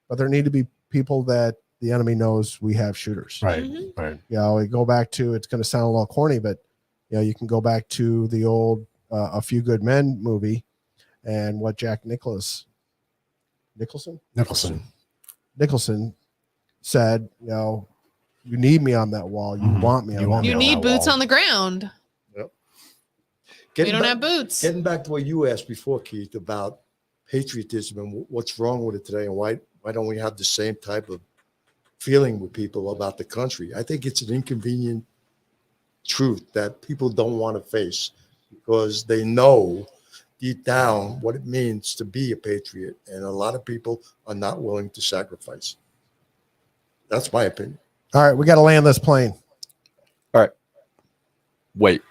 but there need to be people that the enemy knows we have shooters. Right. Mhm. Right. We go back to, it's going to sound a little corny, but you can go back to the old A Few Good Men movie and what Jack Nicholson said, you need me on that wall. You Mhm. want me on You that want me You on wall. need that boots wall. on the ground. We don't have boots. Getting back to what you asked before, Keith, about patriotism and what's wrong with it today, and why don't we have the same type of feeling with people about the country? I think it's an inconvenient truth that people don't want to face, because they know deep down what it means to be a patriot, and a lot of people are not willing to sacrifice. That's my opinion. All right, we got to land this plane. Wait,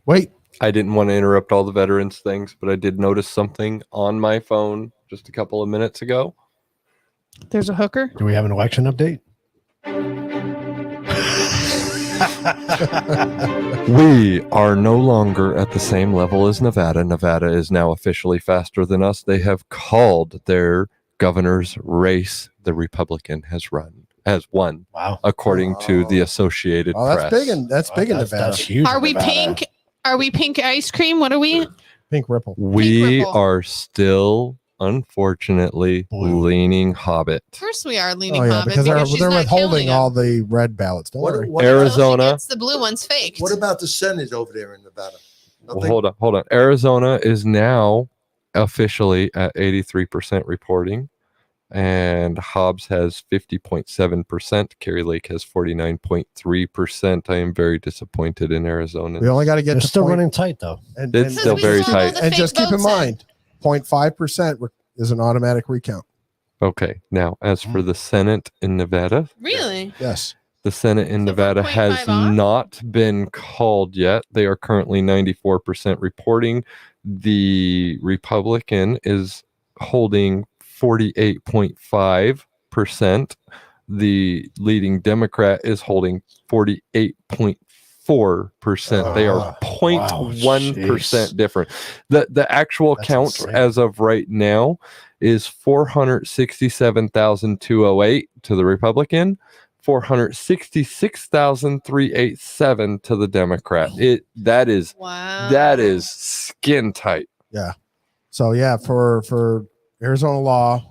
Wait. I didn't want to interrupt all the veterans things, but I did notice something on my phone just a couple of minutes ago. There's a hooker. Do we have an election update? We are no longer at the same level as Nevada. Nevada is now officially faster than us. They have called their governor's race. The Republican has won, Wow. according to the Associated Oh, that's Press. big, and that's big in Nevada. That's huge. Are in we Nevada. pink? Are we pink ice cream? What are we? Pink Ripple. We Ripple. are still, unfortunately, Blue. leaning Hobbit. Of course we are leaning Oh yeah, Hobbit because she's they're not withholding counting them. all the red ballots. Don't worry. What, Arizona. Until she gets the blue ones faked. what about the Senate over there in Nevada? Well, hold on. Arizona is now officially at 83% reporting. and Hobbs has 50.7%. Kerry Lake has 49.3%. I am very disappointed in Arizona. We only got to get They're to still point- running tight though. and, It's still we very still know tight. the And fake just keep in votes in. mind, 0.5% is an automatic recount. Okay, now as for the Senate in Nevada, Really? Yes. the Senate in So Nevada 4.5 has off? not been called yet. They are currently 94% reporting. The Republican is holding 48.5%. The leading Democrat is holding 48.4%. They are 0.1% different. The actual That's count insane. as of right now is 467,208 to the Republican, 466,387 to the Democrat. That is Wow. skin tight. Yeah. So yeah, for Arizona law,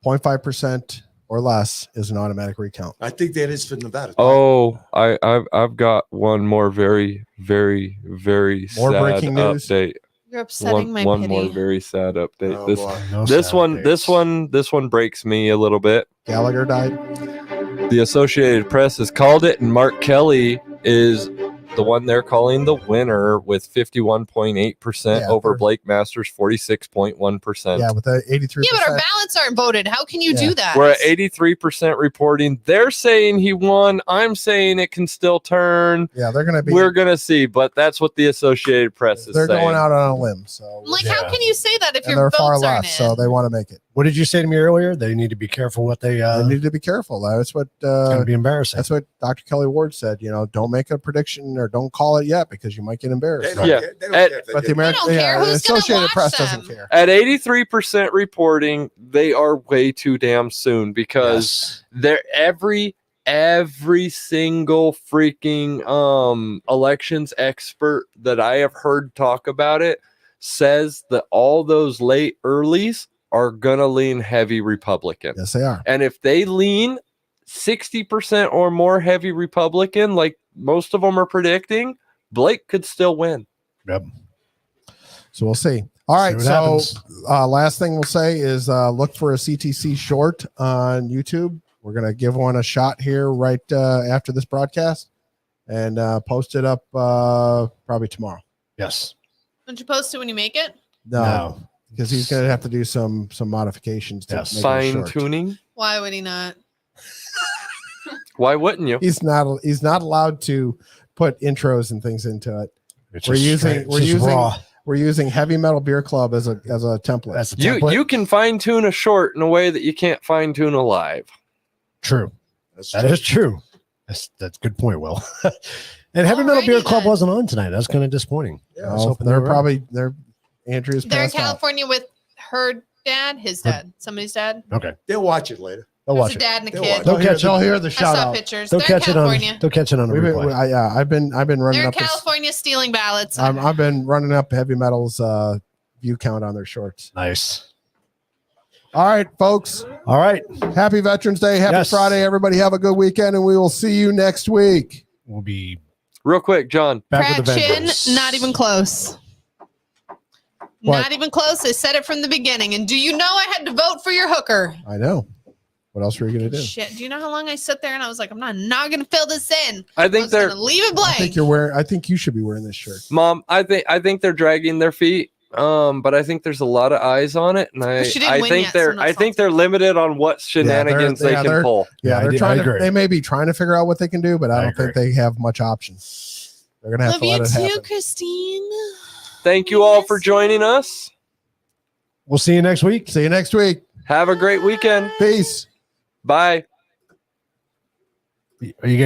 0.5% or less is an automatic recount. I think that is for Nevada. Oh, I've got one more very, very, very More sad breaking news? update. You're upsetting my One pity. more very sad update. Oh, this boy. No this sad one updates. this one breaks me a little bit. Gallagher died. The Associated Press has called it, and Mark Kelly is the one they're calling the winner with 51.8% Yeah, over they're- Blake Masters 46.1%. Yeah, with the 83%. Yeah, but our ballots aren't voted. How can you do that? We're at 83% reporting. They're saying he won. I'm saying it can still turn. Yeah, they're going to be. We're gonna see, but that's what the Associated Press is They're saying. going out on a limb. So Like, how Yeah. can you say that if and your they're far votes aren't left, in? so they want to make it. What did you say to me earlier? They need to be careful what they. They need to be careful. That's what. it's going to be embarrassing. That's what Dr. Kelly Ward said. Don't make a prediction or don't call it yet because you might get They embarrassed. don't Yeah. care. They don't At- care if they But the did. American, don't care. the Who's gonna Associated watch Press them? doesn't care. At 83% reporting, they are way too damn soon because they're every single freaking elections expert that I have heard talk about it says that all those late earlies are gonna lean heavy Republican. Yes, they are. And if they lean 60% or more heavy Republican, like most of them are predicting, Blake could still win. Yep. So we'll see. All right. what So happens. last thing we'll say is look for a CTC short on YouTube. We're going to give one a shot here right after this broadcast and post it up probably tomorrow. Yes. Don't you post it when you make it? No, because he's going to have to do some modifications to Yes. make it Fine short. tuning. Why would he not? Why wouldn't you? He's not allowed to put intros and things into it. It's We're just using- straight- we're it's just using- raw. We're using Heavy Metal Beer Club as a template. That's the template. You can fine tune a short in a way that you can't fine tune a live. True. That's That is true. That's a good point, Will. And Heavy Metal Alrighty Beer Club then. wasn't on tonight. That's kind of disappointing. Yeah, I was Oh, hoping they were on. they're Andrea's They're in passed out. California with her dad, his dad, somebody's dad. Okay. They'll watch it later. They'll There's watch a it. dad and a They'll kid. watch They'll They'll hear, catch it. they'll hear the I shout saw out. pictures. They'll They're in catch it on. California. They'll catch it on a replay. I've been running They're in up this, California stealing ballots. I've been running up Heavy Metal's view count on their shorts. Nice. All right, folks. All right. Happy Veterans Day. Happy Yes. Friday. Everybody have a good weekend, and we will see you next week. We'll be Real quick, John. back with a Chin, vengeance. not even close. What? Not even close. I said it from the beginning. And do you know I had to vote for your hooker? I know. What else are you going to do? Shit. Do you know how long I sat there and I was like, I'm not going to fill this in. I I think was they're going to leave it blank. I think you should be wearing this shirt. Mom, I think they're dragging their feet. But I think there's a lot of eyes on it, and She didn't I win think yet, so they're no I think fault. they're limited on what shenanigans they yeah, can they're- pull. Yeah, Yeah, they're I trying to. agree. They may be trying to figure out what they can do, but I I don't think agree. they have much options. They're going to have Love to you let it too, happen. Christine. Thank you all for joining us. We'll see you next week. See you next week. Have a great weekend. Peace. Bye. Are you going to